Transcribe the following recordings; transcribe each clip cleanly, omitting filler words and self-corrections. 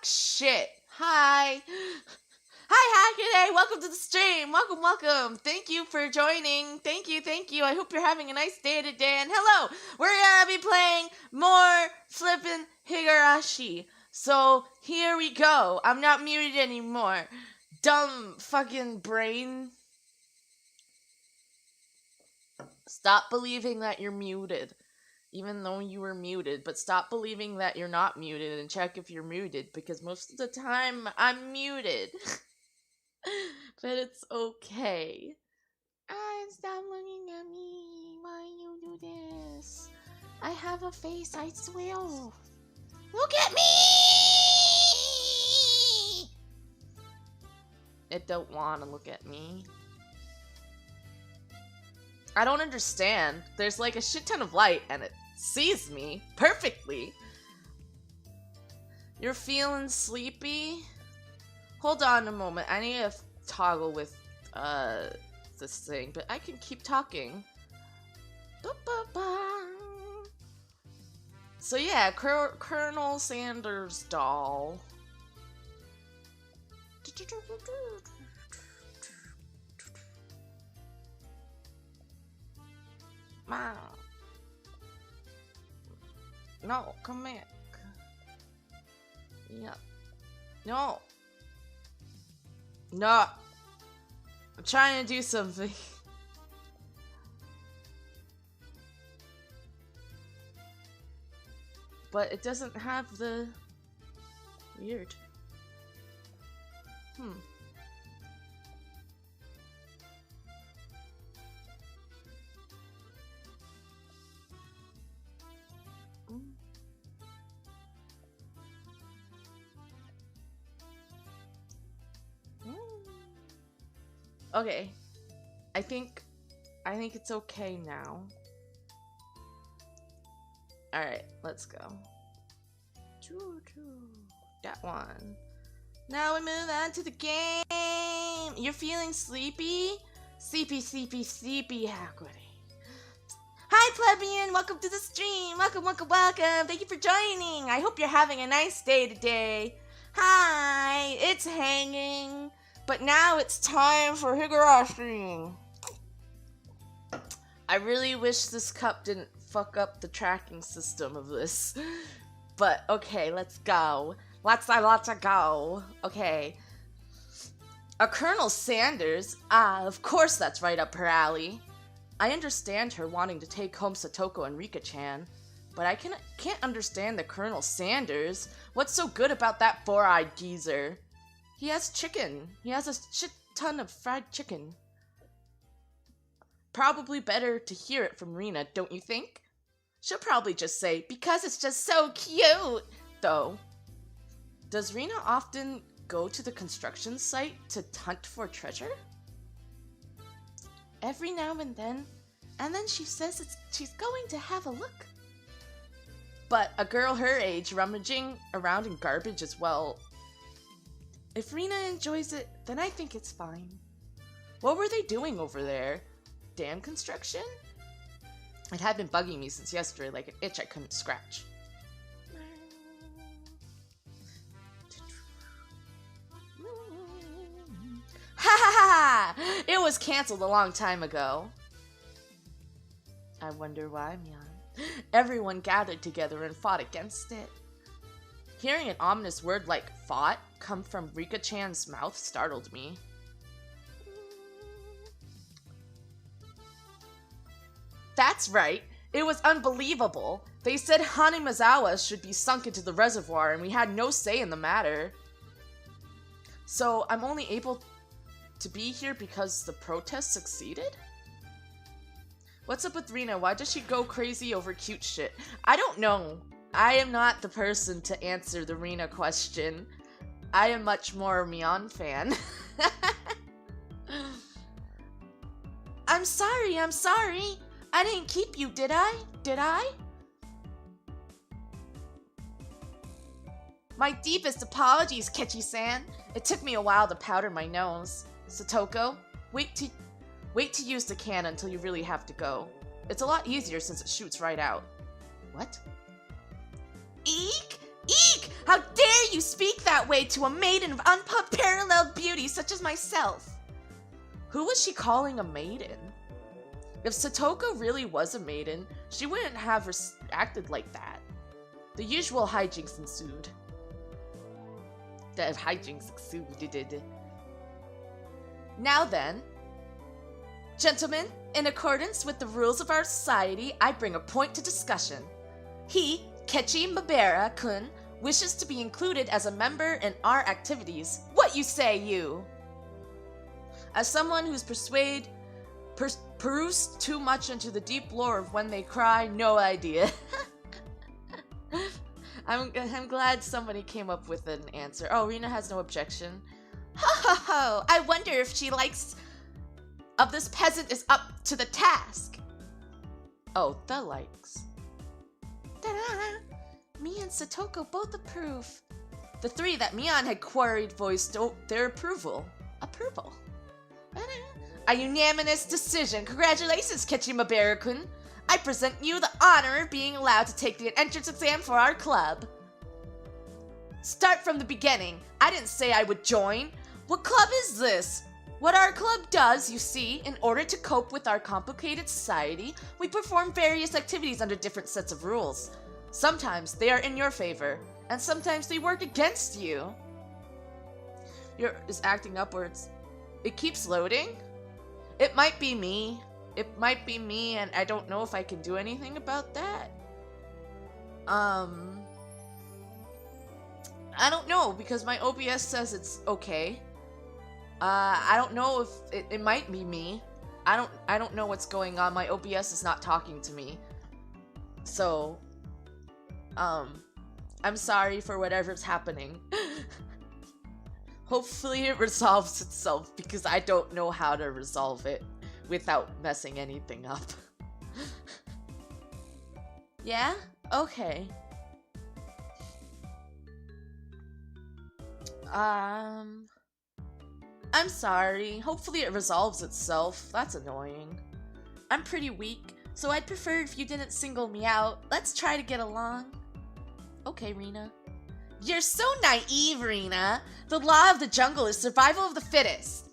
shit. Hi. Hi, Hackaday. Welcome to the stream. Welcome. Thank you for joining. Thank you. I hope you're having a nice day today. And hello. We're gonna be playing more flippin' Higurashi. So, here we go. I'm not muted anymore. Dumb fucking brain. Stop believing that you're muted. Even though you were muted, but stop believing that you're not muted and check if you're muted, because most of the time I'm muted. But it's okay. Stop looking at me. Why you do this? I have a face, I swear. Look at me! It don't want to look at me. I don't understand. There's like a shit ton of light and it sees me perfectly. You're feeling sleepy? Hold on a moment. I need to toggle with this thing, but I can keep talking. So yeah, Colonel Sanders doll. Mom. No, come back. Yeah. No. No. I'm trying to do something. But it doesn't have the... Weird. Okay. I think it's okay now. Alright, let's go. That one. Now we move on to the game. You're feeling sleepy? Sleepy, Hagurashi. Hi, plebeian. Welcome to the stream. Welcome. Thank you for joining. I hope you're having a nice day today. Hi, it's hanging. But now it's time for Higurashi. I really wish this cup didn't fuck up the tracking system of this. But okay, let's go. Let's go. Okay. A Colonel Sanders? Ah, of course that's right up her alley. I understand her wanting to take home Satoko and Rika-chan, but I can't understand the Colonel Sanders. What's so good about that four-eyed geezer? He has chicken. He has a shit ton of fried chicken. Probably better to hear it from Rina, don't you think? She'll probably just say, because it's just so cute, though. Does Rina often go to the construction site to hunt for treasure? Every now and then she says she's going to have a look. But a girl her age rummaging around in garbage as well. If Rina enjoys it, then I think it's fine. What were they doing over there? Dam construction? It had been bugging me since yesterday like an itch I couldn't scratch. Ha ha ha! It was cancelled a long time ago. I wonder why, Mian. Everyone gathered together and fought against it. Hearing an ominous word like fought come from Rika-chan's mouth startled me. That's right. It was unbelievable. They said Hanimazawa should be sunk into the reservoir and we had no say in the matter. So I'm only able to be here because the protest succeeded? What's up with Rina? Why does she go crazy over cute shit? I don't know. I am not the person to answer the Rina question. I am much more a Mian fan. I'm sorry. I didn't keep you, did I? My deepest apologies, Kechi-san. It took me a while to powder my nose. Satoko, wait to use the can until you really have to go. It's a lot easier since it shoots right out. What? Eek! How dare you speak that way to a maiden of unparalleled beauty such as myself? Who was she calling a maiden? If Satoko really was a maiden, she wouldn't have acted like that. The usual hijinks ensued. Now then, gentlemen, in accordance with the rules of our society, I bring a point to discussion. He, Kechi Mabera-kun, wishes to be included as a member in our activities. What you say, you? As someone who's perused too much into the deep lore of when they cry, no idea. I'm glad somebody came up with an answer. Oh, Rina has no objection. Ho ho ho! I wonder if she likes of this peasant is up to the task. Oh, the likes. Ta-da! Me and Satoko both approve. The three that Mion had queried voiced their approval. A unanimous decision. Congratulations, Kechi Mabera-kun. I present you the honor of being allowed to take the entrance exam for our club. Start from the beginning. I didn't say I would join. What club is this? What our club does, you see, in order to cope with our complicated society, we perform various activities under different sets of rules. Sometimes they are in your favor, and sometimes they work against you. Is acting upwards. It keeps loading? It might be me. And I don't know if I can do anything about that. I don't know, because my OBS says it's okay. I don't know if it might be me. I don't know what's going on. My OBS is not talking to me. So, I'm sorry for whatever's happening. Hopefully it resolves itself, because I don't know how to resolve it without messing anything up. Yeah? Okay. I'm sorry. Hopefully it resolves itself. That's annoying. I'm pretty weak, so I'd prefer if you didn't single me out. Let's try to get along. Okay, Rina. You're so naive, Rina. The law of the jungle is survival of the fittest.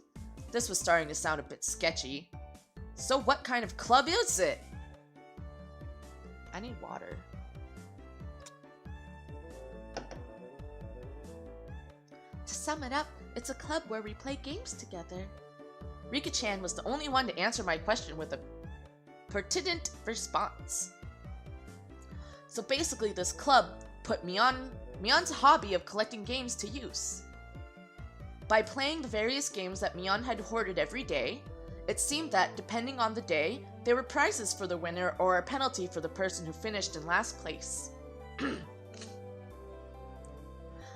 This was starting to sound a bit sketchy. So what kind of club is it? I need water. To sum it up, it's a club where we play games together. Rika-chan was the only one to answer my question with a pertinent response. So basically this club put Mion's hobby of collecting games to use. By playing the various games that Mion had hoarded every day, it seemed that, depending on the day, there were prizes for the winner or a penalty for the person who finished in last place.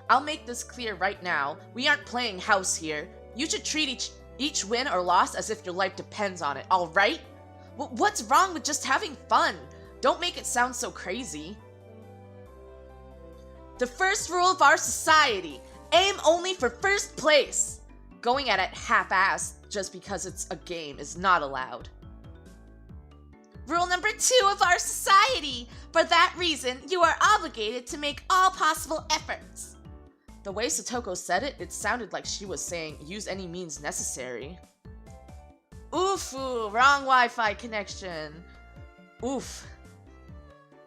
I'll make this clear right now. We aren't playing house here. You should treat each win or loss as if your life depends on it, alright? What's wrong with just having fun? Don't make it sound so crazy. The first rule of our society. Aim only for first place. Going at it half-assed just because it's a game is not allowed. Rule number 2 of our society. For that reason, you are obligated to make all possible efforts. The way Satoko said it, it sounded like she was saying, use any means necessary. Oof-oo, wrong Wi-Fi connection. Oof.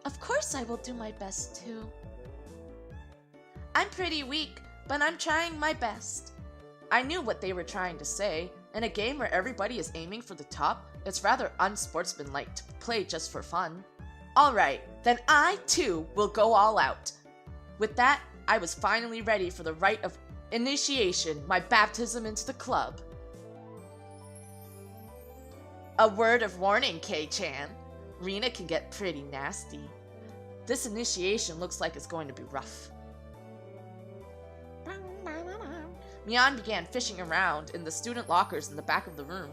Of course I will do my best too. I'm pretty weak, but I'm trying my best. I knew what they were trying to say. In a game where everybody is aiming for the top, it's rather unsportsmanlike to play just for fun. Alright, then I too will go all out. With that, I was finally ready for the rite of initiation, my baptism into the club. A word of warning, Kei-chan. Rina can get pretty nasty. This initiation looks like it's going to be rough. Mion began fishing around in the student lockers in the back of the room.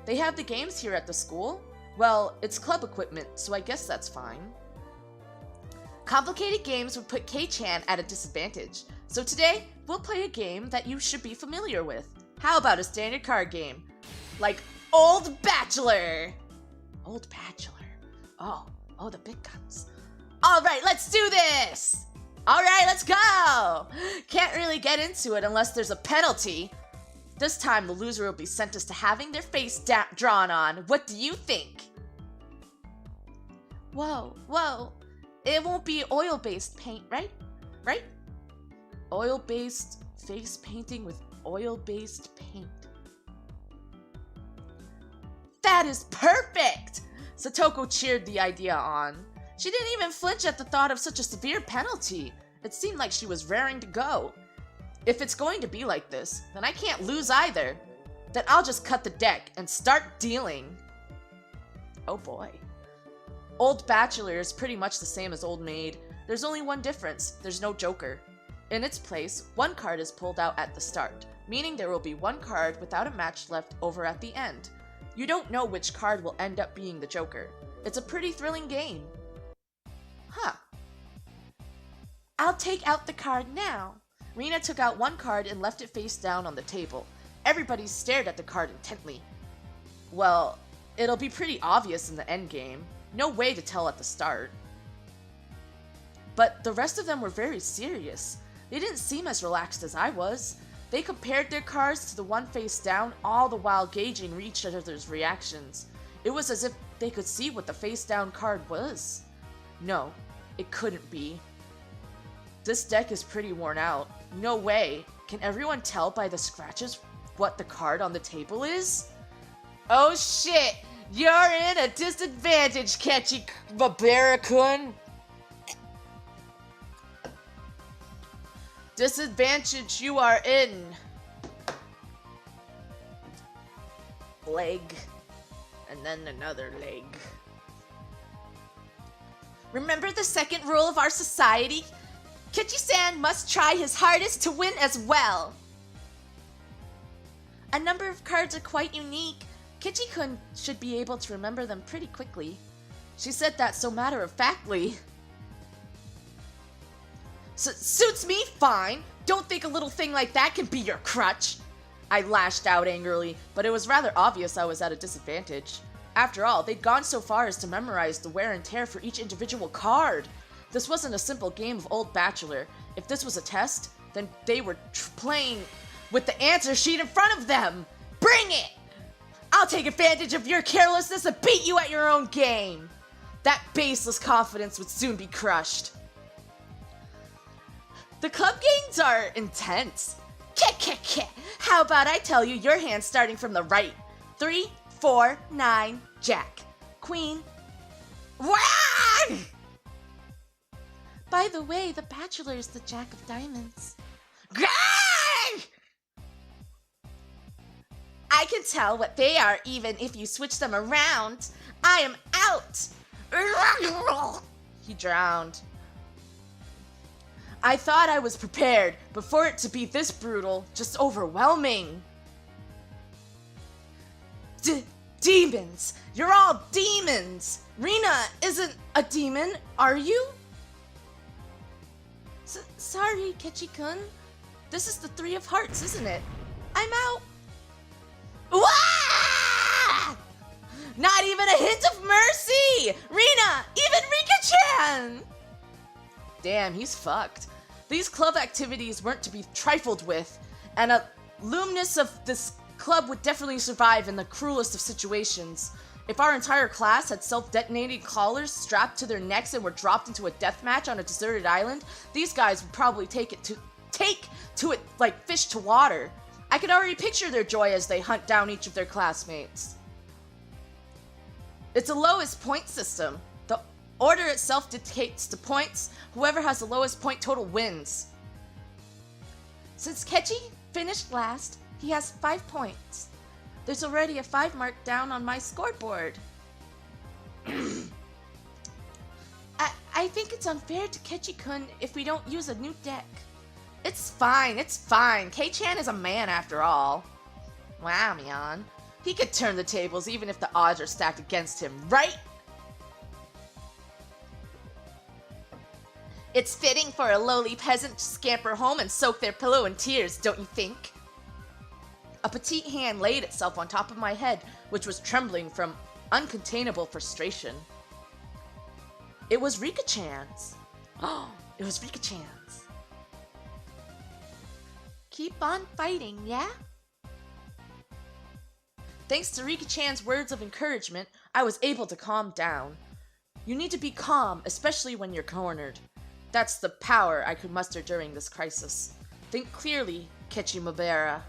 They have the games here at the school? Well, it's club equipment, so I guess that's fine. Complicated games would put Kei-chan at a disadvantage, so today we'll play a game that you should be familiar with. How about a standard card game? Like Old Bachelor! Old Bachelor. Oh, the big guns. Alright, let's do this! Alright, let's go! Can't really get into it unless there's a penalty. This time the loser will be sentenced to having their face drawn on. What do you think? Whoa. It won't be oil-based paint, right? Right? Oil-based face painting with oil-based paint. That is perfect! Satoko cheered the idea on. She didn't even flinch at the thought of such a severe penalty. It seemed like she was raring to go. If it's going to be like this, then I can't lose either. Then I'll just cut the deck and start dealing. Oh boy. Old Bachelor is pretty much the same as Old Maid. There's only one difference. There's no Joker. In its place, one card is pulled out at the start, meaning there will be one card without a match left over at the end. You don't know which card will end up being the Joker. It's a pretty thrilling game. Huh. I'll take out the card now. Rina took out one card and left it face down on the table. Everybody stared at the card intently. Well, it'll be pretty obvious in the endgame. No way to tell at the start. But the rest of them were very serious. They didn't seem as relaxed as I was. They compared their cards to the one face down, all the while gauging each other's reactions. It was as if they could see what the face down card was. No, it couldn't be. This deck is pretty worn out. No way. Can everyone tell by the scratches what the card on the table is? Oh shit! You're in a disadvantage, Kachibabara-kun! Disadvantage you are in. Leg. And then another leg. Remember the second rule of our society? Kichi-san must try his hardest to win as well. A number of cards are quite unique. Kichi-kun should be able to remember them pretty quickly. She said that so matter-of-factly. Suits me fine. Don't think a little thing like that can be your crutch. I lashed out angrily, but it was rather obvious I was at a disadvantage. After all, they'd gone so far as to memorize the wear and tear for each individual card. This wasn't a simple game of Old Bachelor. If this was a test, then they were playing with the answer sheet in front of them. Bring it! I'll take advantage of your carelessness and beat you at your own game. That baseless confidence would soon be crushed. The club games are intense. How about I tell you your hand starting from the right? 3, 4, 9, Jack. Queen. Wah! By the way, the Bachelor is the Jack of Diamonds. I can tell what they are even if you switch them around. I am out. He drowned. I thought I was prepared, but for it to be this brutal, just overwhelming. Demons! You're all demons! Rina isn't a demon, are you? Sorry, Kechi-kun. This is the 3 of Hearts, isn't it? I'm out. Wah! Not even a hint of mercy! Rina! Even Rika-chan! Damn, he's fucked. These club activities weren't to be trifled with, and a alumnus of this club would definitely survive in the cruelest of situations. If our entire class had self-detonating collars strapped to their necks and were dropped into a deathmatch on a deserted island, these guys would probably take to it like fish to water. I could already picture their joy as they hunt down each of their classmates. It's a lowest point system. The order itself dictates the points. Whoever has the lowest point total wins. Since Kechi finished last, he has 5 points. There's already a 5 mark down on my scoreboard. I think it's unfair to Kechi-kun if we don't use a new deck. It's fine, it's fine. Kei-chan is a man after all. Wow, Mion. He could turn the tables even if the odds are stacked against him, right? It's fitting for a lowly peasant to scamper home and soak their pillow in tears, don't you think? A petite hand laid itself on top of my head, which was trembling from uncontainable frustration. It was Rika-chan's. Oh, it was Rika-chan's. Keep on fighting, yeah? Thanks to Rika-chan's words of encouragement, I was able to calm down. You need to be calm, especially when you're cornered. That's the power I could muster during this crisis. Think clearly, Kechimabera.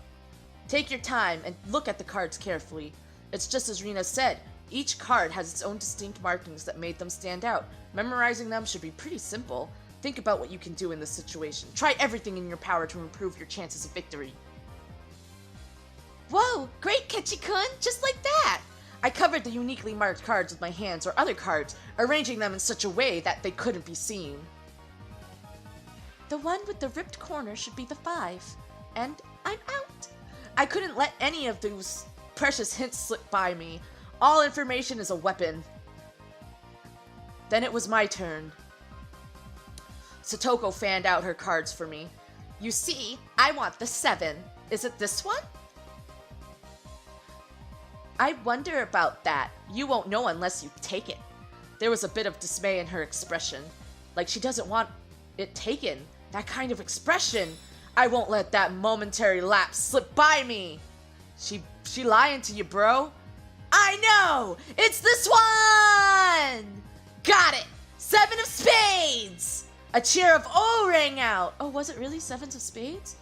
Take your time and look at the cards carefully. It's just as Rina said, each card has its own distinct markings that made them stand out. Memorizing them should be pretty simple. Think about what you can do in this situation. Try everything in your power to improve your chances of victory. Whoa, great Kechi-kun, just like that! I covered the uniquely marked cards with my hands or other cards, arranging them in such a way that they couldn't be seen. The one with the ripped corner should be the 5. And I'm out. I couldn't let any of those precious hints slip by me. All information is a weapon. Then it was my turn. Satoko fanned out her cards for me. You see, I want the 7. Is it this one? I wonder about that. You won't know unless you take it. There was a bit of dismay in her expression. Like she doesn't want it taken. That kind of expression. I won't let that momentary lapse slip by me. She lying to you, bro. I know! It's this one! Got it! 7 of spades! A cheer of O rang out. Oh, was it really 7s of spades?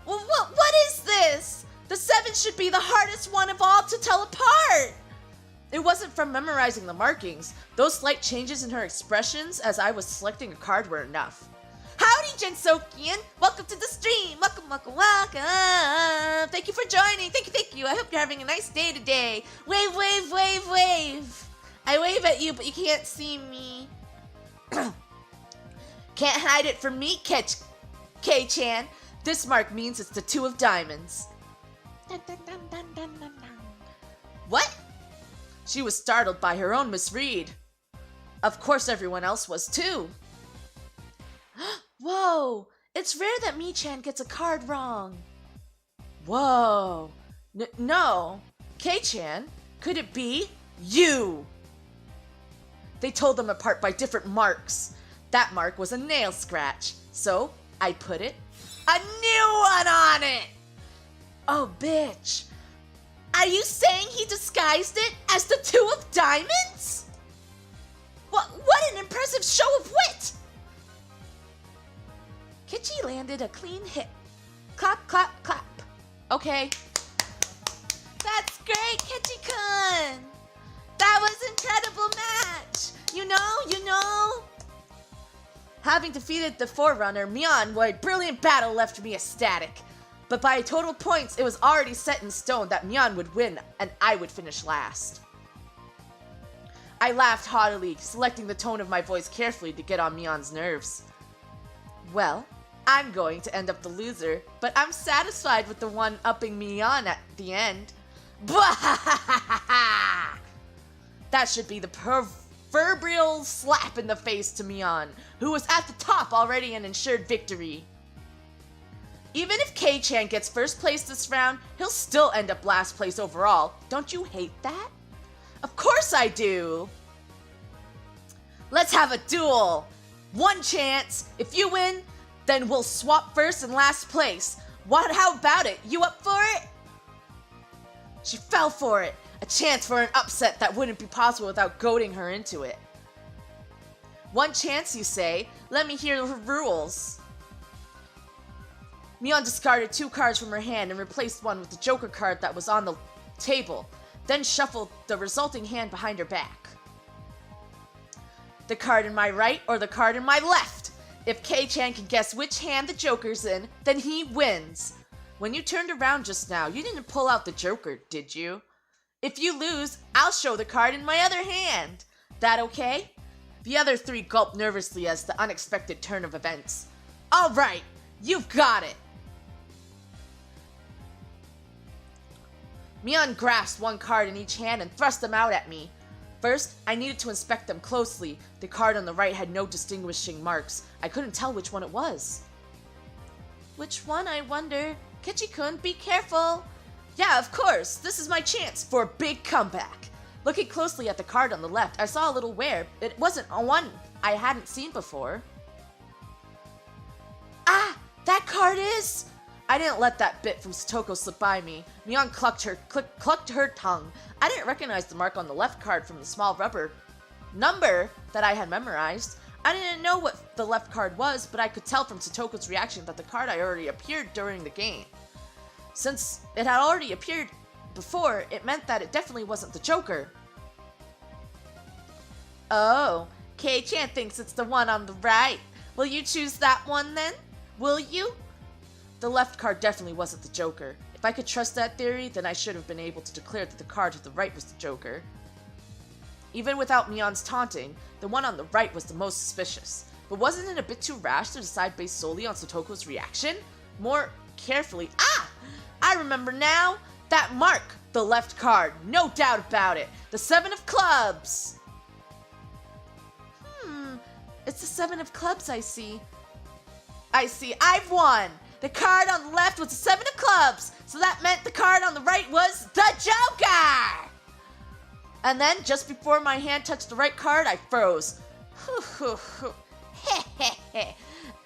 Well, what is this? The 7 should be the hardest one of all to tell apart! It wasn't from memorizing the markings. Those slight changes in her expressions as I was selecting a card were enough. Howdy, Jinsokian! Welcome to the stream! Welcome, welcome, welcome! Thank you for joining! Thank you! I hope you're having a nice day today! Wave, wave, wave, wave! I wave at you, but you can't see me. Can't hide it from me, K-chan. This mark means it's the 2 of diamonds. Dun, dun, dun, dun, dun, dun, dun. What? She was startled by her own misread. Of course everyone else was too. Whoa! It's rare that Mi-chan gets a card wrong. Whoa! No! K-chan, could it be you? They told them apart by different marks. That mark was a nail scratch, so I put a new one on it! Oh, bitch. Are you saying he disguised it as the 2 of diamonds? What an impressive show of wit! Kichi landed a clean hit. Clap, clap, clap. Okay. That's great, Kichi-kun! That was an incredible match! You know? Having defeated the Forerunner, Mion's brilliant battle left me ecstatic. But by total points, it was already set in stone that Mion would win and I would finish last. I laughed haughtily, selecting the tone of my voice carefully to get on Mion's nerves. Well, I'm going to end up the loser, but I'm satisfied with the one upping Mion at the end. That should be the proverbial slap in the face to Mion, who was at the top already and ensured victory. Even if K-chan gets first place this round, he'll still end up last place overall. Don't you hate that? Of course I do! Let's have a duel! One chance. If you win, then we'll swap first and last place. How about it? You up for it? She fell for it. A chance for an upset that wouldn't be possible without goading her into it. One chance, you say? Let me hear the rules. Mion discarded 2 cards from her hand and replaced one with the Joker card that was on the table, then shuffled the resulting hand behind her back. The card in my right or the card in my left? If K-chan can guess which hand the Joker's in, then he wins. When you turned around just now, you didn't pull out the Joker, did you? If you lose, I'll show the card in my other hand. That okay? The other 3 gulped nervously as the unexpected turn of events. All right, you've got it. Mion grasped 1 card in each hand and thrust them out at me. First, I needed to inspect them closely. The card on the right had no distinguishing marks. I couldn't tell which one it was. Which one, I wonder? Kichi-kun, be careful! Yeah, of course! This is my chance for a big comeback! Looking closely at the card on the left, I saw a little wear. It wasn't one I hadn't seen before. Ah! That card is! I didn't let that bit from Satoko slip by me. Mion clucked her tongue. I didn't recognize the mark on the left card from the small rubber number that I had memorized. I didn't know what the left card was, but I could tell from Satoko's reaction that the card had already appeared during the game. Since it had already appeared before, it meant that it definitely wasn't the Joker. Oh, Kei-chan thinks it's the one on the right. Will you choose that one then? Will you? The left card definitely wasn't the Joker. If I could trust that theory, then I should have been able to declare that the card to the right was the Joker. Even without Mion's taunting, the one on the right was the most suspicious. But wasn't it a bit too rash to decide based solely on Satoko's reaction? More carefully. Ah! I remember now! That mark! The left card, no doubt about it! The 7 of clubs! It's the 7 of clubs, I see. I've won! The card on the left was the 7 of clubs, so that meant the card on the right was the Joker! And then, just before my hand touched the right card, I froze.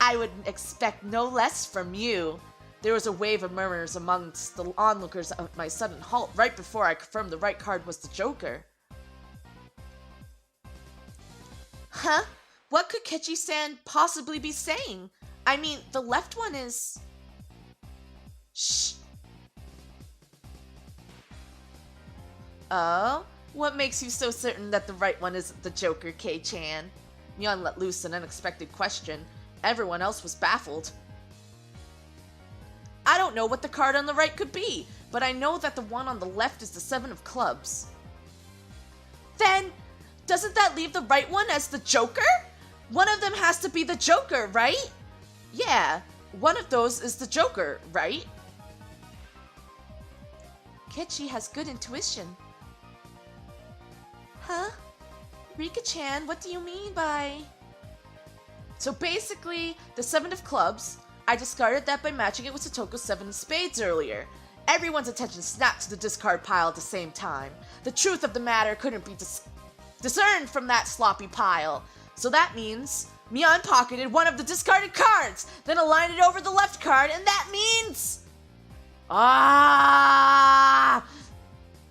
I would expect no less from you. There was a wave of murmurs amongst the onlookers of my sudden halt right before I confirmed the right card was the Joker. Huh? What could Kechi-san possibly be saying? I mean, the left one is... Shh. Oh? What makes you so certain that the right one isn't the Joker, Kei-chan? Mion let loose an unexpected question. Everyone else was baffled. I don't know what the card on the right could be, but I know that the one on the left is the 7 of clubs. Then, doesn't that leave the right one as the Joker? One of them has to be the Joker, right? Yeah, one of those is the Joker, right? Kechi has good intuition. Huh? Rika-chan, what do you mean by... So basically, the 7 of clubs, I discarded that by matching it with Satoko's 7 of spades earlier. Everyone's attention snapped to the discard pile at the same time. The truth of the matter couldn't be discerned from that sloppy pile. So that means Mion pocketed one of the discarded cards, then aligned it over the left card, and that means... Ah!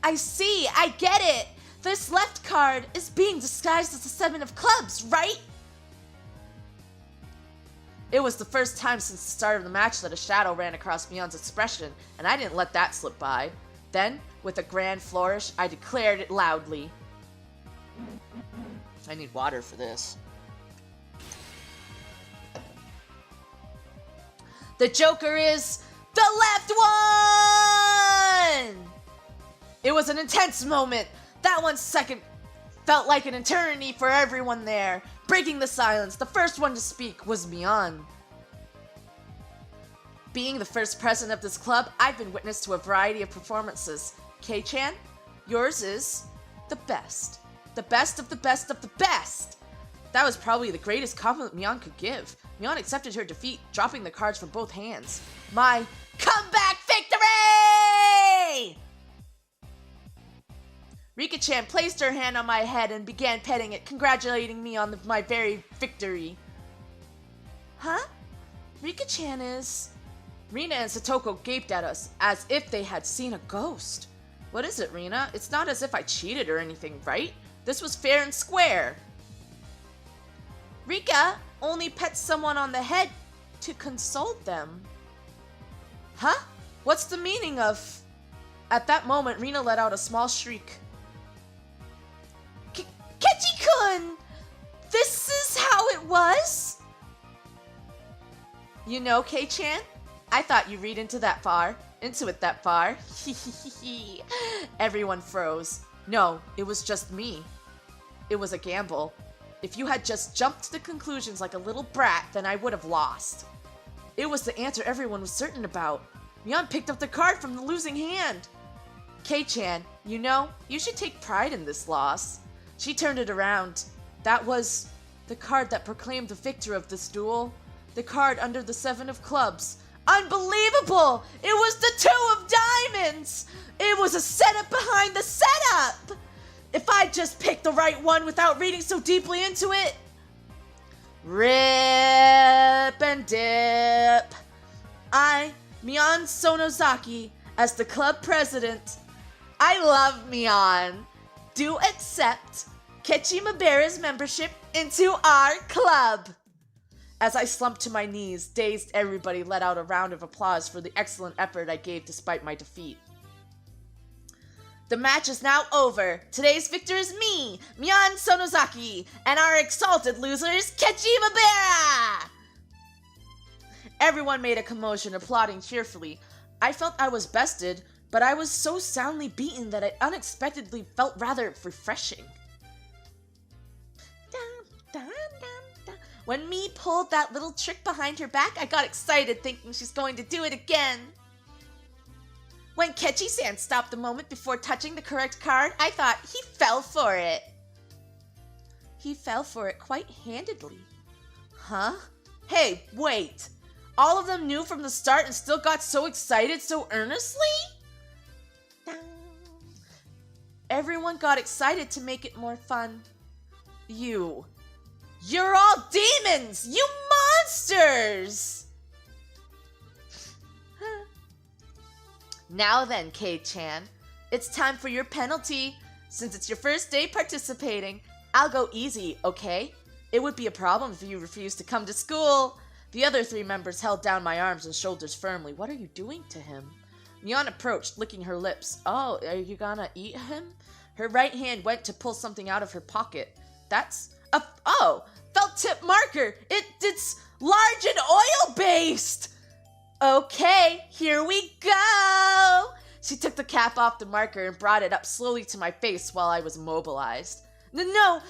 I see, I get it. This left card is being disguised as the 7 of clubs, right? It was the first time since the start of the match that a shadow ran across Mion's expression, and I didn't let that slip by. Then, with a grand flourish, I declared it loudly. I need water for this. The Joker is the left one! It was an intense moment. That 1 second felt like an eternity for everyone there. Breaking the silence, the first one to speak was Mion. Being the first president of this club, I've been witness to a variety of performances. Kei-chan, yours is the best. The best of the best of the best! That was probably the greatest compliment Mion could give. Mion accepted her defeat, dropping the cards from both hands. My comeback victory! Rika-chan placed her hand on my head and began petting it, congratulating me on my very victory. Huh? Rika-chan is... Rina and Satoko gaped at us, as if they had seen a ghost. What is it, Rina? It's not as if I cheated or anything, right? This was fair and square. Rika only pets someone on the head to console them. Huh? What's the meaning of... At that moment, Rina let out a small shriek. Kechi-kun! This is how it was? You know, Kei-chan? I thought you read into it that far. Everyone froze. No, it was just me. It was a gamble. If you had just jumped to the conclusions like a little brat, then I would have lost. It was the answer everyone was certain about. Mion picked up the card from the losing hand. Kei-chan, you know, you should take pride in this loss. She turned it around. That was the card that proclaimed the victor of this duel. The card under the 7 of clubs. Unbelievable! It was the 2 of diamonds! It was a setup behind the setup! If I just picked the right one without reading so deeply into it. Rip and dip. I, Mion Sonozaki, as the club president. I love Mion. Do accept Kechimabera's membership into our club. As I slumped to my knees, dazed, everybody let out a round of applause for the excellent effort I gave despite my defeat. The match is now over. Today's victor is me, Mion Sonozaki, and our exalted loser is Kechimabera! Everyone made a commotion, applauding cheerfully. I felt I was bested, but I was so soundly beaten that it unexpectedly felt rather refreshing. When Mi pulled that little trick behind her back, I got excited, thinking she's going to do it again. When Kechi-san stopped a moment before touching the correct card, I thought he fell for it. He fell for it quite handedly. Huh? Hey, wait! All of them knew from the start and still got so excited so earnestly? Everyone got excited to make it more fun. You're all demons! You monsters! Now then, Kei-chan, it's time for your penalty. Since it's your first day participating, I'll go easy, okay? It would be a problem if you refused to come to school. The other 3 members held down my arms and shoulders firmly. What are you doing to him? Mion approached, licking her lips. Oh, are you gonna eat him? Her right hand went to pull something out of her pocket. That's a... Oh! Felt tip marker! It's large and oil-based! Okay, here we go! She took the cap off the marker and brought it up slowly to my face while I was immobilized. No!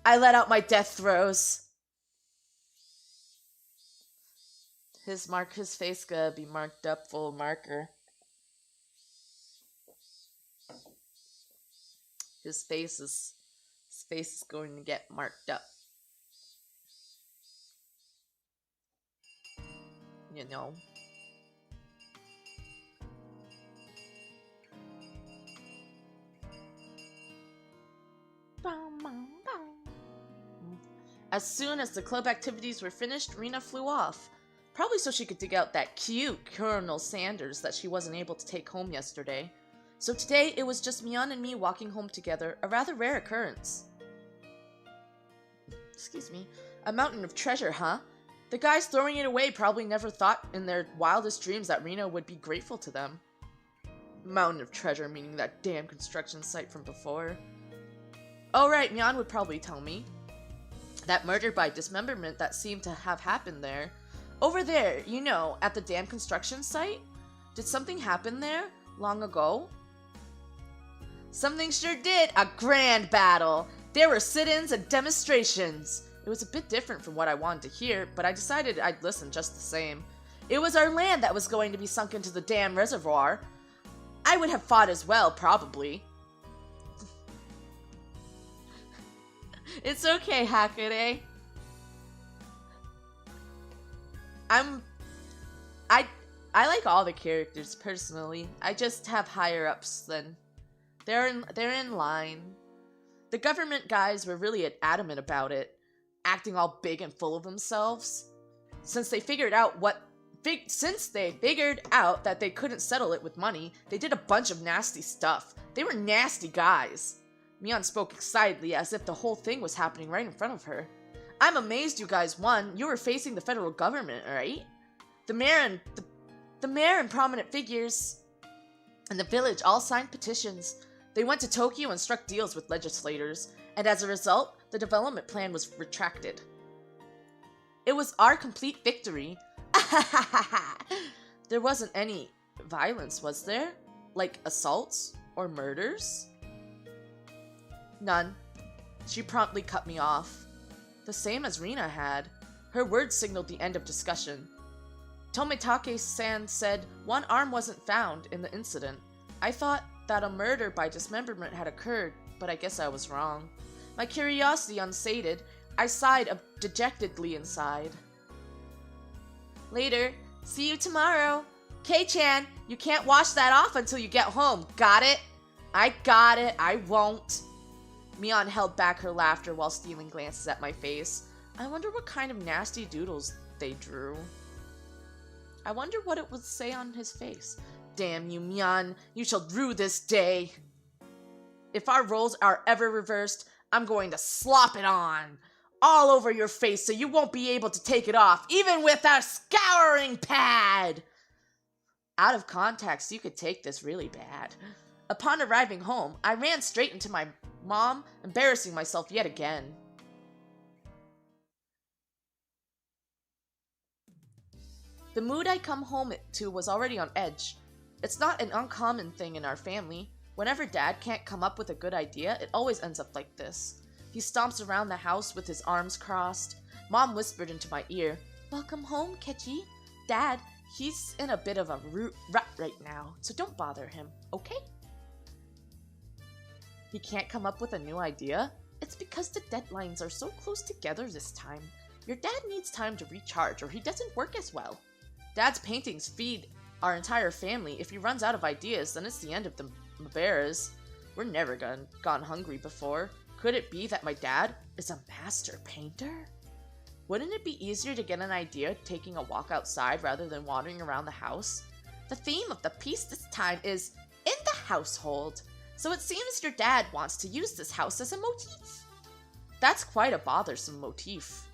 I let out my death throes. His face gonna be marked up full of marker. His face is going to get marked up. You know. As soon as the club activities were finished, Rina flew off. Probably so she could dig out that cute Colonel Sanders that she wasn't able to take home yesterday. So today, it was just Mion and me walking home together, a rather rare occurrence. Excuse me. A mountain of treasure, huh? The guys throwing it away probably never thought in their wildest dreams that Rina would be grateful to them. Mountain of treasure meaning that damn construction site from before. Oh right, Mion would probably tell me. That murder by dismemberment that seemed to have happened there. Over there, you know, at the damn construction site? Did something happen there long ago? Something sure did! A grand battle! There were sit-ins and demonstrations! It was a bit different from what I wanted to hear, but I decided I'd listen just the same. It was our land that was going to be sunk into the damn reservoir. I would have fought as well, probably. It's okay, Hakure. I like all the characters personally. I just have higher ups than they're in line. The government guys were really adamant about it, acting all big and full of themselves. Since they figured out that they couldn't settle it with money, they did a bunch of nasty stuff. They were nasty guys. Mion spoke excitedly as if the whole thing was happening right in front of her. I'm amazed you guys won. You were facing the federal government, right? The mayor and prominent figures in the village all signed petitions. They went to Tokyo and struck deals with legislators, and as a result, the development plan was retracted. It was our complete victory. There wasn't any violence, was there? Like assaults or murders? None. She promptly cut me off. The same as Rina had. Her words signaled the end of discussion. Tomitake-san said one arm wasn't found in the incident. I thought that a murder by dismemberment had occurred, but I guess I was wrong. My curiosity unsated, I sighed dejectedly inside. Later. See you tomorrow. Kei-chan, you can't wash that off until you get home. Got it? I got it. I won't. Mion held back her laughter while stealing glances at my face. I wonder what kind of nasty doodles they drew. I wonder what it would say on his face. Damn you, Mion. You shall rue this day. If our roles are ever reversed, I'm going to slop it on. All over your face so you won't be able to take it off, even with a scouring pad. Out of context, you could take this really bad. Upon arriving home, I ran straight into my mom, embarrassing myself yet again. The mood I come home to was already on edge. It's not an uncommon thing in our family. Whenever Dad can't come up with a good idea, it always ends up like this. He stomps around the house with his arms crossed. Mom whispered into my ear, "Welcome home, Kechi. Dad, he's in a bit of a rut right now, so don't bother him, okay?" He can't come up with a new idea? It's because the deadlines are so close together this time. Your dad needs time to recharge or he doesn't work as well. Dad's paintings feed our entire family. If he runs out of ideas, then it's the end of the Maberas. We're never gone hungry before. Could it be that my dad is a master painter? Wouldn't it be easier to get an idea taking a walk outside rather than wandering around the house? The theme of the piece this time is in the household. So it seems your dad wants to use this house as a motif. That's quite a bothersome motif.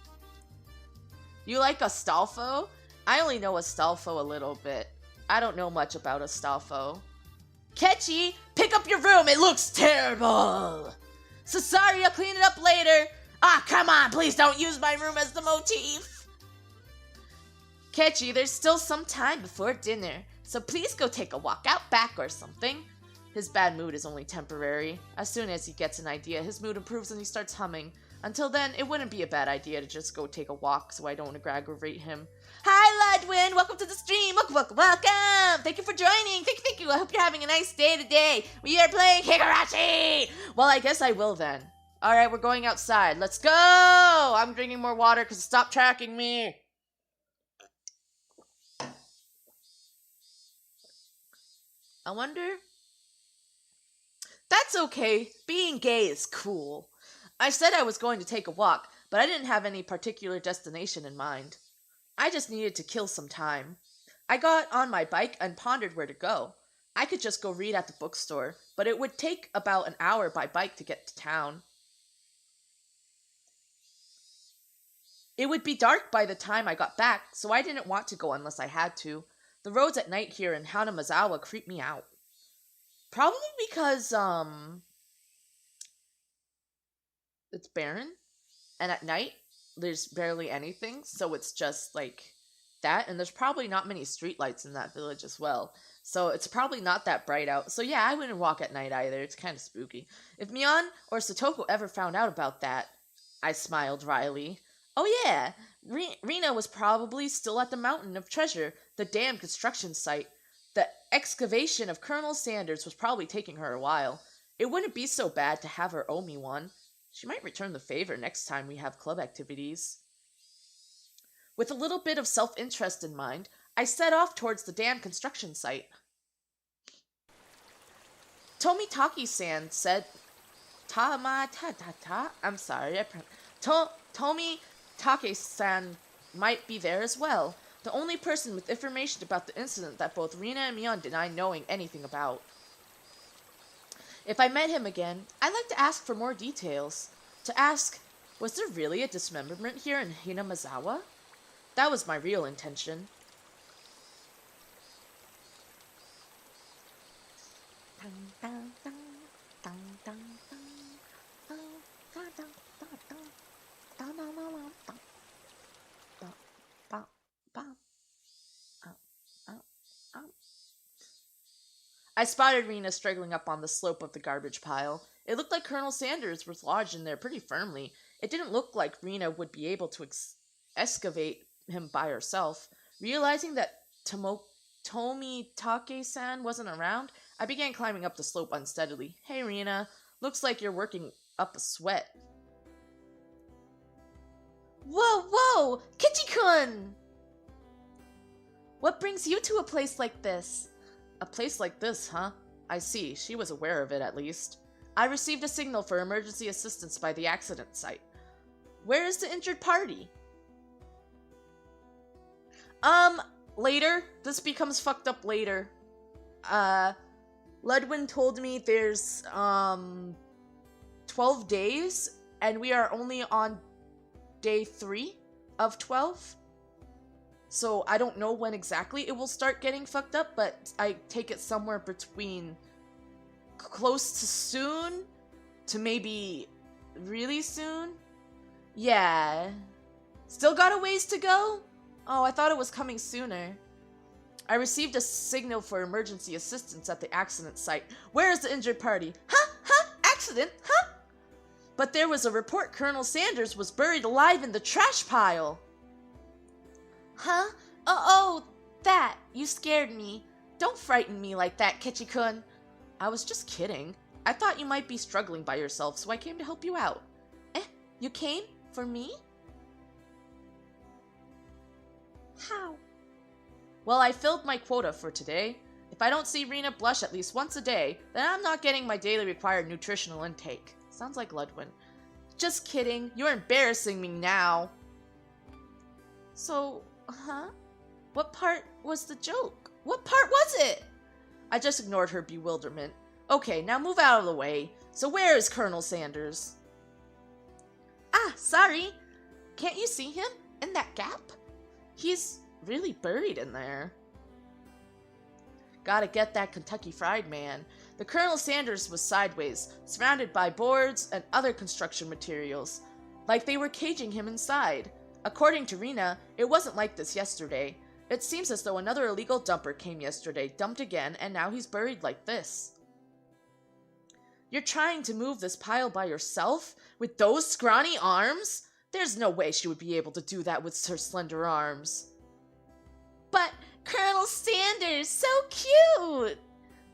You like Astolfo? I only know Astolfo a little bit. I don't know much about Astolfo. Kechi, pick up your room. It looks terrible. So sorry, I'll clean it up later. Ah, come on, please don't use my room as the motif. Kechi, there's still some time before dinner, so please go take a walk out back or something. His bad mood is only temporary. As soon as he gets an idea, his mood improves and he starts humming. Until then, it wouldn't be a bad idea to just go take a walk so I don't aggravate him. Hi, Ludwin! Welcome to the stream! Welcome! Thank you for joining! Thank you! I hope you're having a nice day today! We are playing Higurashi! Well, I guess I will then. Alright, we're going outside. Let's go! I'm drinking more water because stop tracking me! I wonder... That's okay. Being gay is cool. I said I was going to take a walk, but I didn't have any particular destination in mind. I just needed to kill some time. I got on my bike and pondered where to go. I could just go read at the bookstore, but it would take about an hour by bike to get to town. It would be dark by the time I got back, so I didn't want to go unless I had to. The roads at night here in Hanamazawa creep me out. Probably because, it's barren, and at night, there's barely anything, so it's just, like, that, and there's probably not many streetlights in that village as well, so it's probably not that bright out. So yeah, I wouldn't walk at night either, it's kind of spooky. If Mion or Satoko ever found out about that, I smiled wryly. Oh yeah, Rina was probably still at the Mountain of Treasure, the damn construction site. The excavation of Colonel Sanders was probably taking her a while. It wouldn't be so bad to have her owe me one. She might return the favor next time we have club activities. With a little bit of self-interest in mind, I set off towards the damn construction site. Tomitaki-san said... I'm sorry, Tomitake-san might be there as well. The only person with information about the incident that both Rina and Mion deny knowing anything about. If I met him again, I'd like to ask for more details. To ask, was there really a dismemberment here in Hinamazawa? That was my real intention. I spotted Rina struggling up on the slope of the garbage pile. It looked like Colonel Sanders was lodged in there pretty firmly. It didn't look like Rina would be able to excavate him by herself. Realizing that Tomitake-san wasn't around, I began climbing up the slope unsteadily. Hey Rina, looks like you're working up a sweat. Whoa, Kichi-kun! What brings you to a place like this? A place like this, huh? I see. She was aware of it, at least. I received a signal for emergency assistance by the accident site. Where is the injured party? Later. This becomes fucked up later. Ludwin told me there's, 12 days, and we are only on day 3 of 12. So I don't know when exactly it will start getting fucked up, but I take it somewhere between close to soon to maybe really soon. Yeah. Still got a ways to go? Oh, I thought it was coming sooner. I received a signal for emergency assistance at the accident site. Where is the injured party? Huh? Huh? Accident? Huh? But there was a report Colonel Sanders was buried alive in the trash pile. Huh? Oh, that. You scared me. Don't frighten me like that, Kechi-kun. I was just kidding. I thought you might be struggling by yourself, so I came to help you out. You came? For me? How? Well, I filled my quota for today. If I don't see Rina blush at least once a day, then I'm not getting my daily required nutritional intake. Sounds like Ludwin. Just kidding. You're embarrassing me now. So, huh? What part was the joke? What part was it? I just ignored her bewilderment. Okay, now move out of the way. So where is Colonel Sanders? Ah, sorry. Can't you see him? In that gap? He's really buried in there. Gotta get that Kentucky Fried Man. The Colonel Sanders was sideways, surrounded by boards and other construction materials, like they were caging him inside. According to Rina, it wasn't like this yesterday. It seems as though another illegal dumper came yesterday, dumped again, and now he's buried like this. You're trying to move this pile by yourself? With those scrawny arms? There's no way she would be able to do that with her slender arms. But Colonel Sanders, so cute!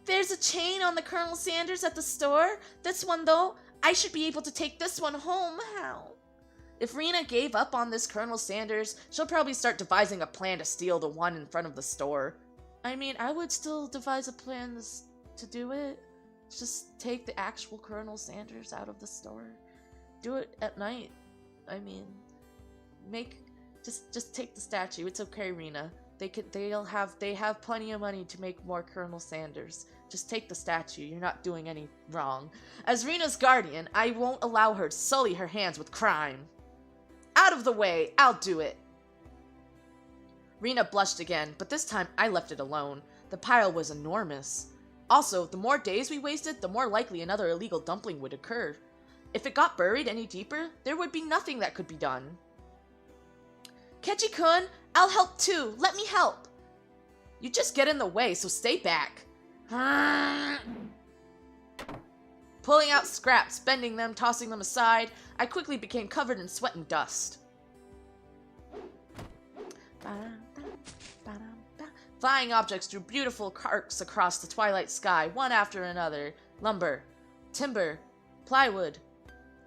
There's a chain on the Colonel Sanders at the store. This one, though, I should be able to take this one home. How? If Rina gave up on this Colonel Sanders, she'll probably start devising a plan to steal the one in front of the store. I mean, I would still devise a plan to do it. Just take the actual Colonel Sanders out of the store. Do it at night. I mean, just take the statue. It's okay, Rina. They have plenty of money to make more Colonel Sanders. Just take the statue. You're not doing any wrong. As Rina's guardian, I won't allow her to sully her hands with crime. Out of the way. I'll do it. Rina blushed again, but this time I left it alone. The pile was enormous. Also, the more days we wasted, the more likely another illegal dumpling would occur. If it got buried any deeper, there would be nothing that could be done. Kechi-kun, I'll help too. Let me help. You just get in the way, so stay back. Pulling out scraps, bending them, tossing them aside, I quickly became covered in sweat and dust. Flying objects drew beautiful arcs across the twilight sky, one after another. Lumber, timber, plywood.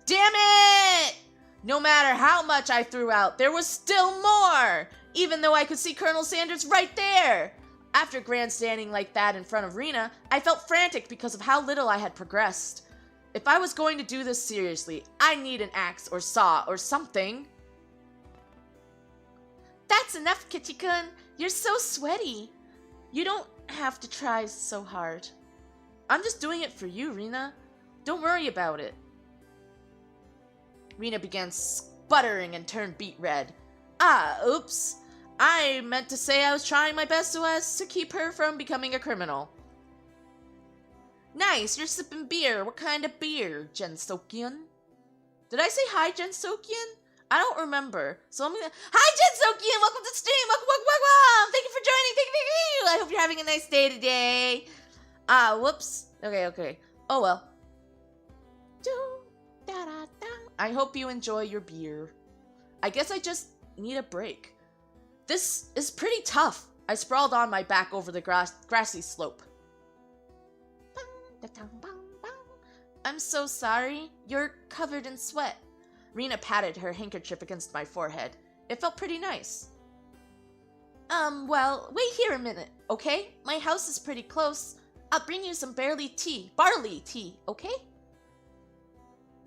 Damn it! No matter how much I threw out, there was still more! Even though I could see Colonel Sanders right there! After grandstanding like that in front of Rina, I felt frantic because of how little I had progressed. If I was going to do this seriously, I need an axe or saw or something. That's enough, Kechi-kun. You're so sweaty. You don't have to try so hard. I'm just doing it for you, Rina. Don't worry about it. Rina began sputtering and turned beet red. Oops. I meant to say I was trying my best so as to keep her from becoming a criminal. Nice, you're sipping beer. What kind of beer, Jin-Sokyeon? Did I say hi, Jin-Sokyeon? I don't remember. So I'm gonna... Hi, Jin-Sokyeon! Welcome to the stream! Welcome! Thank you for joining! Thank you! I hope you're having a nice day today. Whoops. Okay. Oh well. I hope you enjoy your beer. I guess I just need a break. This is pretty tough. I sprawled on my back over the grassy slope. I'm so sorry. You're covered in sweat. Rina patted her handkerchief against my forehead. It felt pretty nice. Well, wait here a minute, okay? My house is pretty close. I'll bring you some barley tea, okay?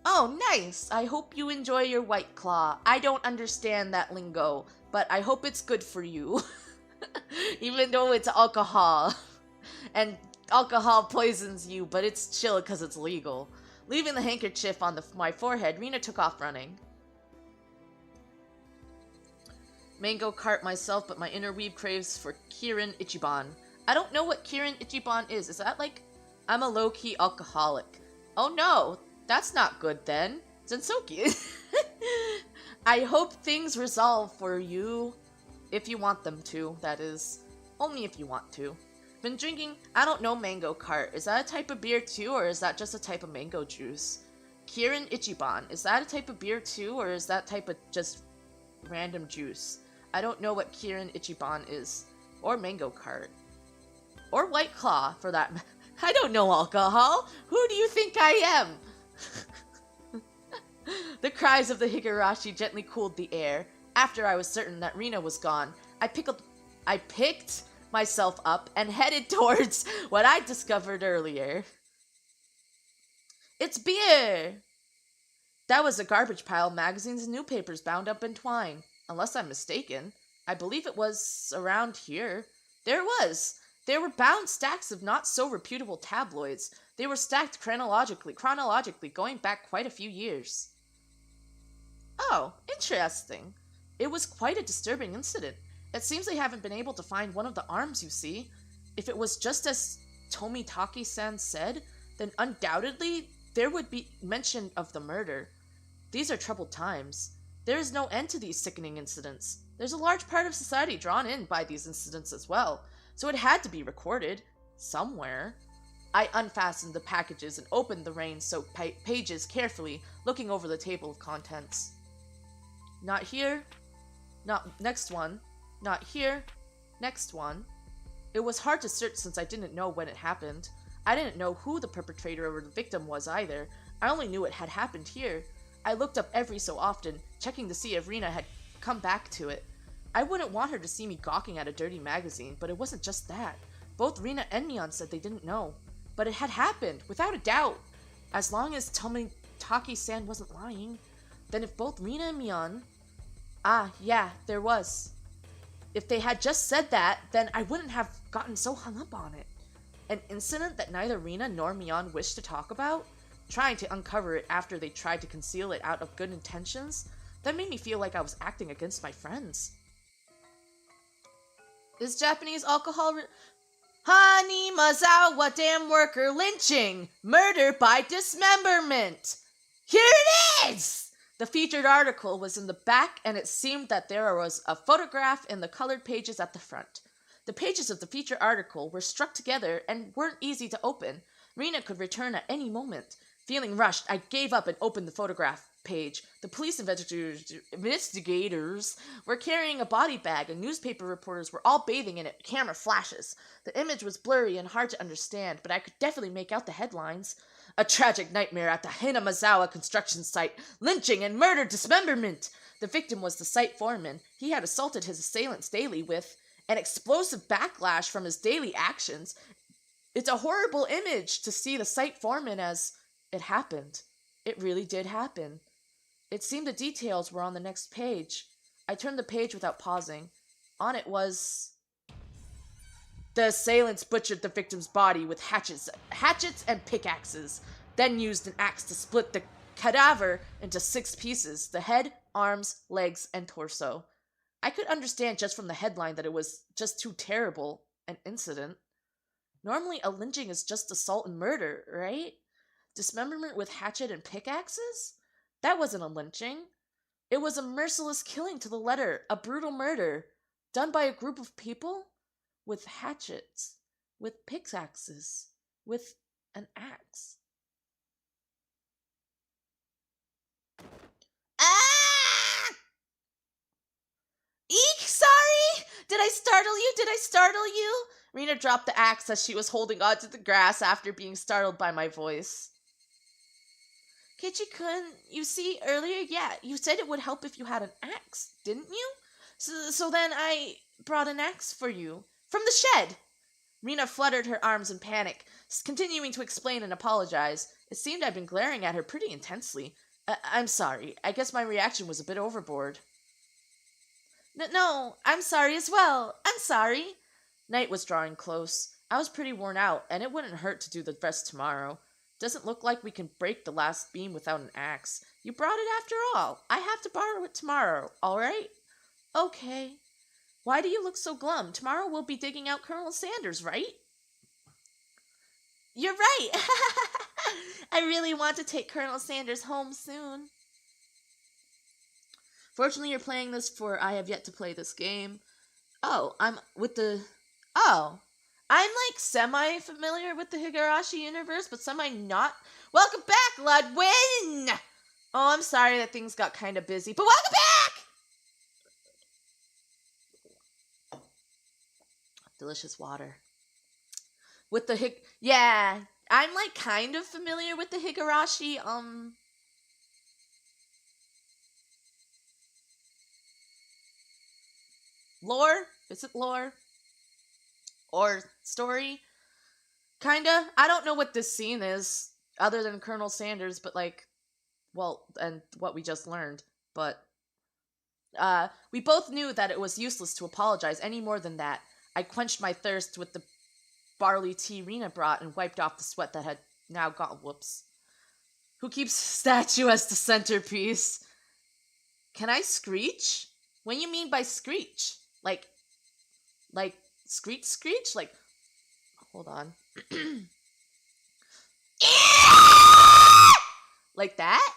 Oh, nice. I hope you enjoy your White Claw. I don't understand that lingo, but I hope it's good for you. Even though it's alcohol. And alcohol poisons you, but it's chill because it's legal. Leaving the handkerchief on my forehead, Rina took off running. Mango cart myself, but my inner weeb craves for Kirin Ichiban. I don't know what Kirin Ichiban is. Is that like... I'm a low-key alcoholic. Oh no, that's not good then. Zensoki. I hope things resolve for you. If you want them to, that is. Only if you want to. Been drinking, I don't know, mango cart. Is that a type of beer too, or is that just a type of mango juice? Kirin Ichiban, is that a type of beer too, or is that type of just random juice? I don't know what Kirin Ichiban is. Or mango cart. Or White Claw, for that. I don't know alcohol. Who do you think I am? The cries of the Higurashi gently cooled the air. After I was certain that Rina was gone, I picked myself up and headed towards what I discovered earlier. It's beer! That was a garbage pile of magazines and newspapers bound up in twine. Unless I'm mistaken. I believe it was around here. There it was. There were bound stacks of not so reputable tabloids. They were stacked chronologically, going back quite a few years. Oh, interesting. It was quite a disturbing incident. It seems they haven't been able to find one of the arms, you see. If it was just as Tomitaki-san said, then undoubtedly there would be mention of the murder. These are troubled times. There is no end to these sickening incidents. There's a large part of society drawn in by these incidents as well, so it had to be recorded somewhere. I unfastened the packages and opened the rain-soaked pages carefully, looking over the table of contents. Not here. Not next one. Not here. Next one. It was hard to search since I didn't know when it happened. I didn't know who the perpetrator or the victim was either. I only knew it had happened here. I looked up every so often, checking to see if Rina had come back to it. I wouldn't want her to see me gawking at a dirty magazine, but it wasn't just that. Both Rina and Mion said they didn't know. But it had happened, without a doubt. As long as Tomitaki-san wasn't lying. Then if both Rina and Mion... Ah, yeah, there was. If they had just said that, then I wouldn't have gotten so hung up on it. An incident that neither Rina nor Mion wished to talk about? Trying to uncover it after they tried to conceal it out of good intentions? That made me feel like I was acting against my friends. Is Japanese alcohol... Hani Mazawa dam worker lynching! Murder by dismemberment! Here it is! The featured article was in the back, and it seemed that there was a photograph in the colored pages at the front. The pages of the featured article were stuck together and weren't easy to open. Rina could return at any moment. Feeling rushed, I gave up and opened the photograph page. The police investigators were carrying a body bag, and newspaper reporters were all bathing in it, camera flashes. The image was blurry and hard to understand, but I could definitely make out the headlines. A tragic nightmare at the Hinamazawa construction site. Lynching and murder dismemberment. The victim was the site foreman. He had assaulted his assailants daily with an explosive backlash from his daily actions. It's a horrible image to see the site foreman as it happened. It really did happen. It seemed the details were on the next page. I turned the page without pausing. On it was... The assailants butchered the victim's body with hatchets and pickaxes, then used an axe to split the cadaver into 6 pieces, the head, arms, legs, and torso. I could understand just from the headline that it was just too terrible an incident. Normally a lynching is just assault and murder, right? Dismemberment with hatchet and pickaxes? That wasn't a lynching. It was a merciless killing to the letter, a brutal murder, done by a group of people? With hatchets, with pickaxes, with an axe. Ah! Eek, sorry! Did I startle you? Rina dropped the axe as she was holding onto the grass after being startled by my voice. Kichi-kun, you see, earlier, yeah, you said it would help if you had an axe, didn't you? So then brought an axe for you. From the shed! Rena fluttered her arms in panic, continuing to explain and apologize. It seemed I'd been glaring at her pretty intensely. I'm sorry. I guess my reaction was a bit overboard. No, I'm sorry as well. I'm sorry. Night was drawing close. I was pretty worn out, and it wouldn't hurt to do the rest tomorrow. Doesn't look like we can break the last beam without an axe. You brought it after all. I have to borrow it tomorrow, all right? Okay. Why do you look so glum? Tomorrow we'll be digging out Colonel Sanders, right? You're right. I really want to take Colonel Sanders home soon. Fortunately, you're playing this for I have yet to play this game. Oh, I'm like semi-familiar with the Higurashi universe, but semi-not. Welcome back, Ludwin! Oh, I'm sorry that things got kind of busy, but welcome back! Delicious water. With the yeah, I'm like kind of familiar with the Higurashi, lore? Is it lore? Or story? Kinda. I don't know what this scene is, other than Colonel Sanders, but like, well, and what we just learned. But, we both knew that it was useless to apologize any more than that. I quenched my thirst with the barley tea Rena brought and wiped off the sweat that had now gone. Whoops. Who keeps statue as the centerpiece? Can I screech? What do you mean by screech? Like screech screech? Like, hold on. Like that?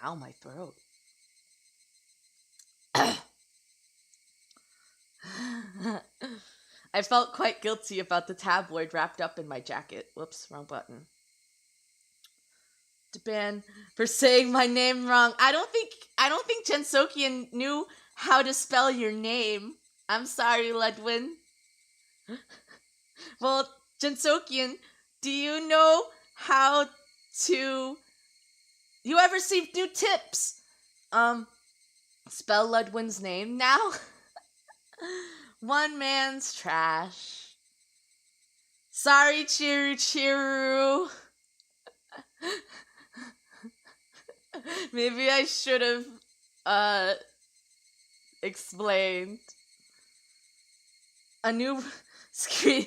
Ow, my throat. I felt quite guilty about the tabloid wrapped up in my jacket. Whoops, wrong button. Japan for saying my name wrong. I don't think Jensokian knew how to spell your name. I'm sorry, Ludwin. Well, Jensokian, do you know how to... You ever received new tips? Spell Ludwin's name now? One man's trash. Sorry, Chiru Chiru. Maybe I should have, explained. A new screen.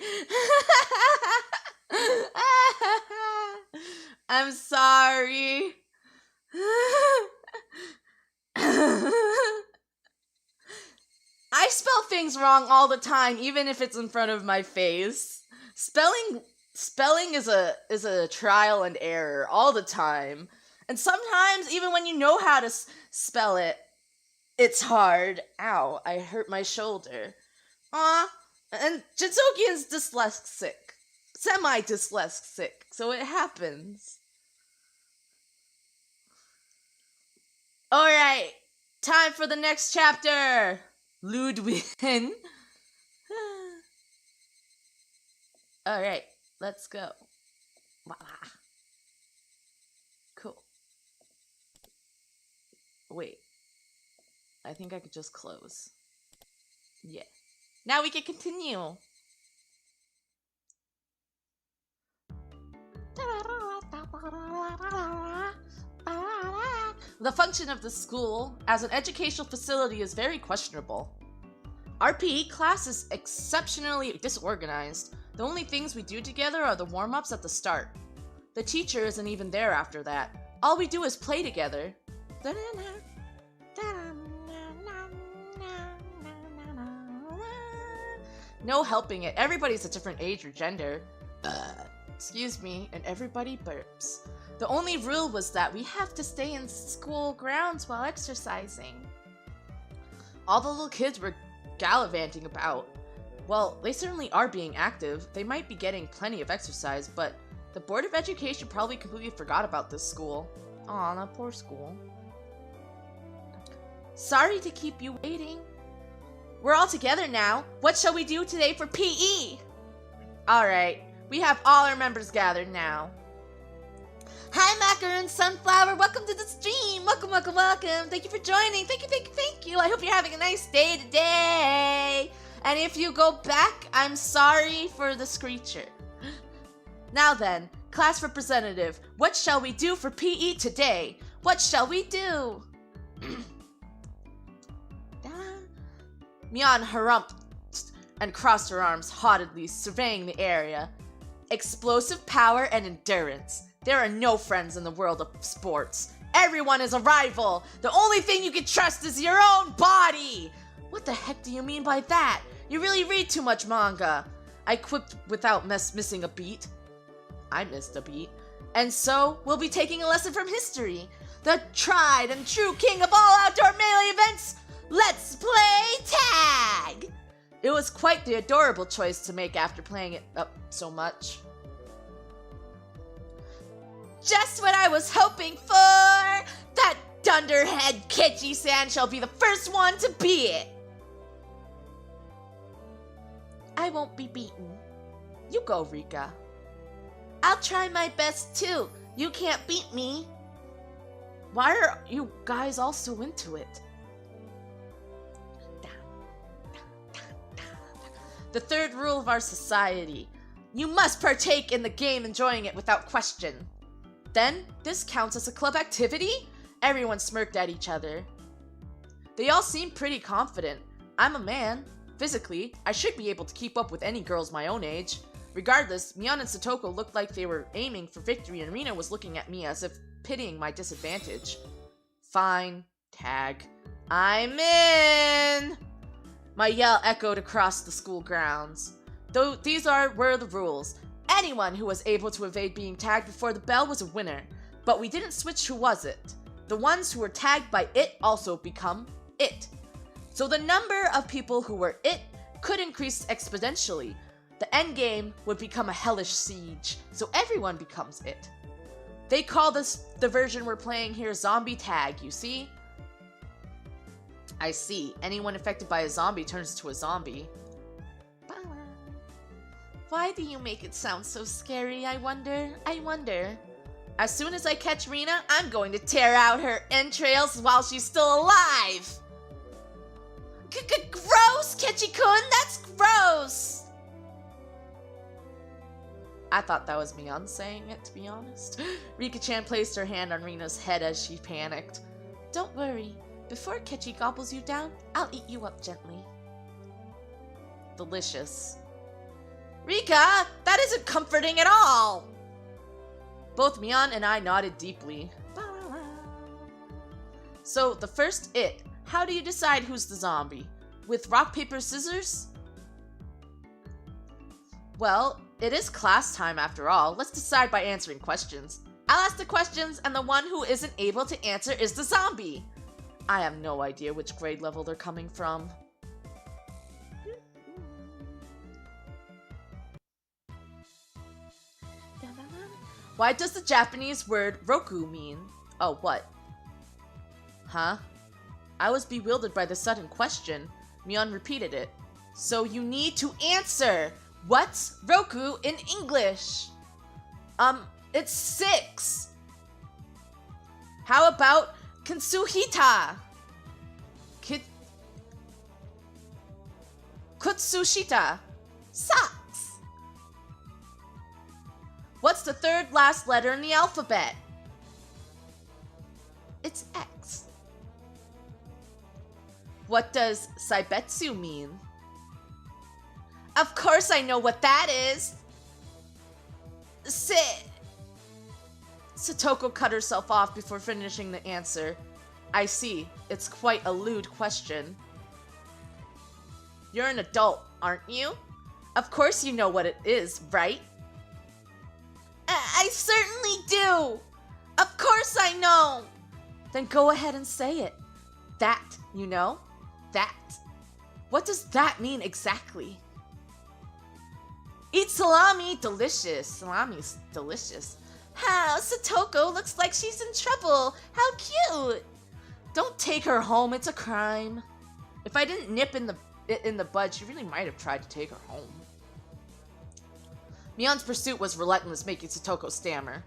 I'm sorry. I spell things wrong all the time, even if it's in front of my face. Spelling is a trial and error all the time. And sometimes, even when you know how to spell it, it's hard. Ow, I hurt my shoulder. And Jinsokian's dyslexic. Semi-dyslexic, so it happens. Alright, time for the next chapter! Ludwin. Alright, let's go. Cool. Wait. I think I could just close. Yeah. Now we can continue. The function of the school as an educational facility is very questionable. Our PE class is exceptionally disorganized. The only things we do together are the warm-ups at the start. The teacher isn't even there after that. All we do is play together. No helping it. Everybody's a different age or gender. Excuse me, and everybody burps. The only rule was that we have to stay in school grounds while exercising. All the little kids were gallivanting about. Well, they certainly are being active. They might be getting plenty of exercise, but the Board of Education probably completely forgot about this school. Aw, that poor school. Sorry to keep you waiting. We're all together now. What shall we do today for PE? Alright, we have all our members gathered now. Hi, Macaroon Sunflower. Welcome to the stream. Welcome, welcome, welcome. Thank you for joining. Thank you, thank you, thank you. I hope you're having a nice day today. And if you go back, I'm sorry for the screecher. Now then, class representative, what shall we do for PE today? What shall we do? Mion harumphed and crossed her arms haughtily, surveying the area. Explosive power and endurance. There are no friends in the world of sports. Everyone is a rival. The only thing you can trust is your own body. What the heck do you mean by that? You really read too much manga. I quipped without missing a beat. I missed a beat. And so, we'll be taking a lesson from history. The tried and true king of all outdoor melee events. Let's play tag! It was quite the adorable choice to make after playing it up so much. Just what I was hoping for! That dunderhead Kechi-san shall be the first one to be it! I won't be beaten. You go, Rika. I'll try my best too. You can't beat me. Why are you guys all so into it? The third rule of our society. You must partake in the game, enjoying it without question. Then, this counts as a club activity? Everyone smirked at each other. They all seemed pretty confident. I'm a man. Physically, I should be able to keep up with any girls my own age. Regardless, Mion and Satoko looked like they were aiming for victory, and Rina was looking at me as if pitying my disadvantage. Fine. Tag. I'm in! My yell echoed across the school grounds. Though these were the rules. Anyone who was able to evade being tagged before the bell was a winner. But we didn't switch who was it. The ones who were tagged by it also become it. So the number of people who were it could increase exponentially. The endgame would become a hellish siege, so everyone becomes it. They call this, the version we're playing here, zombie tag, you see? I see. Anyone affected by a zombie turns to a zombie. Why do you make it sound so scary, I wonder? I wonder. As soon as I catch Rina, I'm going to tear out her entrails while she's still alive! Gross, Kechi-kun! That's gross! I thought that was Mion saying it, to be honest. Rika-chan placed her hand on Rina's head as she panicked. Don't worry. Before Kechi gobbles you down, I'll eat you up gently. Delicious. Rika, that isn't comforting at all! Both Mion and I nodded deeply. So, the first it. How do you decide who's the zombie? With rock, paper, scissors? Well, it is class time after all. Let's decide by answering questions. I'll ask the questions, and the one who isn't able to answer is the zombie. I have no idea which grade level they're coming from. Why does the Japanese word roku mean? Oh, what? Huh? I was bewildered by the sudden question. Mion repeated it. So you need to answer! What's roku in English? It's 6. How about Kutsuhita? Kutsushita. Socks. What's the third last letter in the alphabet? It's X. What does Saibetsu mean? Of course I know what that is! Satoko cut herself off before finishing the answer. I see. It's quite a lewd question. You're an adult, aren't you? Of course you know what it is, right? I certainly do! Of course I know! Then go ahead and say it. That, you know? That. What does that mean exactly? Eat salami! Delicious. Salami's delicious. How Satoko looks like she's in trouble. How cute! Don't take her home. It's a crime. If I didn't nip in the bud, she really might have tried to take her home. Mion's pursuit was relentless, making Satoko stammer.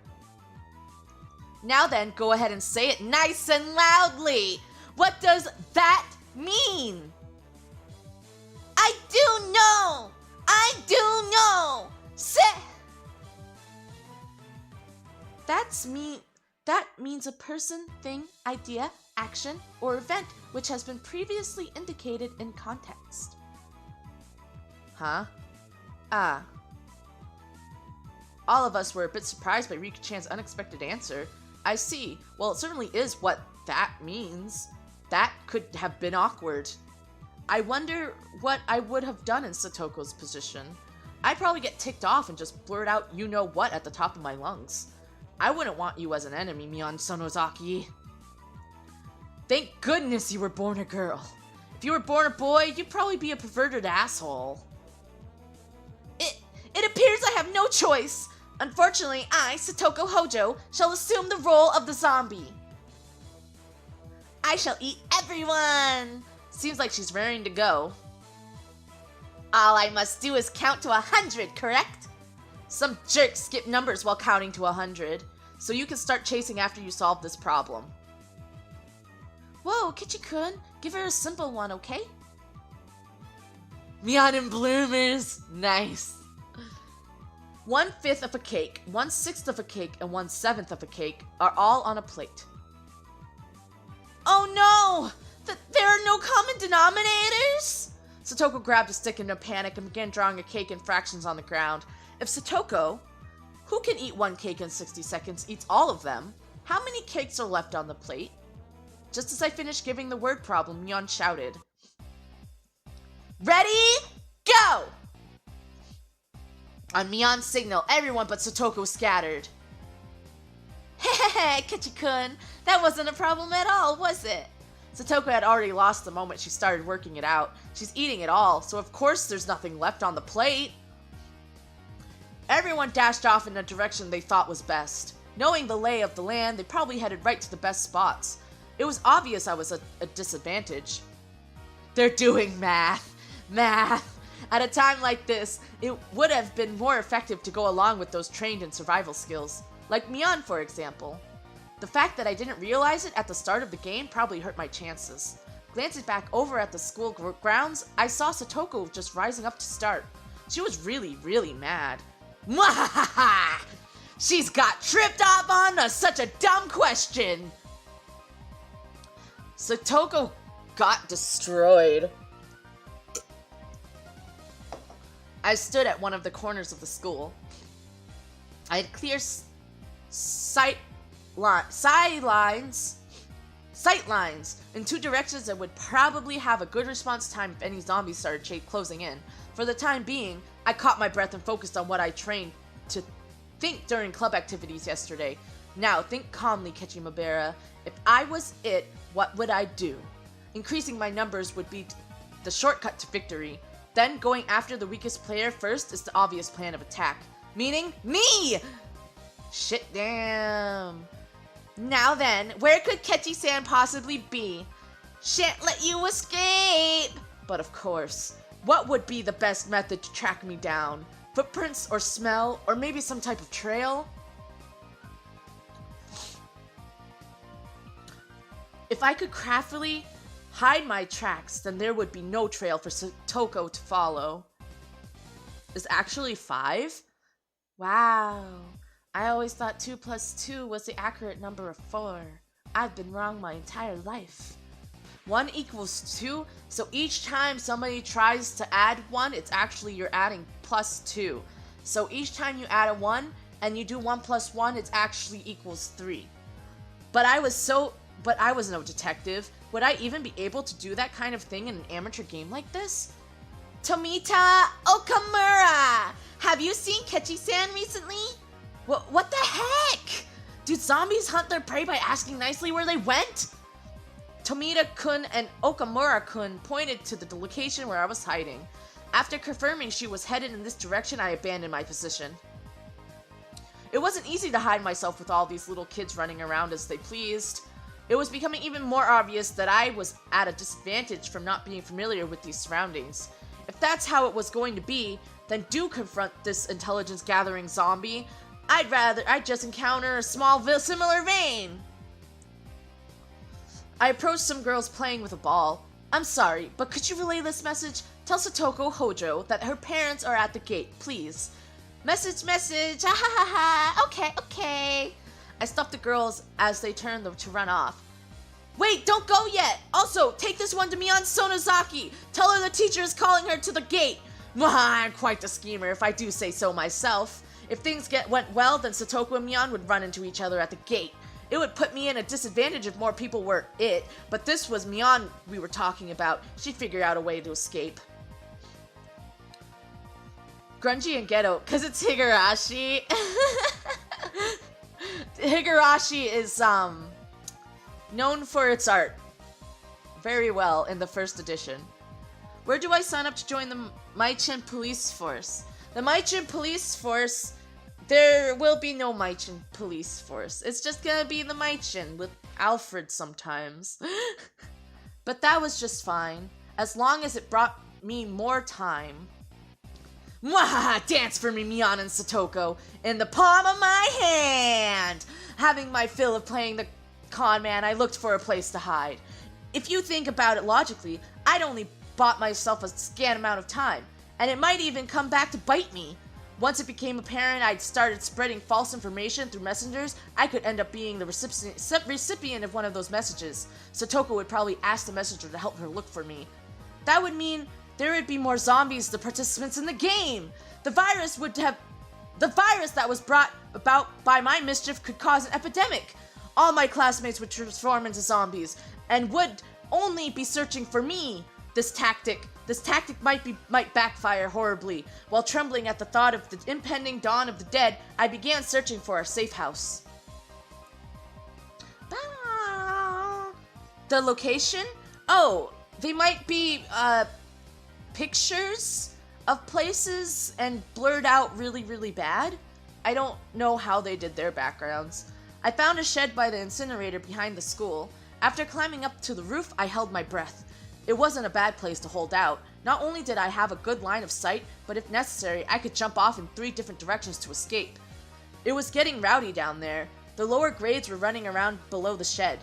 Now then, go ahead and say it nice and loudly. What does that mean? I do know! I do know! That means a person, thing, idea, action, or event which has been previously indicated in context. Huh? Ah. All of us were a bit surprised by Riku-chan's unexpected answer. I see. Well, it certainly is what that means. That could have been awkward. I wonder what I would have done in Satoko's position. I'd probably get ticked off and just blurt out you-know-what at the top of my lungs. I wouldn't want you as an enemy, Mion Sonozaki. Thank goodness you were born a girl. If you were born a boy, you'd probably be a perverted asshole. It appears I have no choice. Unfortunately, I, Satoko Hojo, shall assume the role of the zombie. I shall eat everyone. Seems like she's raring to go. All I must do is count to 100, correct? Some jerks skip numbers while counting to 100, so you can start chasing after you solve this problem. Whoa, Kichi-kun, give her a simple one, okay? Mion and bloomers, nice. 1/5 of a cake, 1/6 of a cake, and 1/7 of a cake are all on a plate. Oh no! There are no common denominators? Satoko grabbed a stick in a panic and began drawing a cake in fractions on the ground. If Satoko, who can eat one cake in 60 seconds, eats all of them, how many cakes are left on the plate? Just as I finished giving the word problem, Mion shouted. Ready? Go! On Mion's signal, everyone but Satoko scattered. Hehehe, Kichi-kun, that wasn't a problem at all, was it? Satoko had already lost the moment she started working it out. She's eating it all, so of course there's nothing left on the plate. Everyone dashed off in a direction they thought was best. Knowing the lay of the land, they probably headed right to the best spots. It was obvious I was a disadvantage. They're doing math. Math. At a time like this, it would have been more effective to go along with those trained in survival skills. Like Mion, for example. The fact that I didn't realize it at the start of the game probably hurt my chances. Glancing back over at the school grounds, I saw Satoko just rising up to start. She was really, really mad. Mwahaha! She's got tripped up on such a dumb question! Satoko got destroyed. I stood at one of the corners of the school. I had clear sight lines in two directions that would probably have a good response time if any zombies started closing in. For the time being, I caught my breath and focused on what I trained to think during club activities yesterday. Now, think calmly, Kechimabera. If I was it, what would I do? Increasing my numbers would be the shortcut to victory. Then, going after the weakest player first is the obvious plan of attack. Meaning, me! Shit, damn. Now then, where could Kechi-san possibly be? Shan't let you escape! But of course, what would be the best method to track me down? Footprints or smell, or maybe some type of trail? If I could craftily hide my tracks, then there would be no trail for Satoko to follow. Is actually 5? Wow. I always thought 2 + 2 was the accurate number of 4. I've been wrong my entire life. 1 = 2, so each time somebody tries to add 1, it's actually you're adding +2. So each time you add a 1, and you do 1 + 1, it actually equals 3. But I was no detective. Would I even be able to do that kind of thing in an amateur game like this? Tomita Okamura! Have you seen Kechi-san recently? What the heck? Do zombies hunt their prey by asking nicely where they went? Tomita-kun and Okamura-kun pointed to the location where I was hiding. After confirming she was headed in this direction, I abandoned my position. It wasn't easy to hide myself with all these little kids running around as they pleased. It was becoming even more obvious that I was at a disadvantage from not being familiar with these surroundings. If that's how it was going to be, then do confront this intelligence-gathering zombie. I'd just encounter a small similar vein. I approached some girls playing with a ball. I'm sorry, but could you relay this message? Tell Satoko Hojo that her parents are at the gate, please. Message, ha ha ha ha, okay. I stopped the girls as they turned to run off. Wait, don't go yet! Also, take this one to Mion Sonozaki! Tell her the teacher is calling her to the gate! I'm quite the schemer, if I do say so myself. If things went well, then Satoko and Mion would run into each other at the gate. It would put me in a disadvantage if more people were it, but this was Mion we were talking about. She'd figure out a way to escape. Grungy and ghetto, cause it's Higurashi. Higurashi is, known for its art very well in the first edition. Where do I sign up to join the Maichi police force? The Maichi police force, there will be no Maichi police force. It's just gonna be the Maichi with Alfred sometimes. But that was just fine, as long as it brought me more time. Mwahaha! Dance for me, Mion and Satoko, in the palm of my hand! Having my fill of playing the con man, I looked for a place to hide. If you think about it logically, I'd only bought myself a scant amount of time, and it might even come back to bite me. Once it became apparent I'd started spreading false information through messengers, I could end up being the recipient of one of those messages. Satoko would probably ask the messenger to help her look for me. That would mean there would be more zombies the participants in the game. The virus that was brought about by my mischief could cause an epidemic. All my classmates would transform into zombies and would only be searching for me. This tactic might backfire horribly. While trembling at the thought of the impending dawn of the dead, I began searching for a safe house. The location? Oh, they might be, pictures of places and blurred out really, really bad. I don't know how they did their backgrounds. I found a shed by the incinerator behind the school. After climbing up to the roof, I held my breath. It wasn't a bad place to hold out. Not only did I have a good line of sight, but if necessary, I could jump off in 3 different directions to escape. It was getting rowdy down there. The lower grades were running around below the shed.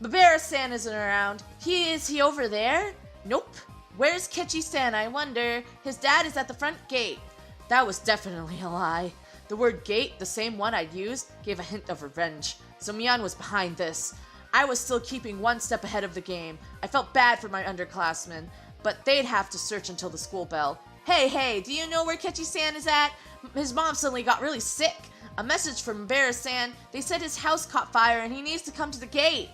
Mabera-san isn't around. Is he over there? Nope. Where's Kechi-san, I wonder? His dad is at the front gate. That was definitely a lie. The word gate, the same one I'd used, gave a hint of revenge. So Mion was behind this. I was still keeping one step ahead of the game. I felt bad for my underclassmen, but they'd have to search until the school bell. Hey, do you know where Kechi-san is at? His mom suddenly got really sick. A message from Mabera-san. They said his house caught fire and he needs to come to the gate.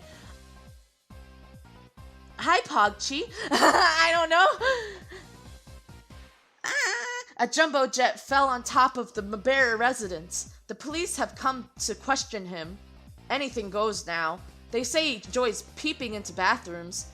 Hi, Pogchi. I don't know. A jumbo jet fell on top of the Mabera residence. The police have come to question him. Anything goes now. They say he enjoys peeping into bathrooms.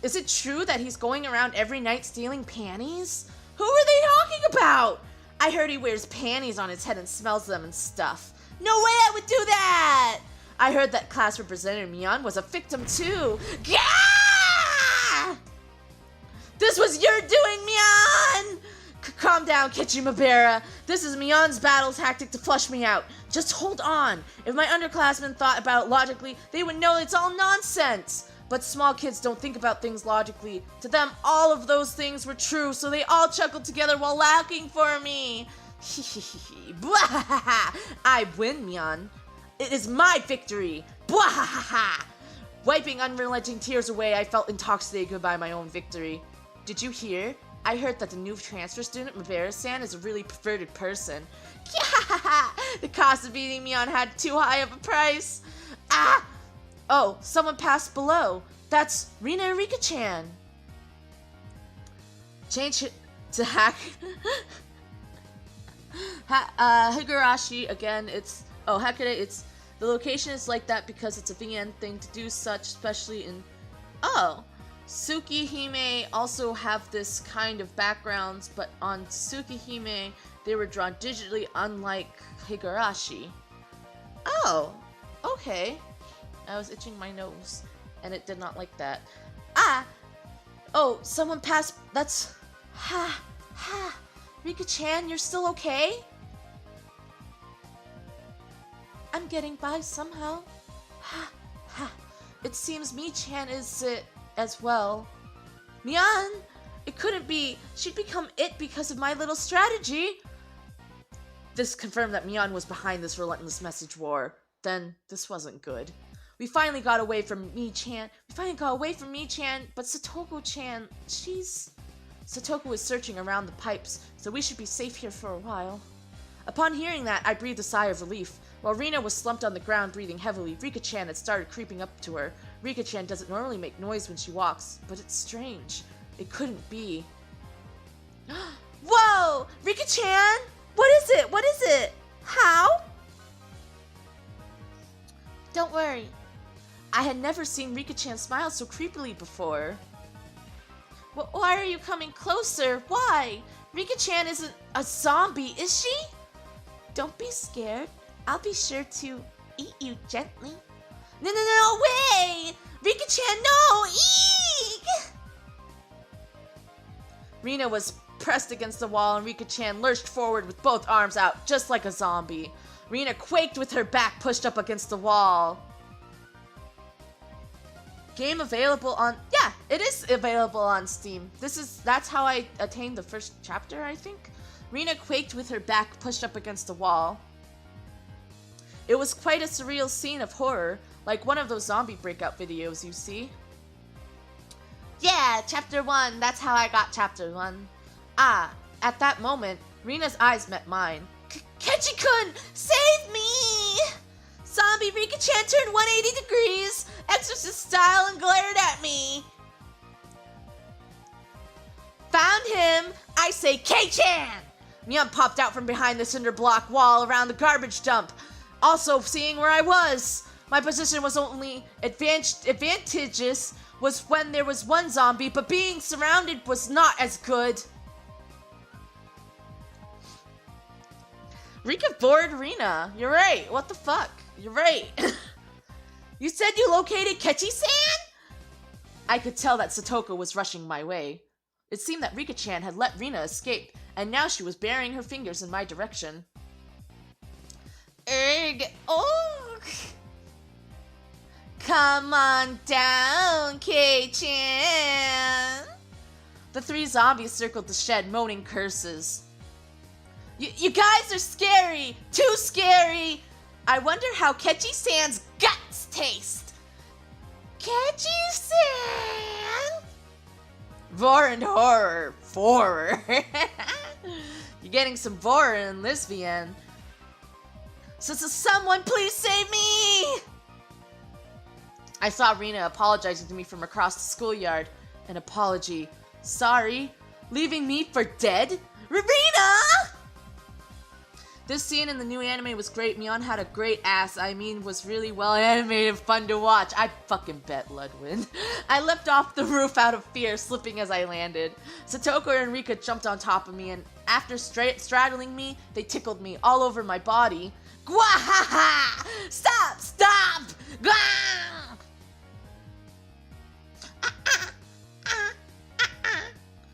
Is it true that he's going around every night stealing panties? Who are they talking about? I heard he wears panties on his head and smells them and stuff. No way I would do that! I heard that class representative Mion was a victim too. Gah! This was your doing, Mion! Calm down, Kichi Mabera. This is Mion's battle tactic to flush me out. Just hold on. If my underclassmen thought about it logically, they would know it's all nonsense. But small kids don't think about things logically. To them, all of those things were true, so they all chuckled together while laughing for me. I win, Mion. It is my victory! Bwahaha! Wiping unrelenting tears away, I felt intoxicated by my own victory. Did you hear? I heard that the new transfer student, Mabera-san, is a really perverted person. The cost of beating Mion had too high of a price. Ah! Oh, someone passed below. That's Rina Erika-chan. Change it to hack. Higurashi, again, it's... Oh, Hakure, it's... The location is like that because it's a VN thing to do such, especially in... Oh! Tsukihime also have this kind of backgrounds, but on Tsukihime, they were drawn digitally, unlike Higurashi. Oh! Okay. I was itching my nose, and it did not like that. Ah! Oh, someone passed... That's... Ha! Rika-chan, you're still okay? I'm getting by somehow. Ha, ha. It seems Mi-chan is it as well. Mian! It couldn't be. She'd become it because of my little strategy. This confirmed that Mian was behind this relentless message war. Then, this wasn't good. We finally got away from Mi-chan. But Satoko-chan, Satoko was searching around the pipes, so we should be safe here for a while. Upon hearing that, I breathed a sigh of relief. While Rina was slumped on the ground breathing heavily, Rika-chan had started creeping up to her. Rika-chan doesn't normally make noise when she walks, but it's strange. It couldn't be. Whoa! Rika-chan! What is it? How? Don't worry. I had never seen Rika-chan smile so creepily before. Why are you coming closer? Why? Rika-chan isn't a zombie, is she? Don't be scared. I'll be sure to eat you gently. No way! Rika-chan, no! Eek! Rina was pressed against the wall and Rika-chan lurched forward with both arms out, just like a zombie. Rina quaked with her back pushed up against the wall. Game available on... Yeah, it is available on Steam. That's how I attained the first chapter, I think. Rina quaked with her back pushed up against the wall. It was quite a surreal scene of horror, like one of those zombie breakout videos you see. Yeah, chapter 1, that's how I got chapter 1. Ah, at that moment, Rina's eyes met mine. Kechi-kun, save me! Zombie Rika-chan turned 180 degrees, exorcist style, and glared at me. Found him! I say K-chan! Mian popped out from behind the cinder block wall around the garbage dump, also seeing where I was. My position was only advantageous was when there was one zombie, but being surrounded was not as good. Rika bored Rina. You're right. What the fuck? You're right. You said you located Kechi-san? I could tell that Satoko was rushing my way. It seemed that Rika-chan had let Rina escape, and now she was burying her fingers in my direction. Oh! Come on down, K-chan! The three zombies circled the shed, moaning curses. You guys are scary! Too scary! I wonder how Kechi-san's guts taste! Kechi-san! Vor and horror. Horror. You're getting some vor in this VN. So someone please save me! I saw Rina apologizing to me from across the schoolyard. An apology. Sorry. Leaving me for dead? Rina! This scene in the new anime was great. Mion had a great ass. I mean, was really well animated, fun to watch. I fucking bet Ludwin. I leapt off the roof out of fear, slipping as I landed. Satoko and Rika jumped on top of me, and after straddling me, they tickled me all over my body. Gwahaha! Stop! Stop! Gwa!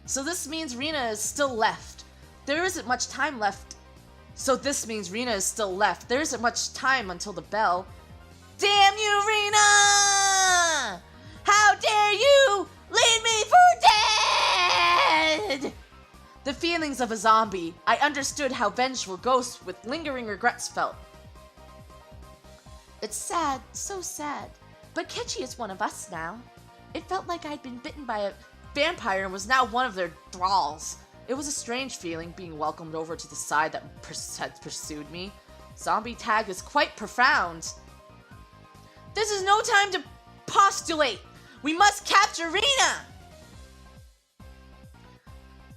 So this means Rina is still left. There isn't much time left. So this means Rina is still left. There isn't much time until the bell. Damn you, Rina! How dare you leave me for dead! The feelings of a zombie. I understood how vengeful ghosts with lingering regrets felt. It's sad, so sad. But Kechi is one of us now. It felt like I'd been bitten by a vampire and was now one of their thralls. It was a strange feeling being welcomed over to the side that had pursued me. Zombie tag is quite profound. This is no time to postulate. We must capture Rina!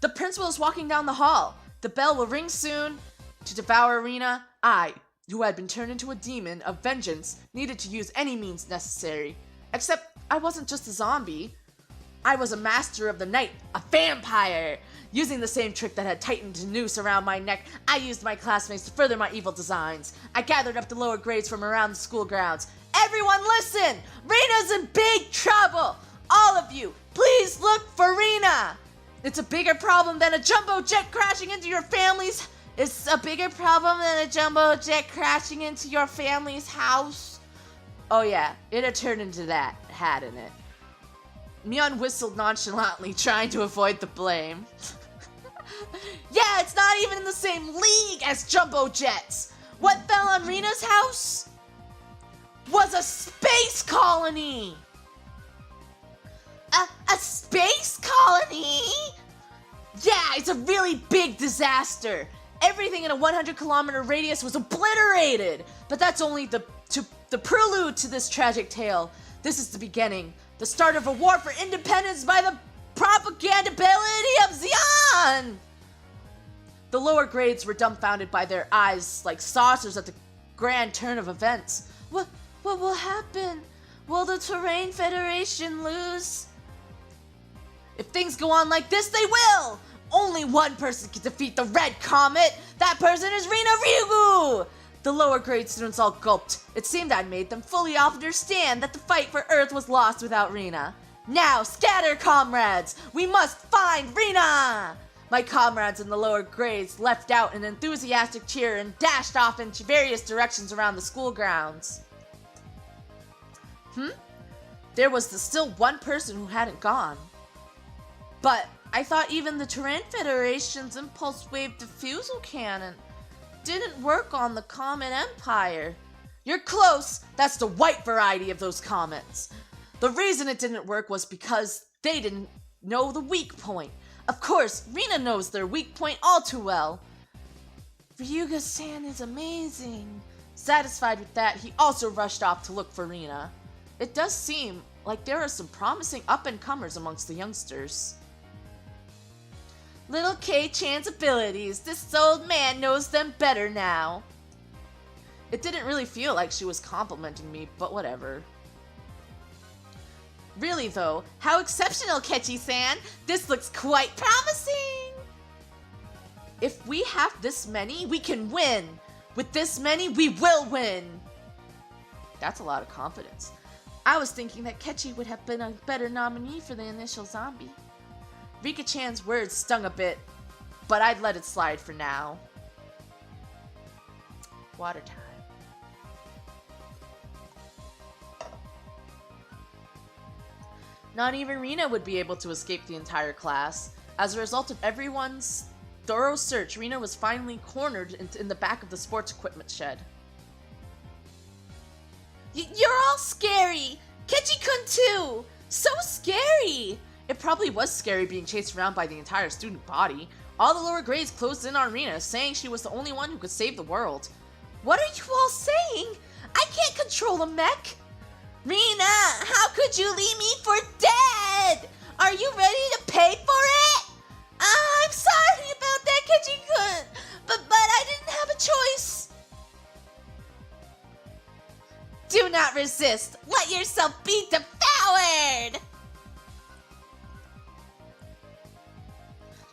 The principal is walking down the hall. The bell will ring soon. To devour Rina, I, who had been turned into a demon of vengeance, needed to use any means necessary. Except I wasn't just a zombie. I was a master of the night, a vampire! Using the same trick that had tightened a noose around my neck, I used my classmates to further my evil designs. I gathered up the lower grades from around the school grounds. Everyone listen! Rina's in big trouble! All of you, please look for Rina! It's a bigger problem than a jumbo jet crashing into your family's It's a bigger problem than a jumbo jet crashing into your family's house. Oh yeah, it had turned into that, hadn't it? Mion whistled nonchalantly, trying to avoid the blame. Yeah, it's not even in the same league as jumbo jets. What fell on Rina's house was a space colony. A space colony? Yeah, it's a really big disaster. Everything in a 100-kilometer radius was obliterated. But that's only the prelude to this tragic tale. This is the beginning. The start of a war for independence by the propagandability of Xi'an! The lower grades were dumbfounded by their eyes like saucers at the grand turn of events. What will happen? Will the Terrain Federation lose? If things go on like this, they will! Only one person can defeat the Red Comet! That person is Rina Ryugu! The lower grade students all gulped. It seemed I'd made them fully understand that the fight for Earth was lost without Rina. Now, scatter, comrades! We must find Rina! My comrades in the lower grades left out an enthusiastic cheer and dashed off in various directions around the school grounds. There was still one person who hadn't gone. But I thought even the Terrain Federation's impulse wave diffusal cannon didn't work on the Comet Empire. You're close. That's the white variety of those comets. The reason it didn't work was because they didn't know the weak point. Of course, Rina knows their weak point all too well. Ryuga-san is amazing. Satisfied with that, he also rushed off to look for Rina. It does seem like there are some promising up-and-comers amongst the youngsters. Little K-chan's abilities. This old man knows them better now. It didn't really feel like she was complimenting me, but whatever. Really though, how exceptional, Kechi-san! This looks quite promising! If we have this many, we can win! With this many, we will win! That's a lot of confidence. I was thinking that Kechi would have been a better nominee for the initial zombie. Rika-chan's words stung a bit, but I'd let it slide for now. Water time. Not even Rina would be able to escape the entire class. As a result of everyone's thorough search, Rina was finally cornered in the back of the sports equipment shed. You're all scary! Kechi-kun too! So scary! It probably was scary being chased around by the entire student body. All the lower grades closed in on Rina, saying she was the only one who could save the world. What are you all saying? I can't control a mech! Rina, how could you leave me for dead? Are you ready to pay for it? I'm sorry about that, Kechi-kun, but I didn't have a choice. Do not resist. Let yourself be devoured.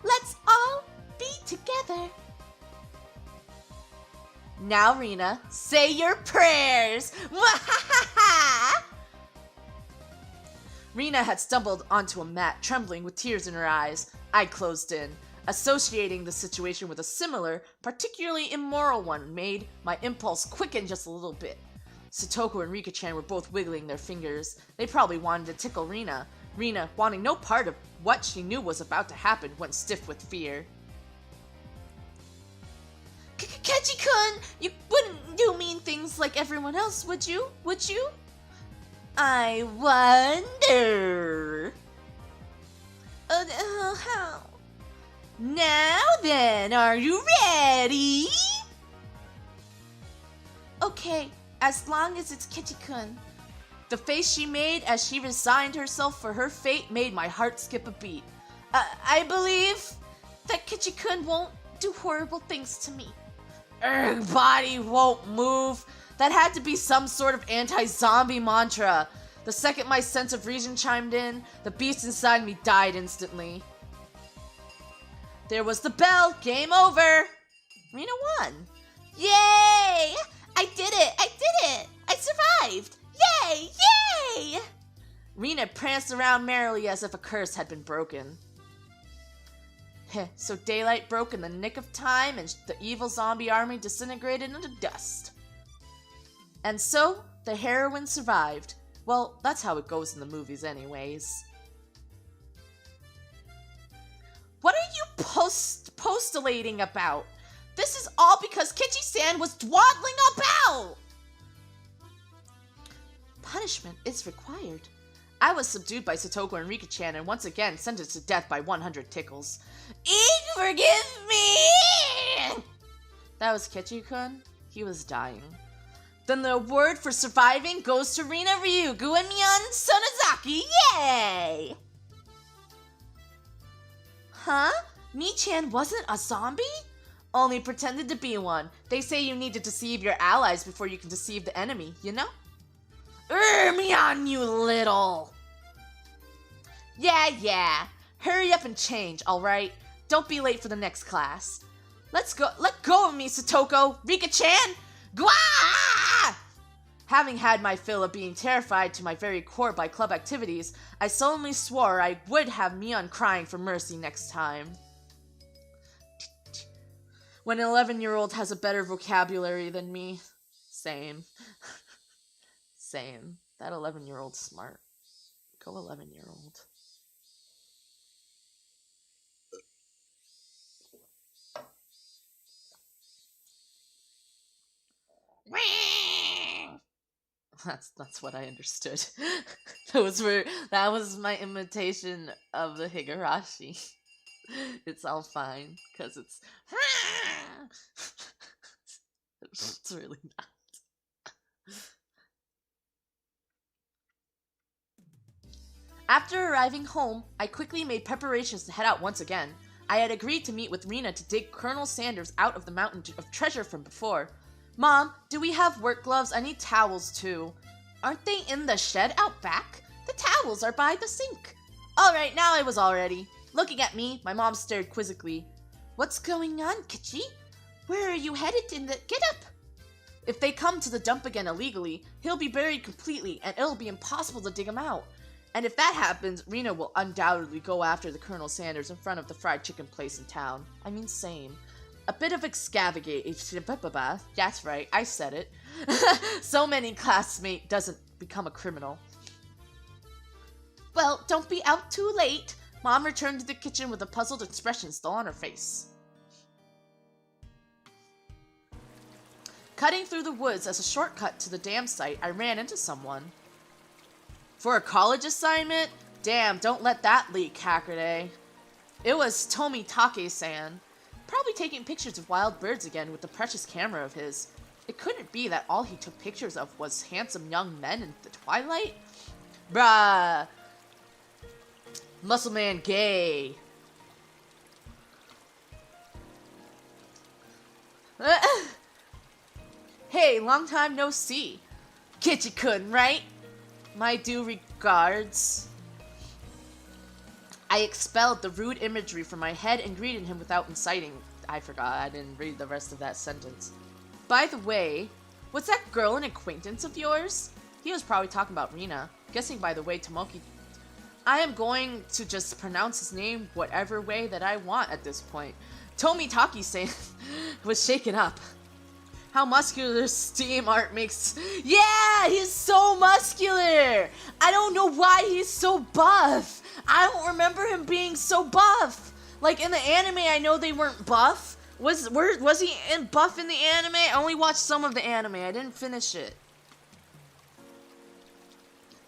Let's all be together. Now, Rina, say your prayers. Rina had stumbled onto a mat, trembling with tears in her eyes. I closed in. Associating the situation with a similar, particularly immoral one made my impulse quicken just a little bit. Satoko and Rika-chan were both wiggling their fingers. They probably wanted to tickle Rina. Rina, wanting no part of what she knew was about to happen, went stiff with fear. Kechi-kun, you wouldn't do mean things like everyone else, would you? Would you? I wonder. How? Now then, are you ready? Okay, as long as it's Kechi-kun. The face she made as she resigned herself for her fate made my heart skip a beat. I believe that Kechi-kun won't do horrible things to me. Body won't move. That had to be some sort of anti-zombie mantra. The second my sense of reason chimed in, the beast inside me died instantly. There was the bell. Game over. Rina won. Yay! I did it! I did it! I survived! Yay! Yay! Rina pranced around merrily as if a curse had been broken. Heh, so daylight broke in the nick of time and the evil zombie army disintegrated into dust. And so, the heroine survived. Well, that's how it goes in the movies anyways. What are you postulating about? This is all because Kichi-san was dawdling about! Punishment is required. I was subdued by Satoko and Rika-chan and once again sentenced to death by 100 tickles. Forgive me! That was Kichi-kun? He was dying. Then the award for surviving goes to Rina Ryugu and Mion Sonozaki. Yay! Huh? Mi-chan wasn't a zombie? Only pretended to be one. They say you need to deceive your allies before you can deceive the enemy, you know? Mion, you little! Yeah. Hurry up and change, alright? Don't be late for the next class. Let go of me, Satoko! Rika-chan! Gwa! Having had my fill of being terrified to my very core by club activities, I solemnly swore I would have Mion crying for mercy next time. When an 11-year-old has a better vocabulary than me. Same. Same. That 11-year-old's smart. Go 11-year-old. That's what I understood. That was my imitation of the Higurashi. It's all fine, because it's it's really not. After arriving home, I quickly made preparations to head out once again. I had agreed to meet with Rina to dig Colonel Sanders out of the mountain of treasure from before. Mom, do we have work gloves? I need towels too. Aren't they in the shed out back? The towels are by the sink. Alright, now I was all ready. Looking at me, my mom stared quizzically. What's going on, Kichi? Where are you headed in the— Get up! If they come to the dump again illegally, he'll be buried completely and it'll be impossible to dig him out. And if that happens, Rina will undoubtedly go after the Colonel Sanders in front of the fried chicken place in town. I mean, same. A bit of excavigate. That's right, I said it. So many classmate doesn't become a criminal. Well, don't be out too late. Mom returned to the kitchen with a puzzled expression still on her face. Cutting through the woods as a shortcut to the dam site, I ran into someone. For a college assignment? Damn, don't let that leak, Hacker Day. It was Tomitake-san. Probably taking pictures of wild birds again with the precious camera of his. It couldn't be that all he took pictures of was handsome young men in the twilight? Bruh. Muscle man gay. Hey, long time no see. Kichi-kun, right? My due regards. I expelled the rude imagery from my head and greeted him without inciting. I forgot, I didn't read the rest of that sentence. By the way, was that girl an acquaintance of yours? He was probably talking about Rina. Guessing by the way Tomoki... I am going to just pronounce his name whatever way that I want at this point. Tomitake-san was shaken up. How muscular steam art makes... Yeah, he's so muscular! I don't know why he's so buff! I don't remember him being so buff! Like, in the anime, I know they weren't buff. Was he buff in the anime? I only watched some of the anime. I didn't finish it.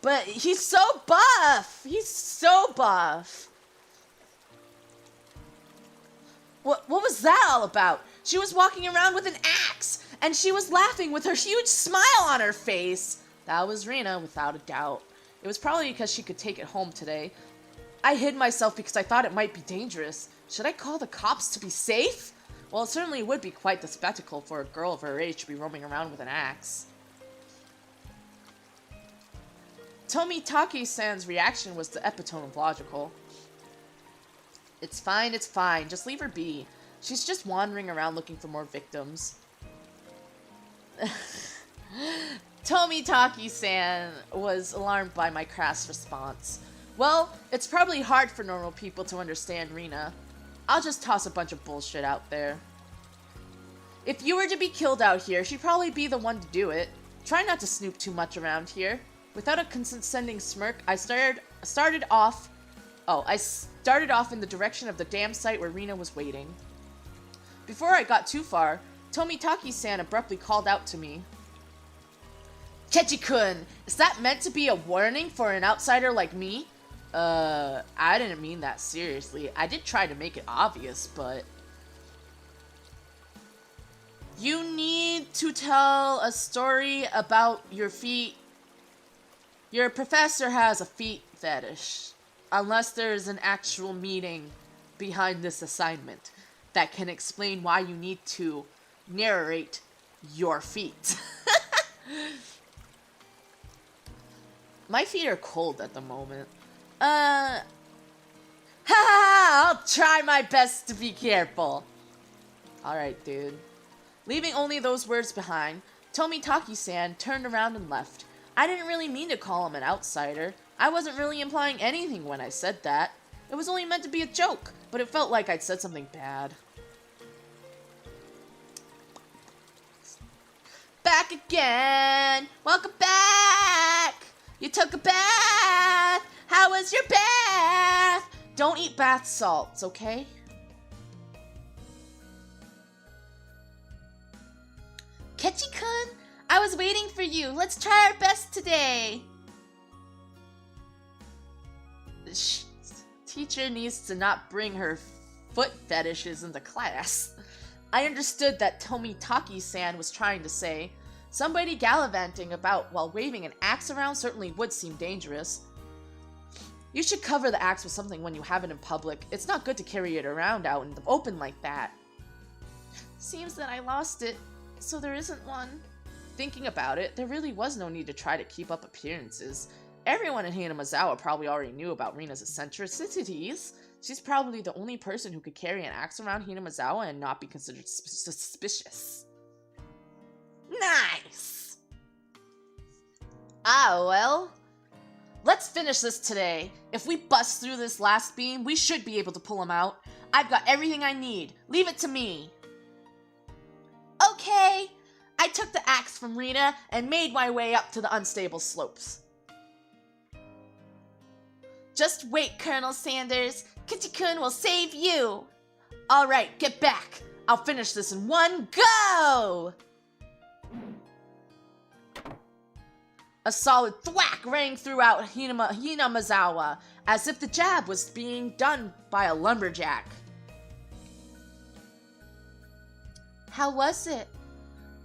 But he's so buff! He's so buff! What was that all about? She was walking around with an axe, and she was laughing with her huge smile on her face. That was Rina, without a doubt. It was probably because she could take it home today. I hid myself because I thought it might be dangerous. Should I call the cops to be safe? Well, it certainly would be quite the spectacle for a girl of her age to be roaming around with an axe. Tomitake-san's reaction was the epitome of logical. It's fine, just leave her be. She's just wandering around looking for more victims. Tomitake-san was alarmed by my crass response. Well, it's probably hard for normal people to understand Rina. I'll just toss a bunch of bullshit out there. If you were to be killed out here, she'd probably be the one to do it. Try not to snoop too much around here. Without a condescending smirk, I started off in the direction of the damn site where Rina was waiting. Before I got too far, Tomitaki-san abruptly called out to me. Kechi-kun, is that meant to be a warning for an outsider like me? I didn't mean that seriously. I did try to make it obvious, but... You need to tell a story about your feet. Your professor has a feet fetish. Unless there's an actual meaning behind this assignment that can explain why you need to narrate your feet. My feet are cold at the moment. I'll try my best to be careful. Alright, dude. Leaving only those words behind, Tomitaki-san turned around and left. I didn't really mean to call him an outsider. I wasn't really implying anything when I said that. It was only meant to be a joke, but it felt like I'd said something bad. Back again! Welcome back! You took a bath! How was your bath? Don't eat bath salts, okay? Kechi-kun, I was waiting for you. Let's try our best today. Teacher needs to not bring her foot fetishes into class. I understood that Tomitaki-san was trying to say, somebody gallivanting about while waving an axe around certainly would seem dangerous. You should cover the axe with something when you have it in public. It's not good to carry it around out in the open like that. Seems that I lost it, so there isn't one. Thinking about it, there really was no need to try to keep up appearances. Everyone in Hinamazawa probably already knew about Rina's eccentricities. She's probably the only person who could carry an axe around Hinamazawa and not be considered suspicious. Nice! Ah, well. Let's finish this today. If we bust through this last beam, we should be able to pull him out. I've got everything I need. Leave it to me. Okay. I took the axe from Rina and made my way up to the unstable slopes. Just wait, Colonel Sanders. Kechi-kun will save you. Alright, get back. I'll finish this in one go! A solid thwack rang throughout Hinamazawa, as if the jab was being done by a lumberjack. How was it?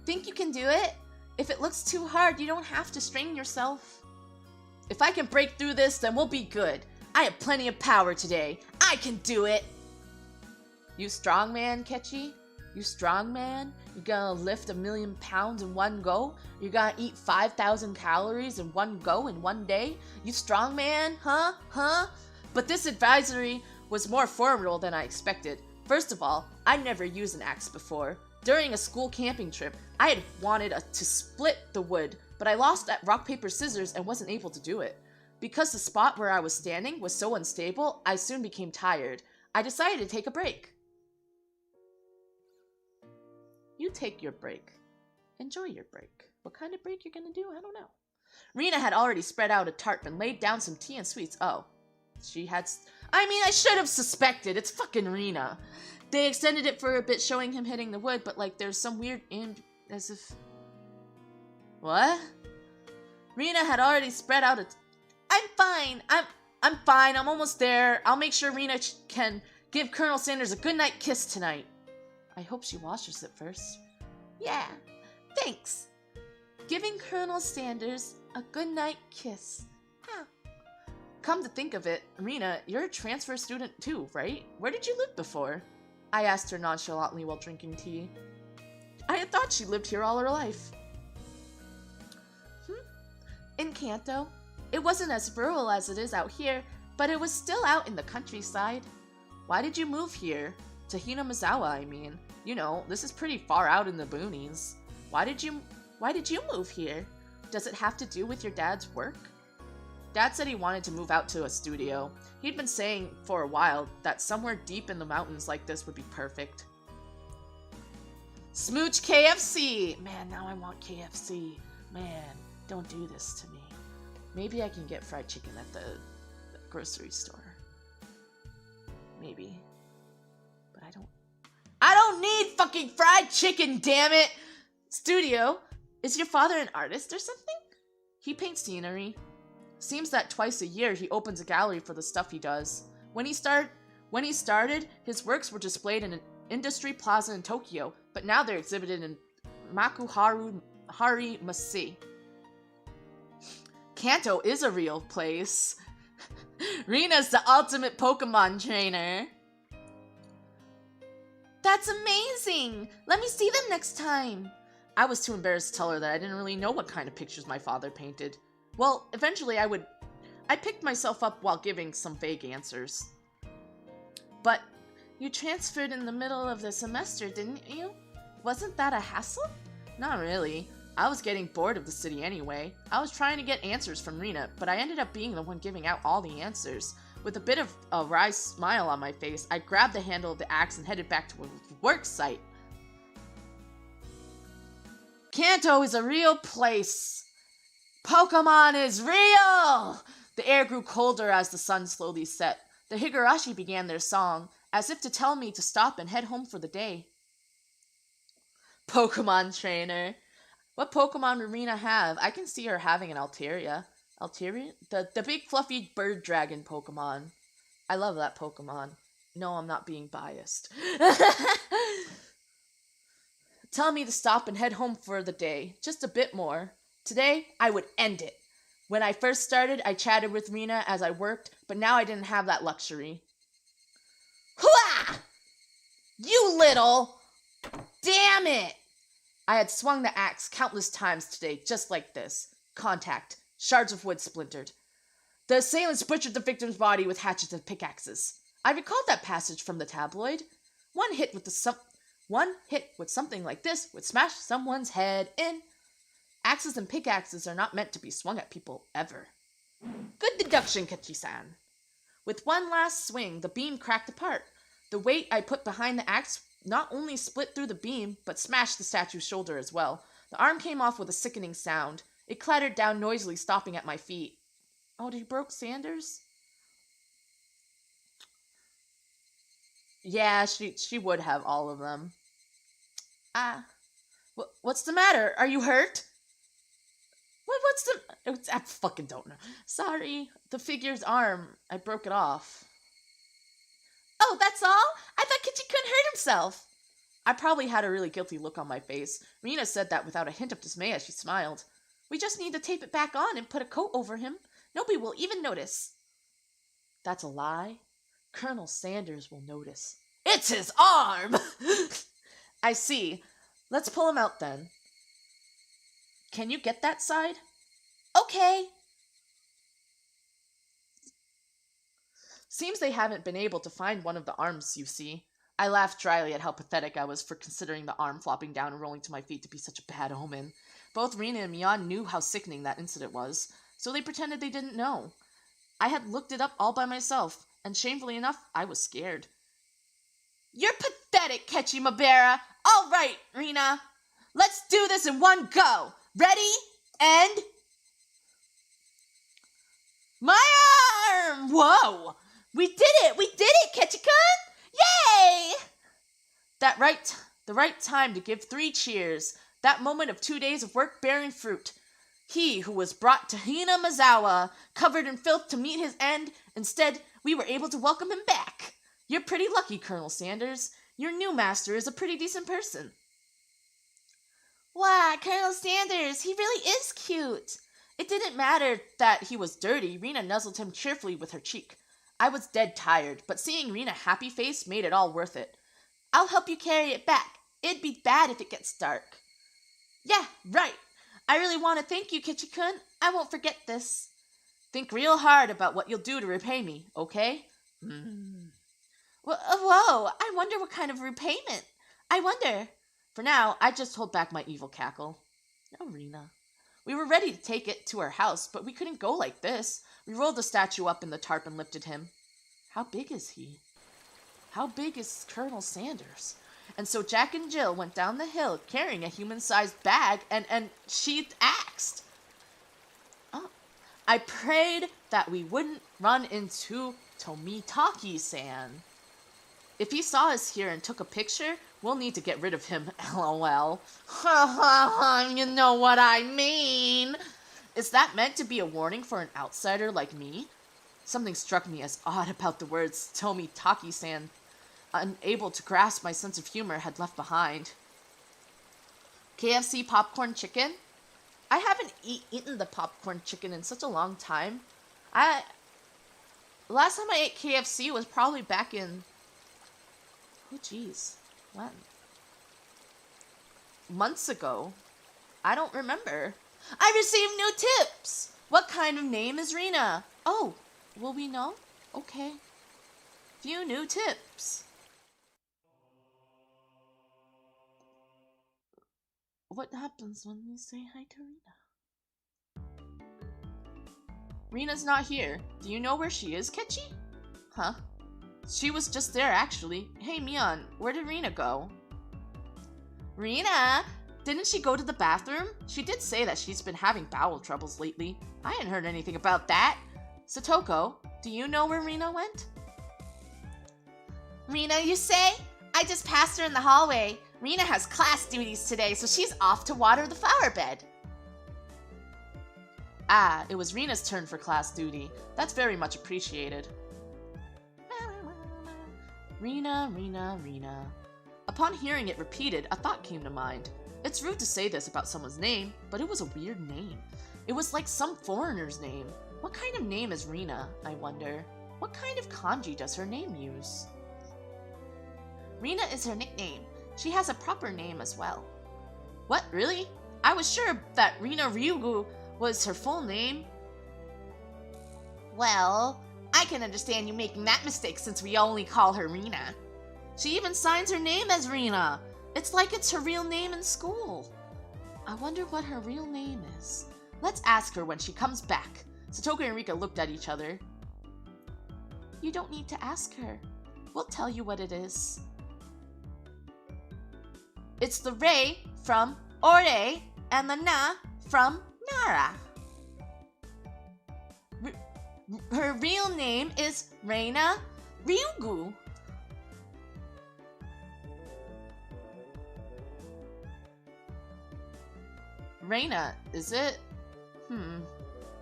Think you can do it? If it looks too hard, you don't have to strain yourself. If I can break through this, then we'll be good. I have plenty of power today. I can do it! You strong man, Kechi? You strong man? You gonna lift 1,000,000 pounds in one go? You gonna eat 5,000 calories in one go in one day? You strong man? Huh? But this advisory was more formidable than I expected. First of all, I'd never used an axe before. During a school camping trip, I had wanted to split the wood, but I lost at rock, paper, scissors and wasn't able to do it. Because the spot where I was standing was so unstable, I soon became tired. I decided to take a break. You take your break. Enjoy your break. What kind of break you're gonna do? I don't know. Rina had already spread out a tarp and laid down some tea and sweets. Oh, she had... I should have suspected. It's fucking Rina. They extended it for a bit, showing him hitting the wood, but like there's some weird as if... What? Rina had already spread out a... I'm fine. I'm fine. I'm almost there. I'll make sure Rina can give Colonel Sanders a goodnight kiss tonight. I hope she washes it first. Yeah, thanks. Giving Colonel Sanders a goodnight kiss. Huh. Come to think of it, Rina, you're a transfer student too, right? Where did you live before? I asked her nonchalantly while drinking tea. I had thought she lived here all her life. In Kanto. It wasn't as rural as it is out here, but it was still out in the countryside. Why did you move here? To Hinamazawa, I mean. You know, this is pretty far out in the boonies. Why did you move here? Does it have to do with your dad's work? Dad said he wanted to move out to a studio. He'd been saying for a while that somewhere deep in the mountains like this would be perfect. Smooch KFC! Man, now I want KFC. Man, don't do this to me. Maybe I can get fried chicken at the grocery store. Maybe. But I don't need fucking fried chicken, damn it! Studio? Is your father an artist or something? He paints scenery. Seems that twice a year he opens a gallery for the stuff he does. When he started, his works were displayed in an industry plaza in Tokyo, but now they're exhibited in Makuhari Masi. Kanto is a real place. Rina's the ultimate Pokemon trainer. That's amazing! Let me see them next time. I was too embarrassed to tell her that I didn't really know what kind of pictures my father painted. Well, eventually I picked myself up while giving some vague answers. But you transferred in the middle of the semester, didn't you? Wasn't that a hassle? Not really. I was getting bored of the city anyway. I was trying to get answers from Rina, but I ended up being the one giving out all the answers. With a bit of a wry smile on my face, I grabbed the handle of the axe and headed back to a work site. Kanto is a real place. Pokemon is real! The air grew colder as the sun slowly set. The Higurashi began their song, as if to tell me to stop and head home for the day. Pokemon trainer. What Pokemon would Rina have? I can see her having an Altaria. Altaria? The big fluffy bird dragon Pokemon. I love that Pokemon. No, I'm not being biased. Tell me to stop and head home for the day. Just a bit more. Today, I would end it. When I first started, I chatted with Rina as I worked, but now I didn't have that luxury. Hooah! You little! Damn it! I had swung the axe countless times today, just like this. Contact. Shards of wood splintered. The assailants butchered the victim's body with hatchets and pickaxes. I recalled that passage from the tabloid. One hit with something like this would smash someone's head in. Axes and pickaxes are not meant to be swung at people ever. Good deduction, Kechi-san. With one last swing, the beam cracked apart. The weight I put behind the axe not only split through the beam, but smashed the statue's shoulder as well. The arm came off with a sickening sound. It clattered down noisily, stopping at my feet. Oh, he broke Sanders? Yeah, she would have all of them. What's the matter? Are you hurt? I fucking don't know. Sorry, the figure's arm. I broke it off. Oh, that's all? I thought Kichi-kun hurt himself. I probably had a really guilty look on my face. Rina said that without a hint of dismay as she smiled. We just need to tape it back on and put a coat over him. Nobody will even notice. That's a lie. Colonel Sanders will notice. It's his arm! I see. Let's pull him out then. Can you get that side? Okay. Seems they haven't been able to find one of the arms, you see. I laughed dryly at how pathetic I was for considering the arm flopping down and rolling to my feet to be such a bad omen. Both Rina and Mion knew how sickening that incident was, so they pretended they didn't know. I had looked it up all by myself, and shamefully enough, I was scared. You're pathetic, Kechi Mabera. All right, Rina. Let's do this in one go. Ready? And... My arm! Whoa! We did it! We did it, Kechi-kun! Yay! The right time to give 3 cheers. That moment of 2 days of work bearing fruit. He who was brought to Hina Mazawa, covered in filth to meet his end, instead, we were able to welcome him back. You're pretty lucky, Colonel Sanders. Your new master is a pretty decent person. Wow, Colonel Sanders, he really is cute. It didn't matter that he was dirty. Rina nuzzled him cheerfully with her cheek. I was dead tired, but seeing Rina happy-faced made it all worth it. I'll help you carry it back. It'd be bad if it gets dark. Yeah, right. I really want to thank you, Kichi-kun. I won't forget this. Think real hard about what you'll do to repay me, okay? Whoa, I wonder what kind of repayment. I wonder. For now, I just hold back my evil cackle. No, Rina. We were ready to take it to our house, but we couldn't go like this. We rolled the statue up in the tarp and lifted him. How big is he? How big is Colonel Sanders? And so Jack and Jill went down the hill carrying a human-sized bag and sheathed axed. Oh. I prayed that we wouldn't run into Tomitaki-san. If he saw us here and took a picture, we'll need to get rid of him, lol. You know what I mean. Is that meant to be a warning for an outsider like me? Something struck me as odd about the words Tomitaki-san, unable to grasp my sense of humor, had left behind. KFC popcorn chicken? I haven't eaten the popcorn chicken in such a long time. Last time I ate KFC was probably back in... Oh, jeez. When? Months ago. I don't remember. I received new tips! What kind of name is Rena? Oh, will we know? Okay. Few new tips. What happens when we say hi to Rena? Rena's not here. Do you know where she is, Kechi? Huh? She was just there, actually. Hey, Mion, where did Rena go? Rena? Didn't she go to the bathroom? She did say that she's been having bowel troubles lately. I hadn't heard anything about that. Satoko, do you know where Rena went? Rena, you say? I just passed her in the hallway. Rena has class duties today, so she's off to water the flower bed. Ah, it was Rena's turn for class duty. That's very much appreciated. Rena, Rena, Rena. Upon hearing it repeated, a thought came to mind. It's rude to say this about someone's name, but it was a weird name. It was like some foreigner's name. What kind of name is Rena, I wonder? What kind of kanji does her name use? Rena is her nickname. She has a proper name as well. What, really? I was sure that Rena Ryugu was her full name. Well, I can understand you making that mistake since we only call her Rena. She even signs her name as Rena. It's like it's her real name in school. I wonder what her real name is. Let's ask her when she comes back. Satoko and Rika looked at each other. You don't need to ask her. We'll tell you what it is. It's the Rei from Ore and the Na from Nara. Her real name is Reina Ryugu. Reina, is it?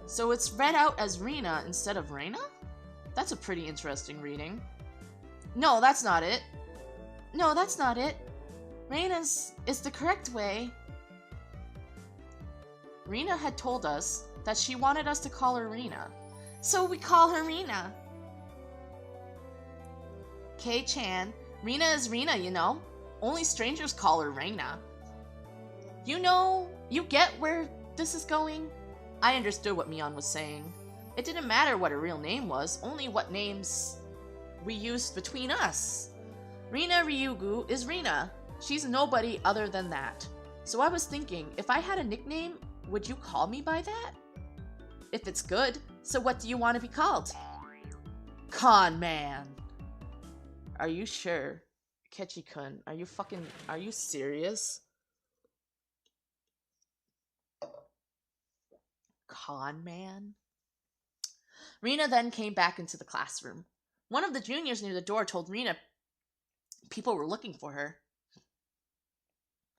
So it's read out as Rena instead of Reina? That's a pretty interesting reading. No, that's not it. No, that's not it. Reina's is the correct way. Rena had told us that she wanted us to call her Rena. So we call her Rena. Kei-chan, Rena is Rena, you know. Only strangers call her Reina. You know, you get where this is going? I understood what Mion was saying. It didn't matter what her real name was, only what names we used between us. Rena Ryugu is Rena. She's nobody other than that. So I was thinking, if I had a nickname, would you call me by that? If it's good, so what do you want to be called? Con Man. Are you sure? Kechi-kun, are you serious? Con Man? Rena then came back into the classroom. One of the juniors near the door told Rena people were looking for her.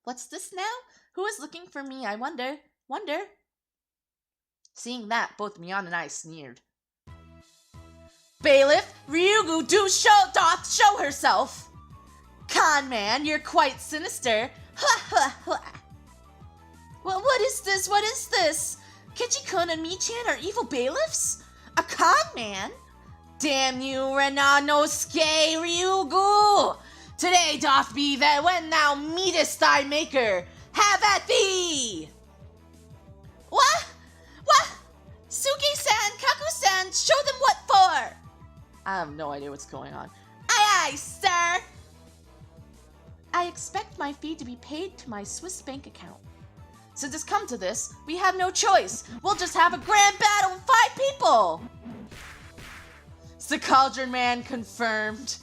What's this now? Who is looking for me, I wonder? Seeing that, both Mion and I sneered. Bailiff, Ryugu doth show herself! Con Man, you're quite sinister. Ha ha ha! Well, what is this? Kechi-kun and Mi-chan are evil bailiffs? A con man? Damn you, Renanosuke Ryugu! Today doth be that when thou meetest thy maker, have at thee! What? Suki-san, Kaku-san, show them what for! I have no idea what's going on. Aye, sir! I expect my fee to be paid to my Swiss bank account. Since it's come to this, we have no choice. We'll just have a grand battle with 5 people! It's the Cauldron Man confirmed.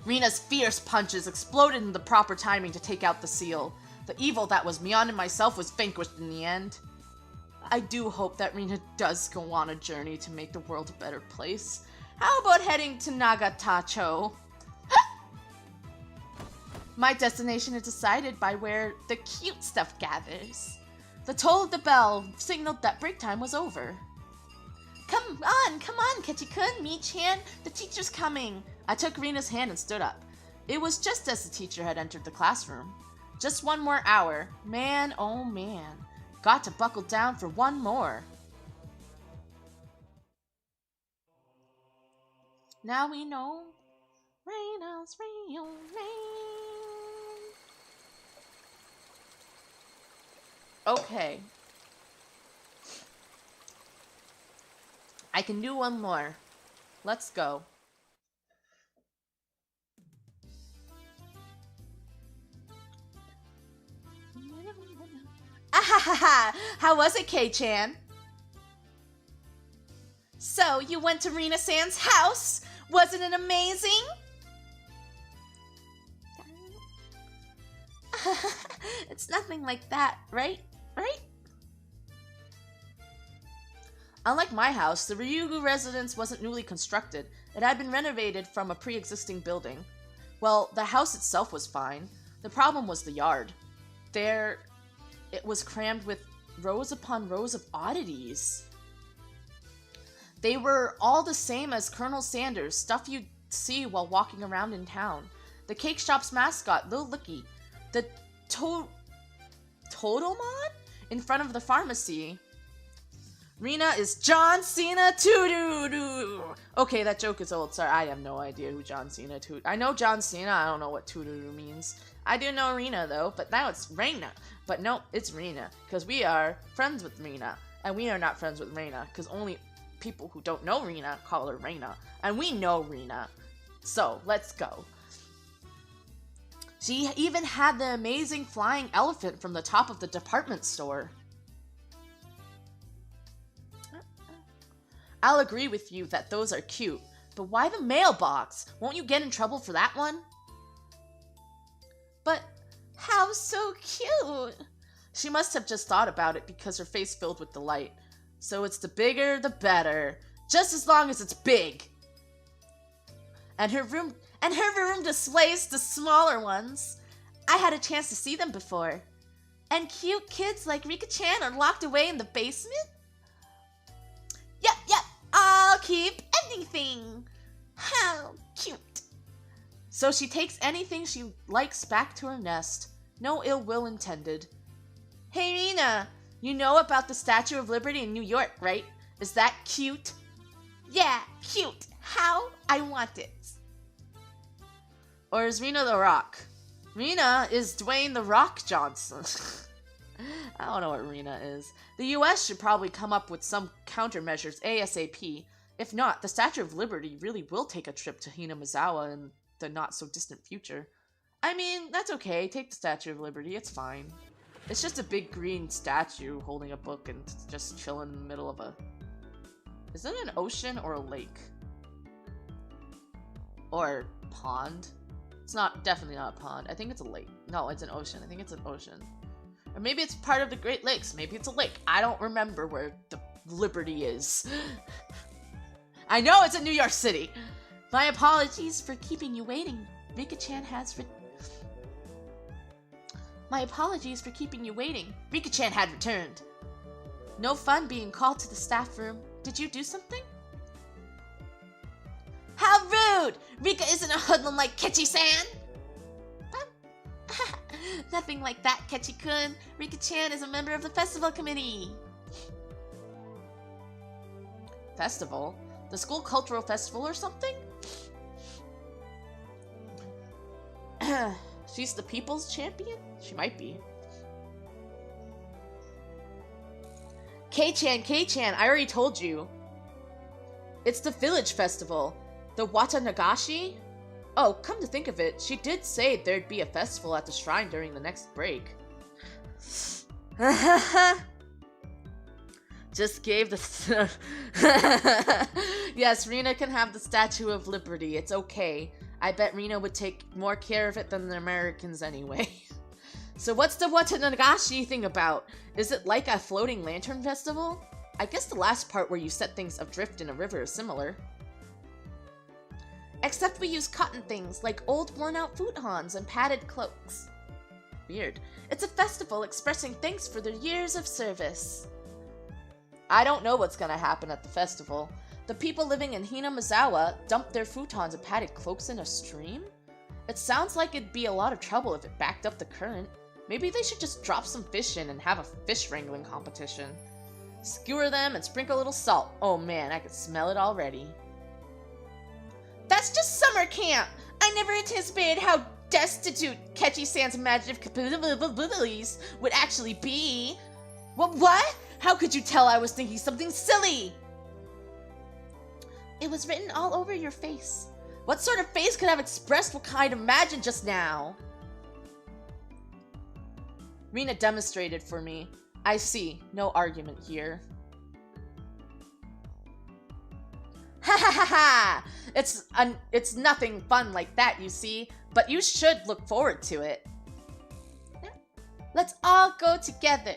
Rina's fierce punches exploded in the proper timing to take out the seal. The evil that was Mion and myself was vanquished in the end. I do hope that Rina does go on a journey to make the world a better place. How about heading to Nagatacho? My destination is decided by where the cute stuff gathers. The toll of the bell signaled that break time was over. Come on, Kechi-kun, Mii-chan, the teacher's coming. I took Rina's hand and stood up. It was just as the teacher had entered the classroom. Just 1 more hour. Man, oh man. Got to buckle down for 1 more. Now we know Rina's real name. Okay. I can do 1 more. Let's go. Ahahaha! How was it, Kei-chan? So, you went to Rina-san's house? Wasn't it amazing? It's nothing like that, right? Right? Unlike my house, the Ryugu residence wasn't newly constructed. It had been renovated from a pre-existing building. Well, the house itself was fine. The problem was the yard. It was crammed with rows upon rows of oddities. They were all the same as Colonel Sanders, stuff you'd see while walking around in town. The cake shop's mascot, Lil Licky. The Totemon in front of the pharmacy. Rina is John Cena Toodoo-doo. Okay, that joke is old. Sorry, I have no idea who John Cena Toodoo. I know John Cena, I don't know what Toodoo means. I do know Rina though, but now it's Reina. But no, it's Rina, because we are friends with Rina. And we are not friends with Reina, because only people who don't know Rina call her Reina. And we know Rina. So, let's go. She even had the amazing flying elephant from the top of the department store. I'll agree with you that those are cute, but why the mailbox? Won't you get in trouble for that one? But how so cute? She must have just thought about it because her face filled with delight. So it's the bigger the better, just as long as it's big. And her room displays the smaller ones. I had a chance to see them before. And cute kids like Rika-chan are locked away in the basement? Yep, I'll keep anything. How cute. So she takes anything she likes back to her nest. No ill will intended. Hey Rina, you know about the Statue of Liberty in New York, right? Is that cute? Yeah, cute. How? I want it. Or is Rina the Rock? Rina is Dwayne the Rock Johnson. I don't know what Rina is. The US should probably come up with some countermeasures ASAP. If not, the Statue of Liberty really will take a trip to Hinamizawa in the not-so-distant future. I mean, that's okay. Take the Statue of Liberty. It's fine. It's just a big green statue holding a book and just chilling in the middle of a... Is it an ocean or a lake? Or pond? It's not, definitely not a pond. I think it's a lake. No, it's an ocean. I think it's an ocean. Or maybe it's part of the Great Lakes. Maybe it's a lake. I don't remember where the Liberty is. I know it's in New York City. My apologies for keeping you waiting. Rika-chan has My apologies for keeping you waiting. Rika-chan had returned. No fun being called to the staff room. Did you do something? How rude! Rika isn't a hoodlum like Kechi-san! Nothing like that, Kechi-kun. Rika-chan is a member of the festival committee. Festival? The school cultural festival or something? She's the people's champion? She might be. Kei-chan, I already told you. It's the village festival. The Watanagashi? Oh, come to think of it, she did say there'd be a festival at the shrine during the next break. Just gave the... Yes, Rina can have the Statue of Liberty. It's okay. I bet Rina would take more care of it than the Americans anyway. So what's the Onikakushi thing about? Is it like a floating lantern festival? I guess the last part where you set things adrift in a river is similar. Except we use cotton things like old worn-out futons and padded cloaks. Weird. It's a festival expressing thanks for their years of service. I don't know what's gonna happen at the festival. The people living in Hinamizawa dumped their futons and padded cloaks in a stream? It sounds like it'd be a lot of trouble if it backed up the current. Maybe they should just drop some fish in and have a fish wrangling competition. Skewer them and sprinkle a little salt. Oh man, I could smell it already. That's just summer camp! I never anticipated how destitute Kechi-san's imaginative capabilities would actually be. What? How could you tell I was thinking something silly? It was written all over your face. What sort of face could have expressed what I'd imagined just now? Rina demonstrated for me. I see. No argument here. Ha ha ha ha! It's nothing fun like that, you see. But you should look forward to it. Let's all go together.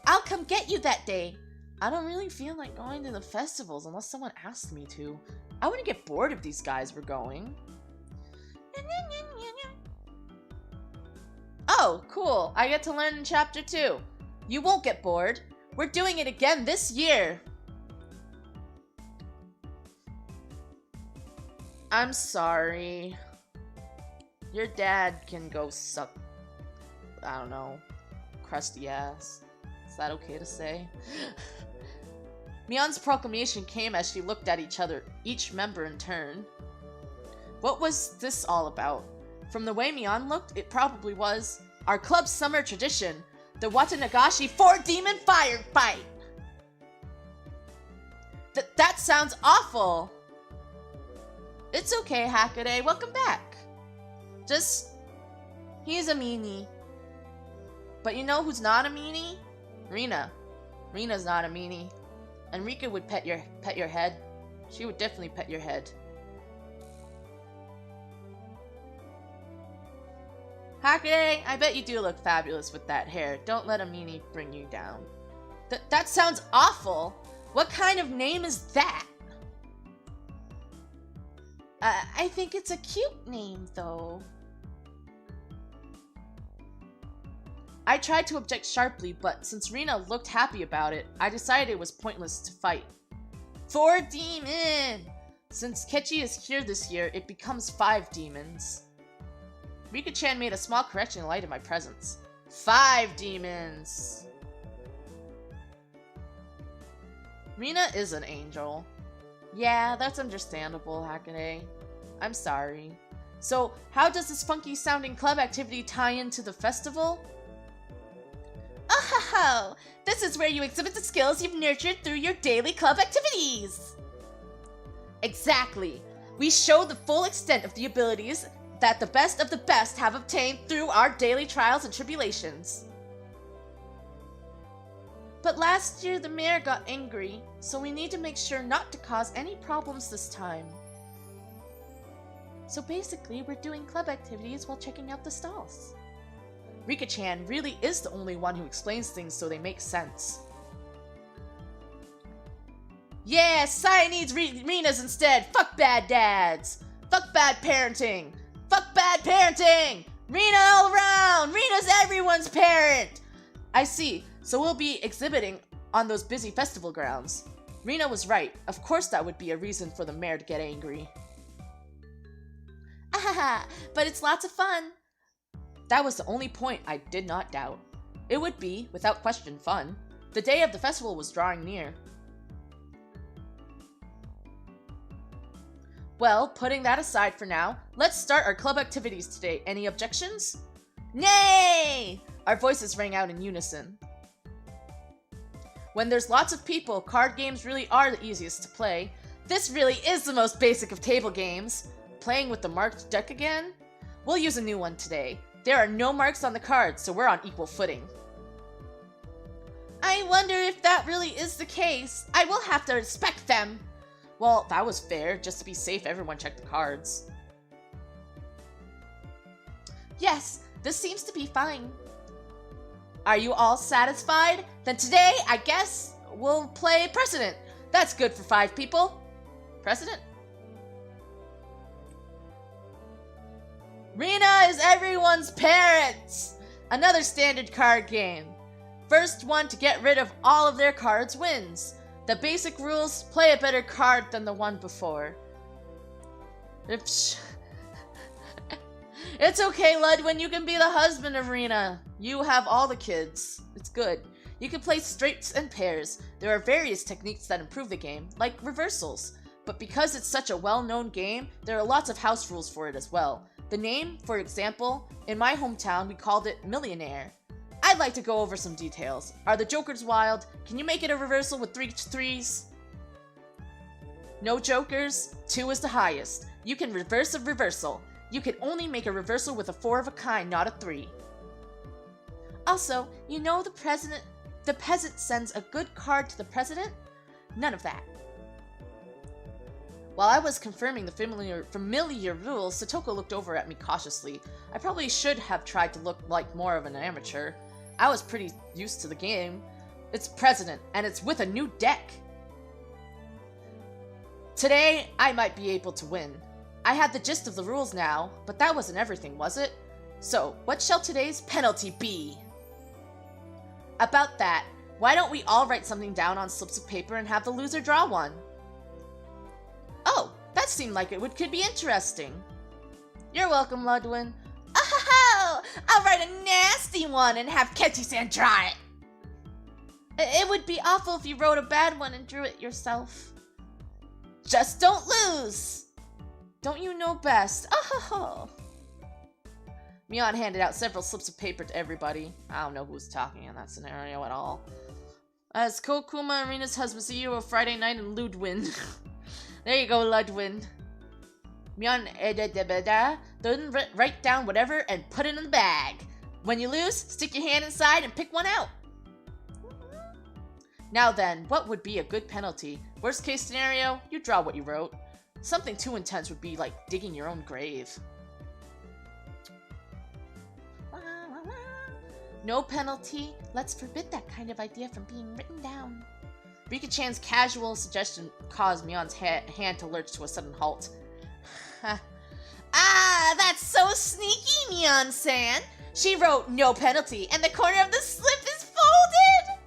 I'll come get you that day. I don't really feel like going to the festivals unless someone asks me to. I wouldn't get bored if these guys were going. Oh, cool. I get to learn in Chapter 2. You won't get bored. We're doing it again this year. I'm sorry. Your dad can go suck, I don't know, crusty ass. Is that okay to say? Mion's proclamation came as she looked at each member in turn. What was this all about? From the way Mion looked, it probably was our club's summer tradition, the Watanagashi 4-demon firefight! That sounds awful! It's okay, Hakaday, welcome back. He's a meanie. But you know who's not a meanie? Rina. Rina's not a meanie. And Rika would pet your head. She would definitely pet your head. Hakaday, I bet you do look fabulous with that hair. Don't let a meanie bring you down. That sounds awful. What kind of name is that? I think it's a cute name, though. I tried to object sharply, but since Rina looked happy about it, I decided it was pointless to fight. 4-demon! Since Kechi is here this year, it becomes 5 demons. Rika-chan made a small correction in light of my presence. 5 demons! Rina is an angel. Yeah, that's understandable, Hakaday. I'm sorry. So, how does this funky-sounding club activity tie into the festival? Oh, this is where you exhibit the skills you've nurtured through your daily club activities! Exactly! We show the full extent of the abilities that the best of the best have obtained through our daily trials and tribulations. But last year the mayor got angry, so we need to make sure not to cause any problems this time. So basically, we're doing club activities while checking out the stalls. Rika-chan really is the only one who explains things so they make sense. Yeah, society needs Rina's instead! Fuck bad dads! Fuck bad parenting! Fuck bad parenting! Rina all around! Rina's everyone's parent! I see, so we'll be exhibiting on those busy festival grounds. Rina was right. Of course that would be a reason for the mayor to get angry. Ahaha, but it's lots of fun. That was the only point I did not doubt. It would be, without question, fun. The day of the festival was drawing near. Well, putting that aside for now, let's start our club activities today. Any objections? Nay! Our voices rang out in unison. When there's lots of people, card games really are the easiest to play. This really is the most basic of table games. Playing with the marked deck again? We'll use a new one today. There are no marks on the cards, so we're on equal footing. I wonder if that really is the case. I will have to respect them. Well, that was fair. Just to be safe, everyone checked the cards. Yes, this seems to be fine. Are you all satisfied? Then today, I guess, we'll play Precedent. That's good for 5 people. Precedent? Rina is everyone's parents! Another standard card game. First one to get rid of all of their cards wins. The basic rules: play a better card than the one before. It's okay, Ludwin, you can be the husband of Rina. You have all the kids. It's good. You can play straights and pairs. There are various techniques that improve the game, like reversals. But because it's such a well-known game, there are lots of house rules for it as well. The name, for example, in my hometown we called it Millionaire. I'd like to go over some details. Are the jokers wild? Can you make it a reversal with 3 threes? No jokers? 2 is the highest. You can reverse a reversal. You can only make a reversal with a 4 of a kind, not a 3. Also, you know the peasant sends a good card to the president? None of that. While I was confirming the familiar rules, Satoko looked over at me cautiously. I probably should have tried to look like more of an amateur. I was pretty used to the game. It's President, and it's with a new deck. Today, I might be able to win. I had the gist of the rules now, but that wasn't everything, was it? So, what shall today's penalty be? About that, why don't we all write something down on slips of paper and have the loser draw one? Oh, that seemed like it could be interesting. You're welcome, Ludwin. Oh, I'll write a nasty one and have Ketty-san draw it. It would be awful if you wrote a bad one and drew it yourself. Just don't lose. Don't you know best? Oh. Mion handed out several slips of paper to everybody. I don't know who's talking in that scenario at all. As Kokuma, Irina's husband, see you on Friday night in Ludwin. There you go, Ludwin. Mion then write down whatever and put it in the bag. When you lose, stick your hand inside and pick one out. Now then, what would be a good penalty? Worst case scenario, you draw what you wrote. Something too intense would be like digging your own grave. No penalty. Let's forbid that kind of idea from being written down. Rika-chan's casual suggestion caused Mion's hand to lurch to a sudden halt. Ah, that's so sneaky, Mion-san. She wrote no penalty, and the corner of the slip is folded!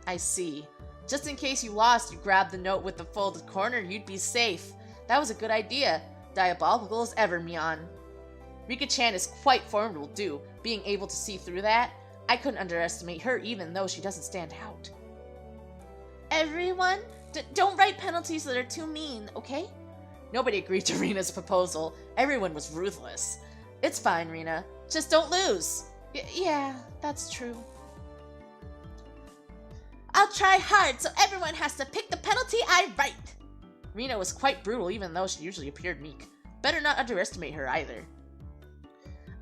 I see. Just in case you lost, you grabbed the note with the folded corner, you'd be safe. That was a good idea. Diabolical as ever, Mion. Rika-chan is quite formidable, too. Being able to see through that, I couldn't underestimate her even though she doesn't stand out. Everyone, don't write penalties that are too mean, okay? Nobody agreed to Rina's proposal. Everyone was ruthless. It's fine, Rina. Just don't lose. Yeah, that's true. I'll try hard so everyone has to pick the penalty I write. Rina was quite brutal even though she usually appeared meek. Better not underestimate her either.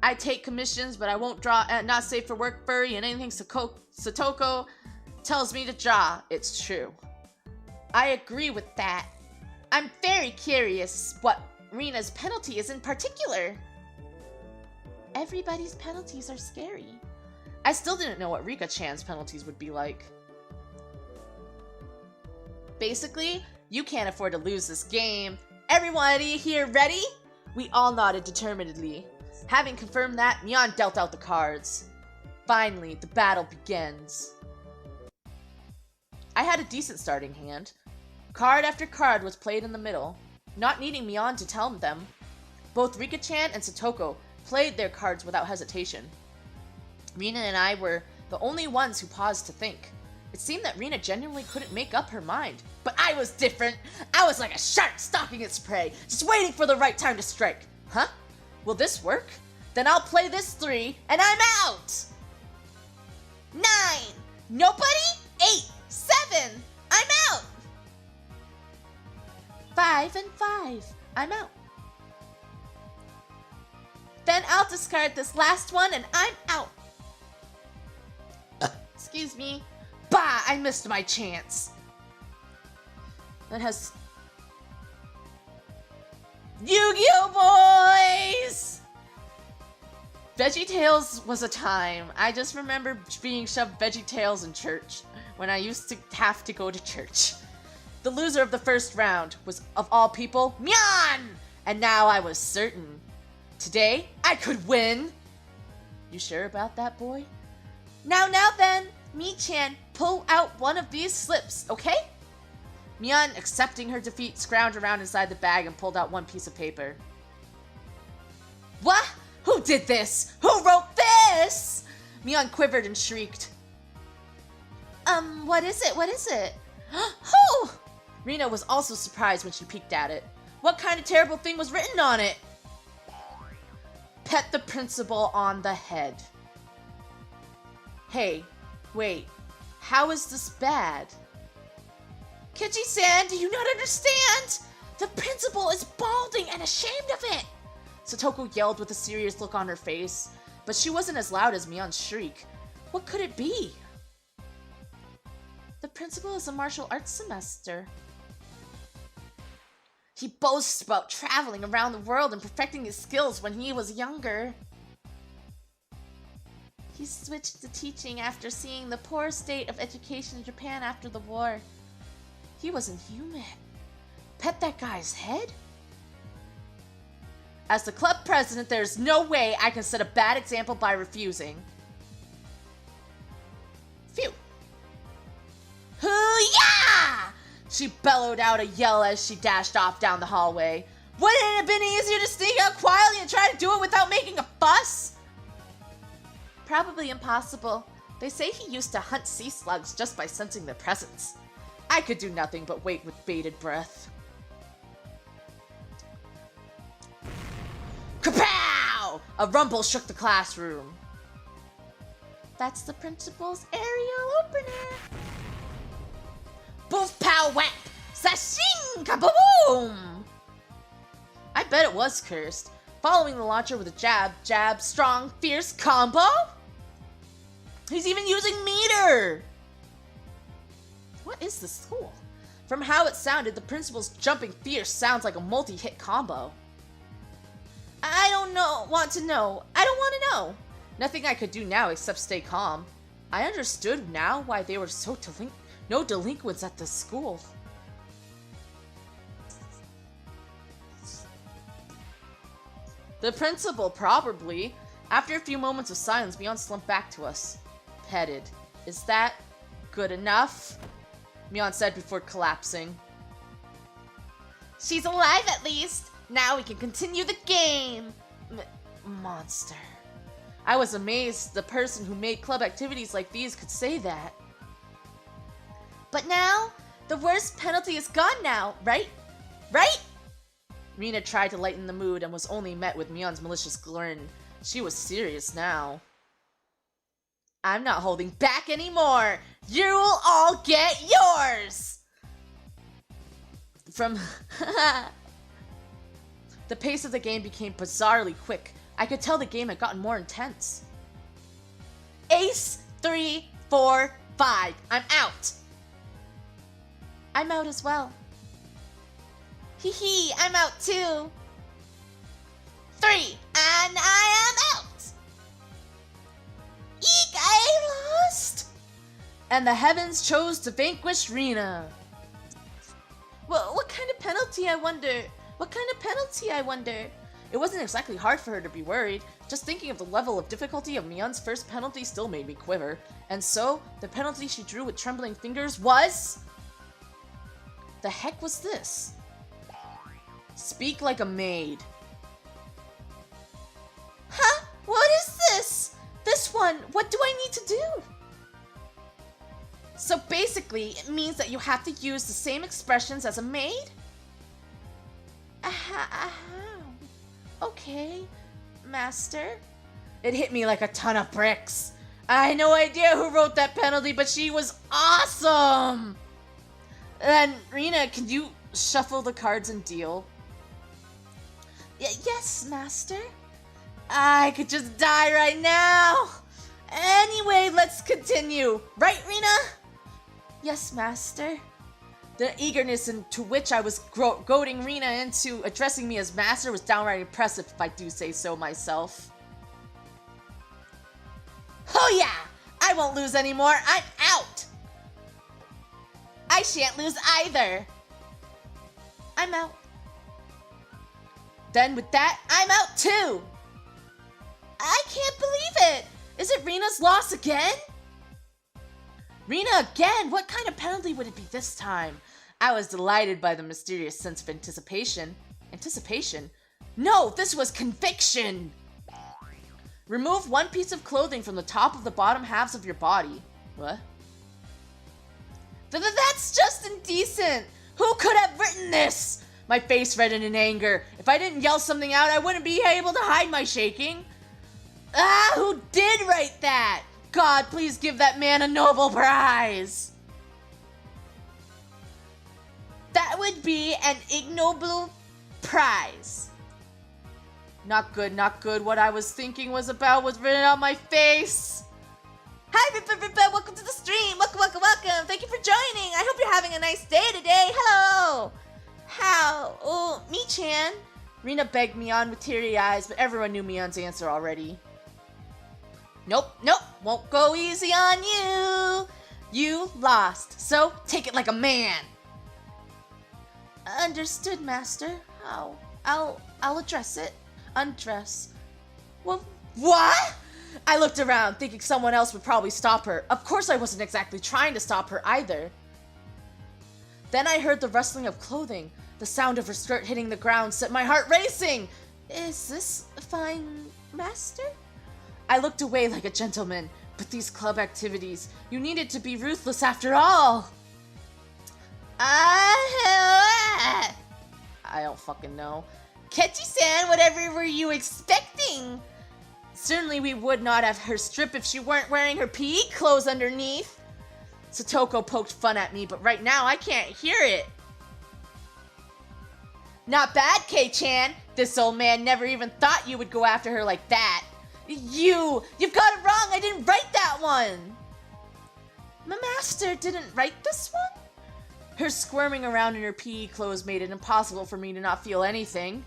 I take commissions, but I won't draw not safe for work furry and anything Satoko tells me to draw. It's true. I agree with that. I'm very curious what Rina's penalty is in particular. Everybody's penalties are scary. I still didn't know what Rika-chan's penalties would be like. Basically, you can't afford to lose this game. Everybody here ready? We all nodded determinedly. Having confirmed that, Mion dealt out the cards. Finally, the battle begins. I had a decent starting hand. Card after card was played in the middle, not needing Mion to tell them. Both Rika-chan and Satoko played their cards without hesitation. Rina and I were the only ones who paused to think. It seemed that Rina genuinely couldn't make up her mind. But I was different. I was like a shark stalking its prey, just waiting for the right time to strike. Huh? Will this work? Then I'll play this 3, and I'm out! 9! Nobody? 8! 7! I'm out! 5 and 5. I'm out. Then I'll discard this last one, and I'm out. excuse me. Bah! I missed my chance. That has... Yu-Gi-Oh! Boys! VeggieTales was a time. I just remember being shoved VeggieTales in church when I used to have to go to church. The loser of the first round was, of all people, Myan! And now I was certain. Today, I could win! You sure about that, boy? Now then, Mi-chan, pull out one of these slips, okay? Myan, accepting her defeat, scrounged around inside the bag and pulled out one piece of paper. What? Who did this? Who wrote this? Myan quivered and shrieked. What is it? What is it? Who? Rina was also surprised when she peeked at it. What kind of terrible thing was written on it? Pet the principal on the head. Hey, wait. How is this bad? Kichi-san, do you not understand? The principal is balding and ashamed of it! Satoko yelled with a serious look on her face, but she wasn't as loud as Mion's shriek. What could it be? The principal is a martial arts semester. He boasts about traveling around the world and perfecting his skills when he was younger. He switched to teaching after seeing the poor state of education in Japan after the war. He wasn't human. Pet that guy's head? As the club president, there's no way I can set a bad example by refusing. Phew. Hoo-yah! She bellowed out a yell as she dashed off down the hallway. Wouldn't it have been easier to sneak out quietly and try to do it without making a fuss? Probably impossible. They say he used to hunt sea slugs just by sensing their presence. I could do nothing but wait with bated breath. Kapow! A rumble shook the classroom. That's the principal's aerial opener. Boof pow whack! Sashing kaboom! I bet it was cursed. Following the launcher with a jab, jab, strong, fierce combo? He's even using meter! What is this school? From how it sounded, the principal's jumping fierce sounds like a multi-hit combo. I don't want to know. I don't want to know. Nothing I could do now except stay calm. I understood now why they were so no delinquents at the school. The principal, probably. After a few moments of silence, Mion slumped back to us. Petted. Is that good enough? Mion said before collapsing. She's alive at least! Now we can continue the game! Monster. I was amazed the person who made club activities like these could say that. But now, the worst penalty is gone now, right? Right? Rina tried to lighten the mood and was only met with Mion's malicious grin. She was serious now. I'm not holding back anymore! You'll all get yours! From... The pace of the game became bizarrely quick. I could tell the game had gotten more intense. Ace, 3, 4, 5. I'm out! I'm out as well. Hee hee, I'm out too. 3, and I am out! Eek, I lost! And the heavens chose to vanquish Rina. Well, what kind of penalty, I wonder? What kind of penalty, I wonder? It wasn't exactly hard for her to be worried. Just thinking of the level of difficulty of Mion's first penalty still made me quiver. And so, the penalty she drew with trembling fingers was... The heck was this? Speak like a maid. Huh? What is this? This one, what do I need to do? So basically, it means that you have to use the same expressions as a maid? Okay, master. It hit me like a ton of bricks. I had no idea who wrote that penalty, but she was awesome! And Rina, can you shuffle the cards and deal? Yes, master. I could just die right now. Anyway, let's continue. Right, Rina? Yes, master. The eagerness into which I was goading Rina into addressing me as master was downright impressive, if I do say so myself. Oh yeah! I won't lose anymore. I'm out! I shan't lose either. I'm out. Then with that, I'm out too! I can't believe it! Is it Rina's loss again? Rina again? What kind of penalty would it be this time? I was delighted by the mysterious sense of anticipation. Anticipation? No, this was conviction! Remove one piece of clothing from the top of the bottom halves of your body. What? That's just indecent! Who could have written this? My face reddened in anger. If I didn't yell something out, I wouldn't be able to hide my shaking. Ah, who did write that? God, please give that man a Nobel Prize. That would be an ignoble prize. Not good, not good. What I was thinking was written on my face. Hi, Rippa, welcome to the stream. Welcome. Thank you for joining. I hope you're having a nice day today. Hello. How? Oh, Mi-chan. Rina begged Mion with teary eyes, but everyone knew Mion's answer already. Nope, won't go easy on you. You lost, so take it like a man. Understood, master. How? I'll address it. Undress. Well, what? I looked around, thinking someone else would probably stop her. Of course I wasn't exactly trying to stop her either. Then I heard the rustling of clothing. The sound of her skirt hitting the ground set my heart racing. Is this fine, master? I looked away like a gentleman, but these club activities, you needed to be ruthless after all. I don't fucking know. Kechi-san, whatever were you expecting? Certainly we would not have her strip if she weren't wearing her PE clothes underneath. Satoko poked fun at me, but right now I can't hear it. Not bad, Kei-chan. This old man never even thought you would go after her like that. You've got it wrong. I didn't write that one. My master didn't write this one? Her squirming around in her PE clothes made it impossible for me to not feel anything.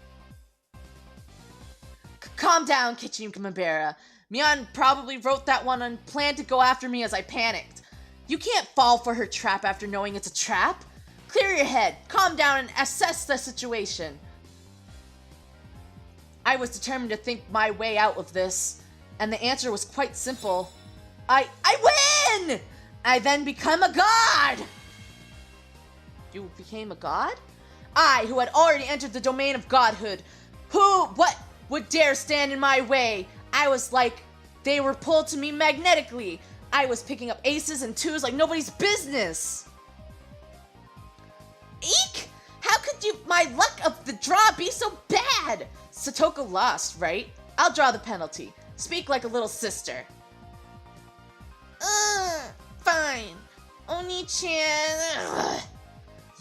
Calm down, Kichi Kimabera. Mion probably wrote that one and planned to go after me as I panicked. You can't fall for her trap after knowing it's a trap. Clear your head, calm down, and assess the situation. I was determined to think my way out of this, and the answer was quite simple. I win! I then become a god! You became a god? I, who had already entered the domain of godhood. What would dare stand in my way? I was like, they were pulled to me magnetically. I was picking up aces and twos like nobody's business. Eek! How could my luck of the draw be so bad? Satoko lost, right? I'll draw the penalty. Speak like a little sister. Fine. Oni-chan.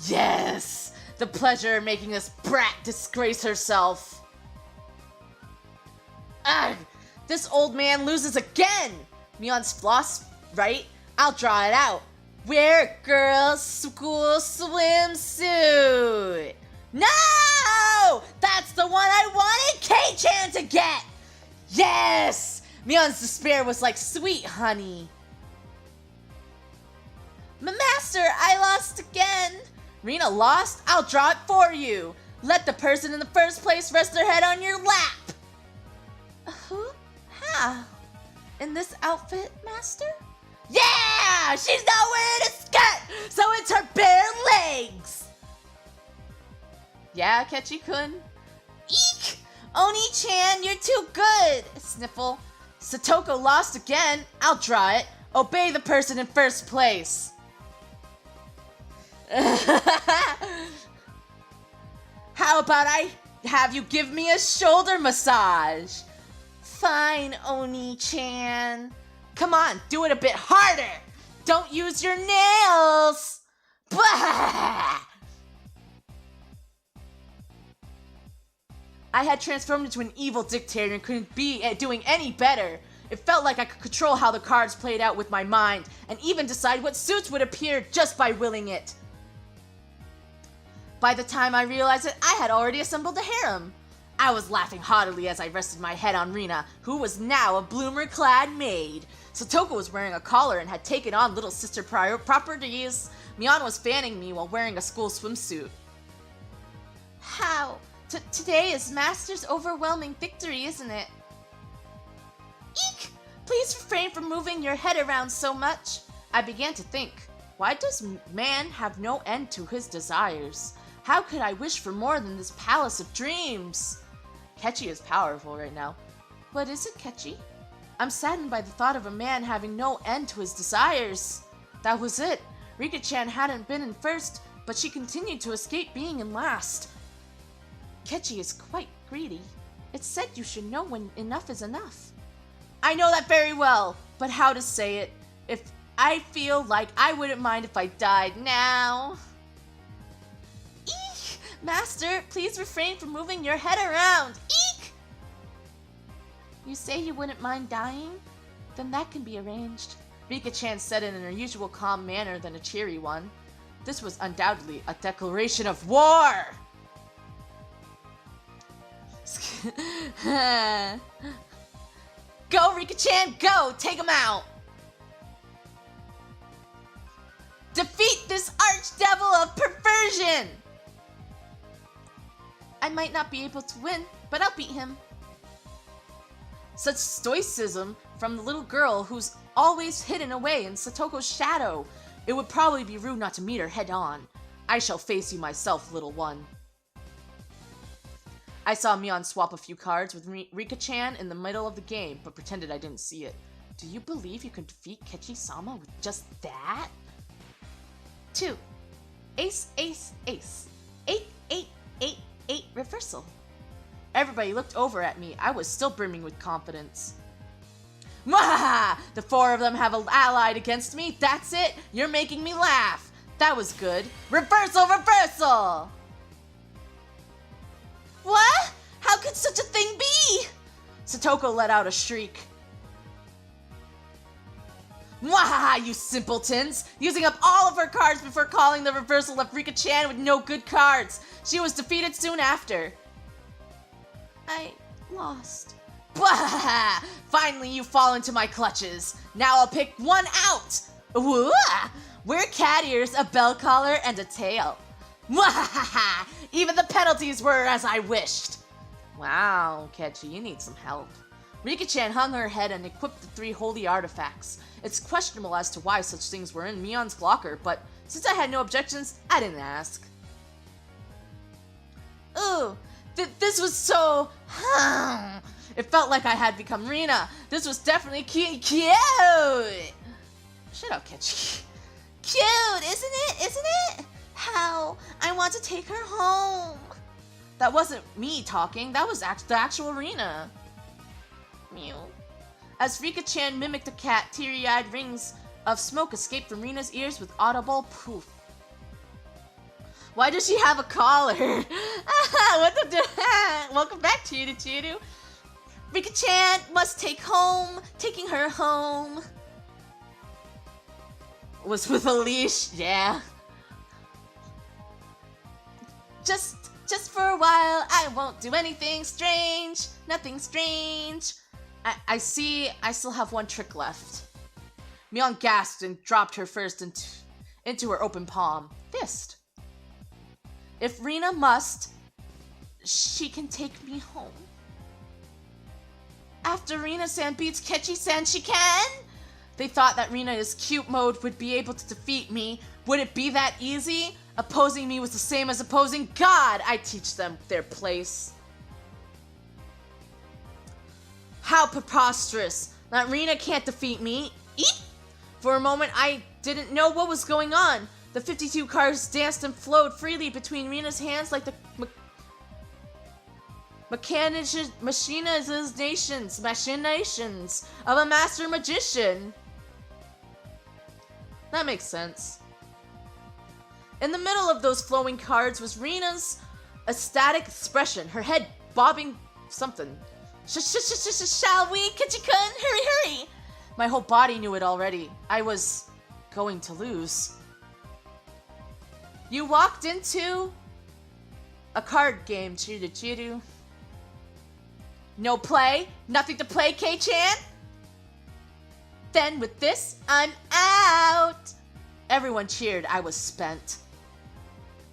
Yes! The pleasure of making this brat disgrace herself. Ugh! This old man loses again! Mion's floss, right? I'll draw it out. Wear girls' school swimsuit. No! That's the one I wanted Kei-chan to get! Yes! Mion's despair was like sweet honey. Master, I lost again. Rina lost? I'll draw it for you. Let the person in the first place rest their head on your lap. Who? How? In this outfit, master? Yeah! She's not wearing a skirt, so it's her bare legs! Yeah, Kechi-kun? Eek! Oni-chan, you're too good! Sniffle. Satoko lost again. I'll draw it. Obey the person in first place. How about I have you give me a shoulder massage? Fine, Oni-chan. Come on, do it a bit harder. Don't use your nails. Blah! I had transformed into an evil dictator and couldn't be doing any better. It felt like I could control how the cards played out with my mind, and even decide what suits would appear just by willing it. By the time I realized it, I had already assembled a harem. I was laughing haughtily as I rested my head on Rina, who was now a bloomer-clad maid. Satoko was wearing a collar and had taken on little sister properties. Mion was fanning me while wearing a school swimsuit. How? Today is Master's overwhelming victory, isn't it? Eek! Please refrain from moving your head around so much. I began to think, why does man have no end to his desires? How could I wish for more than this palace of dreams? Kechi is powerful right now. What is it, Kechi? I'm saddened by the thought of a man having no end to his desires. That was it. Rika-chan hadn't been in first, but she continued to escape being in last. Kechi is quite greedy. It's said you should know when enough is enough. I know that very well, but how to say it? If I feel like I wouldn't mind if I died now. Eek! Master, please refrain from moving your head around. Eek! You say you wouldn't mind dying? Then that can be arranged. Rika-chan said it in her usual calm manner than a cheery one. This was undoubtedly a declaration of war! Go, Rika-chan, go! Take him out! Defeat this archdevil of perversion! I might not be able to win, but I'll beat him. Such stoicism from the little girl who's always hidden away in Satoko's shadow. It would probably be rude not to meet her head on. I shall face you myself, little one. I saw Mion swap a few cards with Rika-chan in the middle of the game, but pretended I didn't see it. Do you believe you can defeat Kechi-sama with just that? 2. Ace, ace, ace. 8, 8, 8, 8 reversal. Everybody looked over at me. I was still brimming with confidence. Mwahaha! The 4 of them have allied against me. That's it. You're making me laugh. That was good. Reversal, reversal! What? How could such a thing be? Satoko let out a shriek. Mwahaha, you simpletons! Using up all of her cards before calling the reversal of Rika-chan with no good cards. She was defeated soon after. I lost. Blah! Finally, you fall into my clutches. Now I'll pick one out. Woo! Wear cat ears, a bell collar, and a tail. Mwahaha! Even the penalties were as I wished. Wow, Kechi, you need some help. Rika-chan hung her head and equipped the 3 holy artifacts. It's questionable as to why such things were in Mion's locker, but since I had no objections, I didn't ask. Ooh, this was so... It felt like I had become Rina. This was definitely cute. Shut up, Kechi. Cute, isn't it? Isn't it? How? I want to take her home. That wasn't me talking. That was the actual Rina. Mew. As Rika-chan mimicked a cat, teary-eyed rings of smoke escaped from Rina's ears with audible poof. Why does she have a collar? What the Welcome back, Chiru. Rika-chan must taking her home. Was with a leash, yeah. Just for a while, I won't do anything strange. Nothing strange. I see I still have one trick left. Mion gasped and dropped her first into her open palm. Fist. If Rina must, she can take me home. After Rina-san beats Kechi-san, she can? They thought that Rina's cute mode would be able to defeat me. Would it be that easy? Opposing me was the same as opposing God. I teach them their place. How preposterous. That Rina can't defeat me. Eep! For a moment, I didn't know what was going on. The 52 cards danced and flowed freely between Rina's hands like the machinations of a master magician. That makes sense. In the middle of those flowing cards was Rina's ecstatic expression, her head bobbing something. Shall we? Kichi-kun, hurry! My whole body knew it already. I was going to lose. You walked into a card game, Chiru. No play? Nothing to play, Kei-chan? Then with this, I'm out! Everyone cheered. I was spent.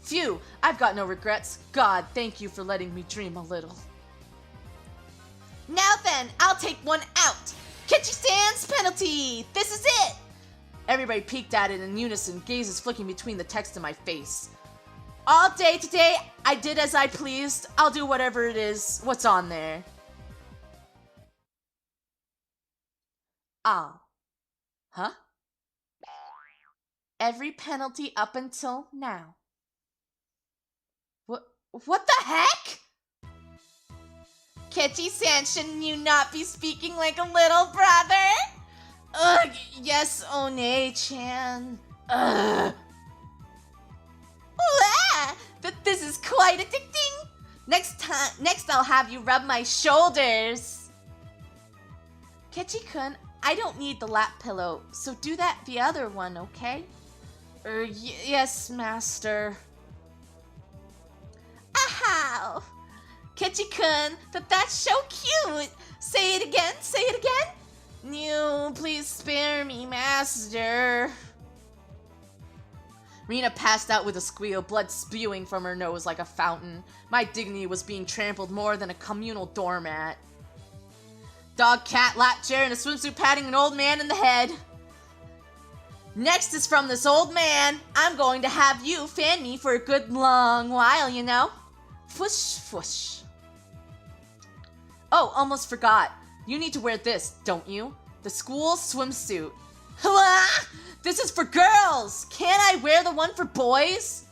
Phew, I've got no regrets. God, thank you for letting me dream a little. Now then, I'll take one out. Kichi-san's penalty! This is it! Everybody peeked at it in unison, gazes flicking between the text and my face. All day today, I did as I pleased. I'll do whatever it is. What's on there? Ah. Huh? Every penalty up until now. What the heck? Kichi-san, shouldn't you not be speaking like a little brother? Ugh, yes, One-chan. Ugh. This is quite addicting. Next I'll have you rub my shoulders. Kichi-kun, I don't need the lap pillow, so do that the other one, okay? Yes, master. Ow! Kichi-kun, that's so cute! Say it again! No, please spare me, master. Rina passed out with a squeal, blood spewing from her nose like a fountain. My dignity was being trampled more than a communal doormat. Dog, cat, lap chair, and a swimsuit patting an old man in the head. Next is from this old man. I'm going to have you fan me for a good long while, you know? Fush, fush. Oh, almost forgot. You need to wear this, don't you? The school swimsuit. This is for girls! Can't I wear the one for boys?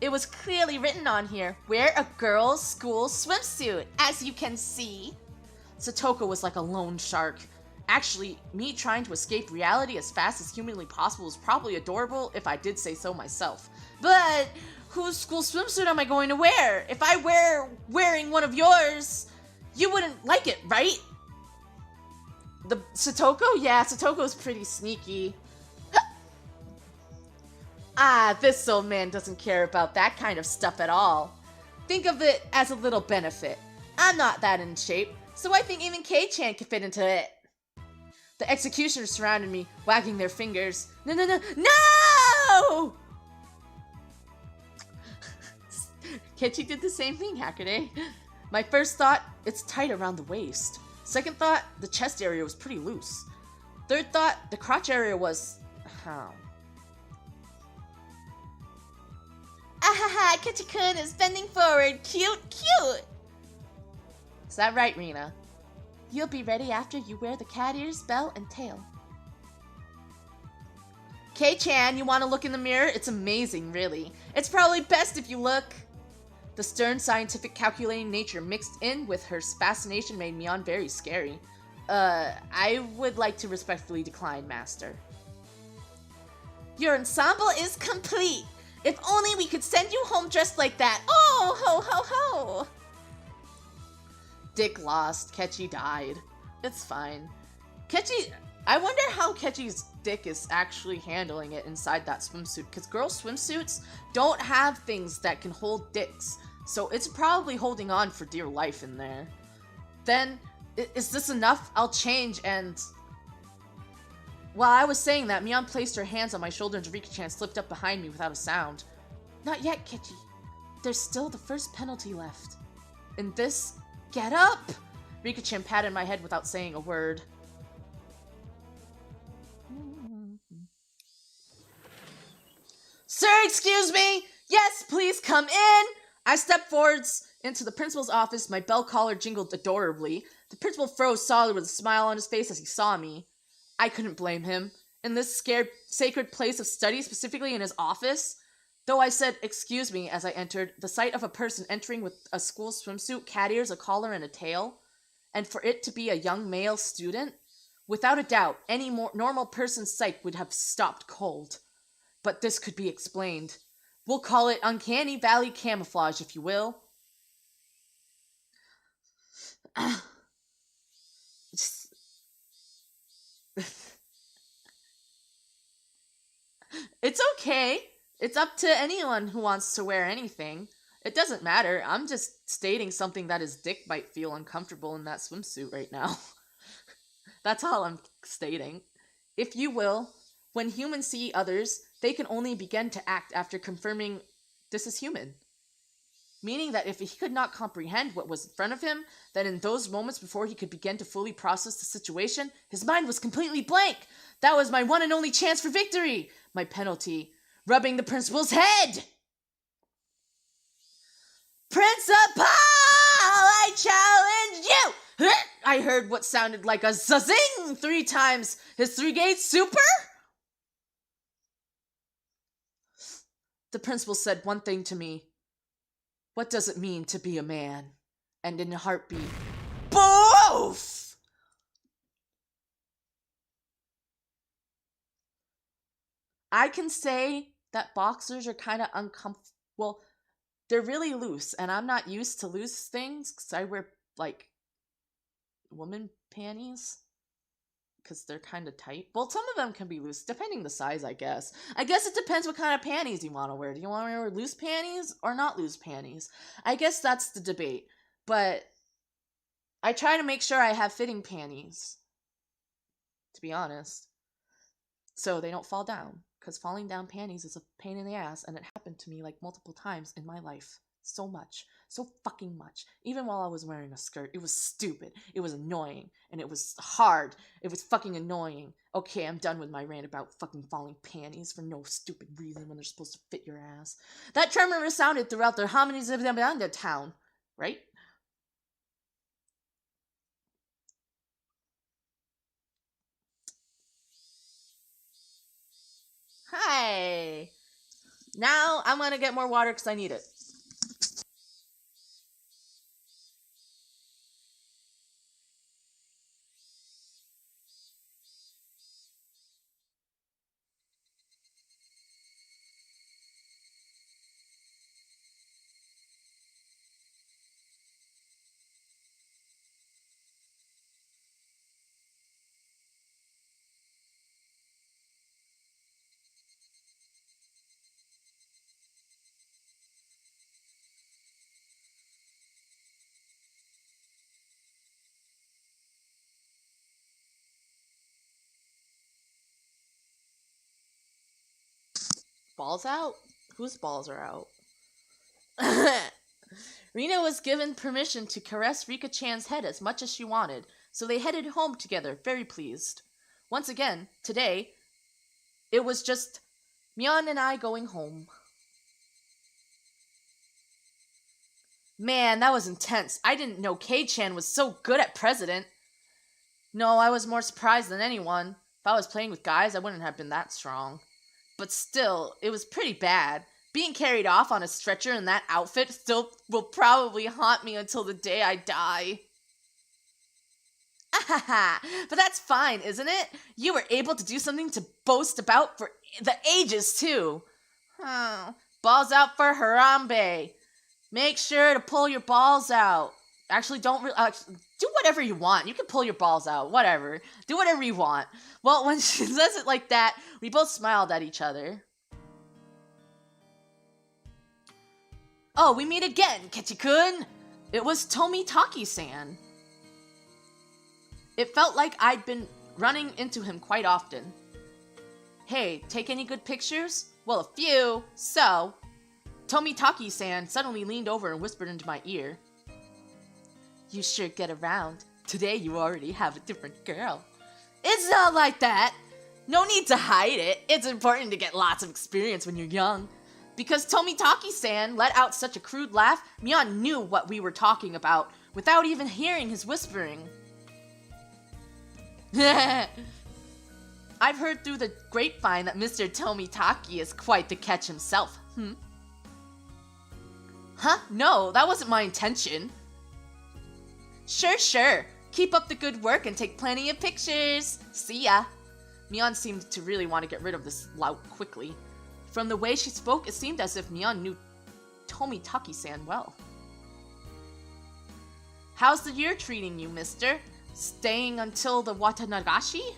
It was clearly written on here, wear a girl's school swimsuit, as you can see. Satoko was like a loan shark. Actually, me trying to escape reality as fast as humanly possible is probably adorable if I did say so myself. But whose school swimsuit am I going to wear? If I wearing one of yours, you wouldn't like it, right? The Satoko? Yeah, Satoko's pretty sneaky. This old man doesn't care about that kind of stuff at all. Think of it as a little benefit. I'm not that in shape, so I think even Kei-chan could fit into it. The executioners surrounded me, wagging their fingers. No! Kechi did the same thing, Hakade. My first thought, it's tight around the waist. Second thought, the chest area was pretty loose. Third thought, the crotch area was... how? Ahaha, Kichi-kun is bending forward. Cute, cute! Is that right, Rina? You'll be ready after you wear the cat ears, bell, and tail. Kei-chan, you want to look in the mirror? It's amazing, really. It's probably best if you look. The stern, scientific, calculating nature mixed in with her fascination made Mion very scary. I would like to respectfully decline, Master. Your ensemble is complete. If only we could send you home dressed like that. Oh, ho, ho, ho. Dick lost. Kechi died. It's fine. Kechi... I wonder how Kechi's dick is actually handling it inside that swimsuit, because girl swimsuits don't have things that can hold dicks, so it's probably holding on for dear life in there. Then, is this enough? I'll change and... While I was saying that, Mion placed her hands on my shoulder and Rika-chan slipped up behind me without a sound. Not yet, Kechi. There's still the first penalty left. In this... Get up! Rika-chan patted my head without saying a word. Sir, excuse me! Yes, please come in! I stepped forwards into the principal's office. My bell collar jingled adorably. The principal froze solid with a smile on his face as he saw me. I couldn't blame him. In this scared, sacred place of study, specifically in his office. Though I said, excuse me, as I entered, the sight of a person entering with a school swimsuit, cat ears, a collar, and a tail, and for it to be a young male student, without a doubt, any normal person's sight would have stopped cold. But this could be explained. We'll call it uncanny valley camouflage, if you will. Just- It's okay. It's up to anyone who wants to wear anything. It doesn't matter. I'm just stating something that his dick might feel uncomfortable in that swimsuit right now. That's all I'm stating. If you will, when humans see others, they can only begin to act after confirming this is human. Meaning that if he could not comprehend what was in front of him, then in those moments before he could begin to fully process the situation, his mind was completely blank. That was my one and only chance for victory. My penalty, rubbing the principal's head. Principal, I challenge you! I heard what sounded like a zazing 3 times. His 3-gauge super? The principal said one thing to me. What does it mean to be a man? And in a heartbeat, both! I can say that boxers are kind of uncomfortable. Well, they're really loose, and I'm not used to loose things because I wear, like, woman panties because they're kind of tight. Well, some of them can be loose, depending the size, I guess. I guess it depends what kind of panties you want to wear. Do you want to wear loose panties or not loose panties? I guess that's the debate. But I try to make sure I have fitting panties, to be honest, so they don't fall down. Because falling down panties is a pain in the ass, and it happened to me like multiple times in my life. So much. So fucking much. Even while I was wearing a skirt, it was stupid. It was annoying. And it was hard. It was fucking annoying. Okay, I'm done with my rant about fucking falling panties for no stupid reason when they're supposed to fit your ass. That tremor resounded throughout the hominids of the town, right? Hi! Now I'm gonna get more water because I need it. Balls out? Whose balls are out? Rina was given permission to caress Rika-chan's head as much as she wanted, so they headed home together, very pleased. Once again, today, it was just Mion and I going home. Man, that was intense. I didn't know Kei-chan was so good at president. No, I was more surprised than anyone. If I was playing with guys, I wouldn't have been that strong. But still, it was pretty bad. Being carried off on a stretcher in that outfit still will probably haunt me until the day I die. Ahaha, but that's fine, isn't it? You were able to do something to boast about for the ages, too. Oh, balls out for Harambe. Make sure to pull your balls out. Actually, don't do whatever you want. You can pull your balls out, whatever. Do whatever you want. Well, when she says it like that, we both smiled at each other. Oh, we meet again, Kechi-kun! It was Tomitaki-san. It felt like I'd been running into him quite often. Hey, take any good pictures? Well, a few. So, Tomitaki-san suddenly leaned over and whispered into my ear. You sure get around. Today you already have a different girl. It's not like that. No need to hide it. It's important to get lots of experience when you're young. Because Tomitaki-san let out such a crude laugh, Mion knew what we were talking about without even hearing his whispering. I've heard through the grapevine that Mr. Tomitaki is quite the catch himself. Huh? No, that wasn't my intention. Sure. Keep up the good work and take plenty of pictures. See ya. Mion seemed to really want to get rid of this lout quickly. From the way she spoke, it seemed as if Mion knew Tomitaki-san well. How's the year treating you, mister? Staying until the Watanagashi?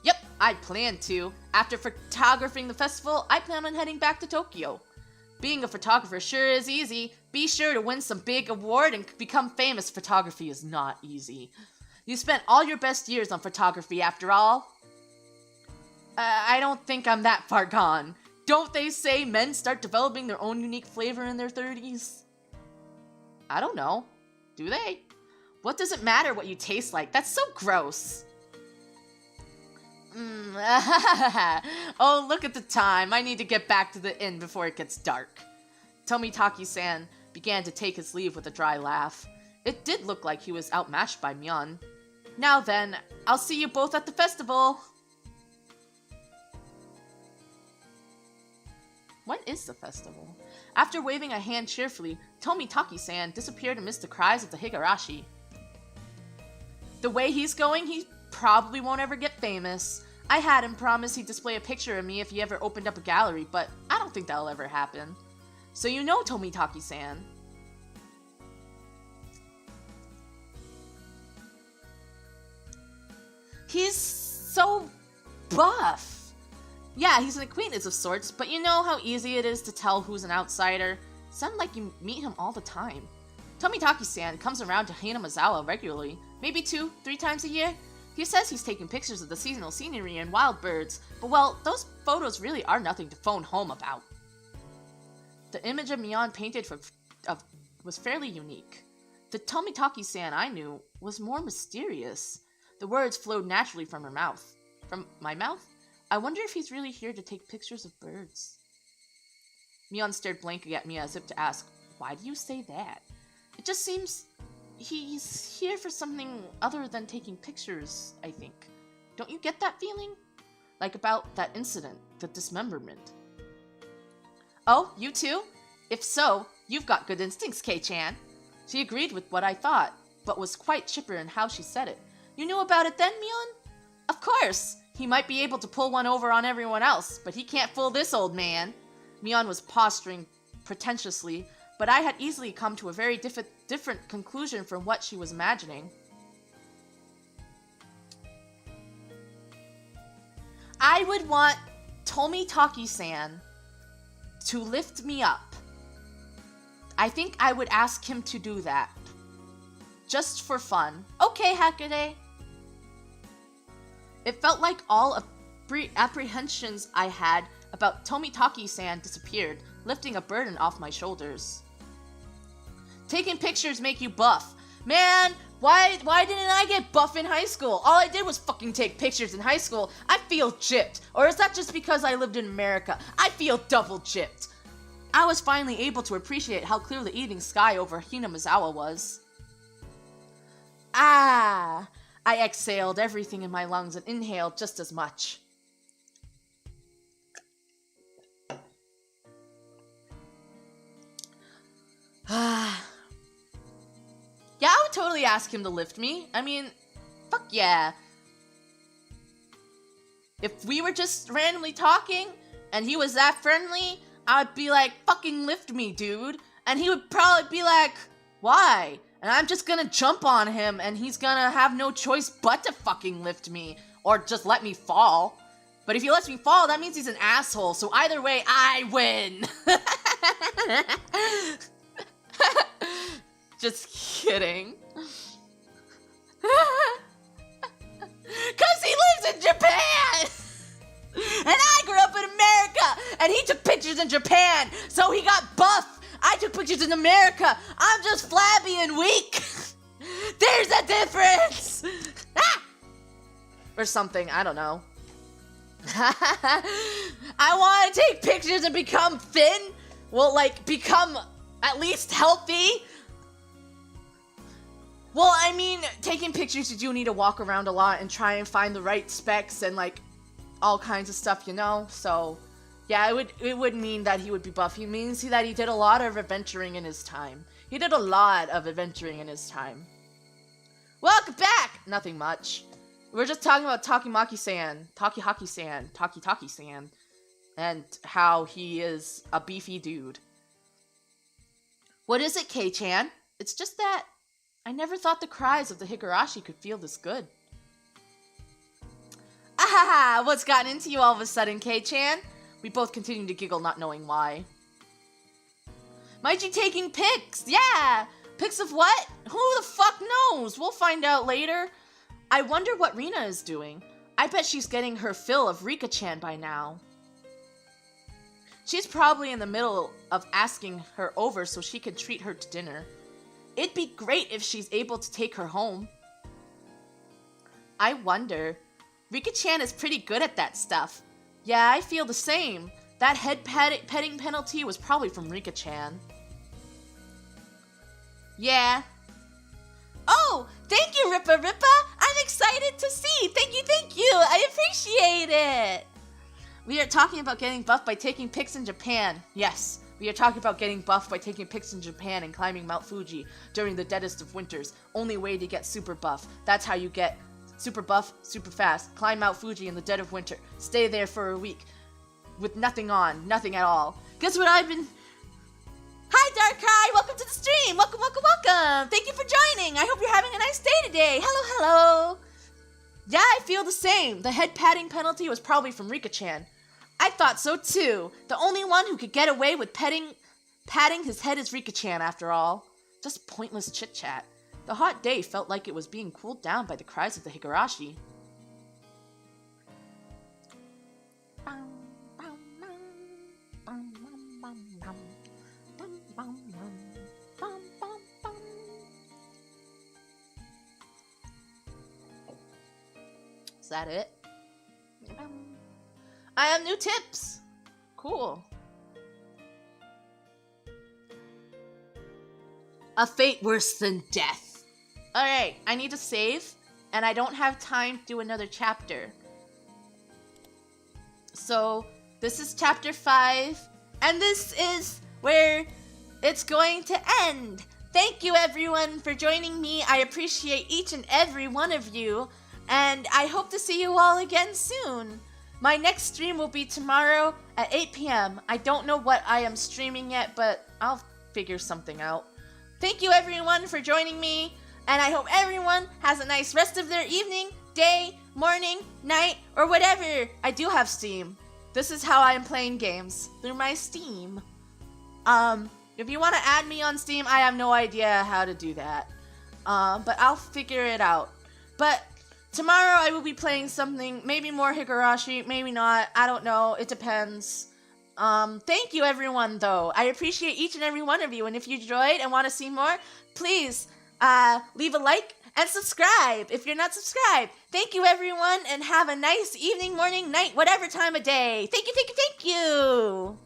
Yep, I plan to. After photographing the festival, I plan on heading back to Tokyo. Being a photographer sure is easy. Be sure to win some big award and become famous. Photography is not easy. You spent all your best years on photography after all. I don't think I'm that far gone. Don't they say men start developing their own unique flavor in their 30s? I don't know. Do they? What does it matter what you taste like? That's so gross. Oh, look at the time. I need to get back to the inn before it gets dark. Tomitaki-san began to take his leave with a dry laugh. It did look like he was outmatched by Mion. Now then, I'll see you both at the festival. When is the festival? After waving a hand cheerfully, Tomitaki-san disappeared amidst the cries of the Higurashi. The way he's going, he probably won't ever get famous. I had him promise he'd display a picture of me if he ever opened up a gallery, but I don't think that'll ever happen. So you know Tomitaki-san. He's so buff. Yeah, he's an acquaintance of sorts, but you know how easy it is to tell who's an outsider? Sounds like you meet him all the time. Tomitaki-san comes around to Hinamazawa regularly, maybe 2-3 times a year. He says he's taking pictures of the seasonal scenery and wild birds, but well, those photos really are nothing to phone home about. The image of Mion painted was fairly unique. The Tomitaki-san I knew was more mysterious. The words flowed naturally from her mouth. From my mouth? I wonder if he's really here to take pictures of birds. Mion stared blankly at me as if to ask, why do you say that? It just seems he's here for something other than taking pictures, I think. Don't you get that feeling? Like about that incident, the dismemberment. Oh, you too? If so, you've got good instincts, Kei-chan. She agreed with what I thought, but was quite chipper in how she said it. You knew about it then, Mion? Of course! He might be able to pull one over on everyone else, but he can't fool this old man. Mion was posturing pretentiously, but I had easily come to a very different conclusion from what she was imagining. I would want Tomitaki-san to lift me up. I think I would ask him to do that. Just for fun. Okay, Hakaday. It felt like all apprehensions I had about Tomitaki-san disappeared, lifting a burden off my shoulders. Taking pictures make you buff. Man, why didn't I get buff in high school? All I did was fucking take pictures in high school. I feel gypped. Or is that just because I lived in America? I feel double gypped. I was finally able to appreciate how clear the evening sky over Hinamazawa was. Ah! I exhaled everything in my lungs and inhaled just as much. Yeah, I would totally ask him to lift me. I mean, fuck yeah. If we were just randomly talking and he was that friendly, I would be like, fucking lift me, dude. And he would probably be like, why? And I'm just gonna jump on him and he's gonna have no choice but to fucking lift me. Or just let me fall. But if he lets me fall, that means he's an asshole. So either way, I win. Just kidding. Cause he lives in Japan! And I grew up in America! And he took pictures in Japan! So he got buff! I took pictures in America! I'm just flabby and weak! There's a difference! Ah! Or something, I don't know. I want to take pictures and become thin? Well, like, become at least healthy? Well, I mean, taking pictures, you do need to walk around a lot and try and find the right specs and, like, all kinds of stuff, you know? So, yeah, it would mean that he would be buff. It means that he did a lot of adventuring in his time. He did a lot of adventuring in his time. Welcome back! Nothing much. We're just talking about Takimaki-san, Taki-Taki-san, and how he is a beefy dude. What is it, Kei-chan? It's just that I never thought the cries of the Higurashi could feel this good. Ahaha! What's gotten into you all of a sudden, Kei-chan? We both continue to giggle, not knowing why. Maichi taking pics! Yeah! Pics of what? Who the fuck knows? We'll find out later. I wonder what Rina is doing. I bet she's getting her fill of Rika-chan by now. She's probably in the middle of asking her over so she can treat her to dinner. It'd be great if she's able to take her home. I wonder. Rika-chan is pretty good at that stuff. Yeah, I feel the same. That head petting penalty was probably from Rika-chan. Yeah. Oh, thank you, Rippa Rippa! I'm excited to see! Thank you! I appreciate it! We are talking about getting buffed by taking pics in Japan. Yes, we are talking about getting buffed by taking pics in Japan and climbing Mount Fuji during the deadest of winters. Only way to get super buff. That's how you get super buff, super fast. Climb Mount Fuji in the dead of winter. Stay there for a week with nothing on, nothing at all. Guess what I've been... Hi, Darkrai! Welcome to the stream! Welcome! Thank you for joining! I hope you're having a nice day today! Hello! Yeah, I feel the same. The head patting penalty was probably from Rika-chan. I thought so too. The only one who could get away with patting his head is Rika-chan after all. Just pointless chit-chat. The hot day felt like it was being cooled down by the cries of the Higurashi. Is that it? I have new tips. Cool. A fate worse than death. Alright, I need to save, and I don't have time to do another chapter. So, this is chapter 5, and this is where it's going to end. Thank you everyone for joining me. I appreciate each and every one of you, and I hope to see you all again soon. My next stream will be tomorrow at 8 p.m. I don't know what I am streaming yet, but I'll figure something out. Thank you everyone for joining me, and I hope everyone has a nice rest of their evening, day, morning, night, or whatever. I do have Steam. This is how I am playing games, through my Steam. If you want to add me on Steam, I have no idea how to do that. But I'll figure it out. But tomorrow I will be playing something, maybe more Higurashi, maybe not, I don't know, it depends. Thank you everyone though. I appreciate each and every one of you, and if you enjoyed and want to see more, please leave a like and subscribe if you're not subscribed. Thank you everyone, and have a nice evening, morning, night, whatever time of day. Thank you.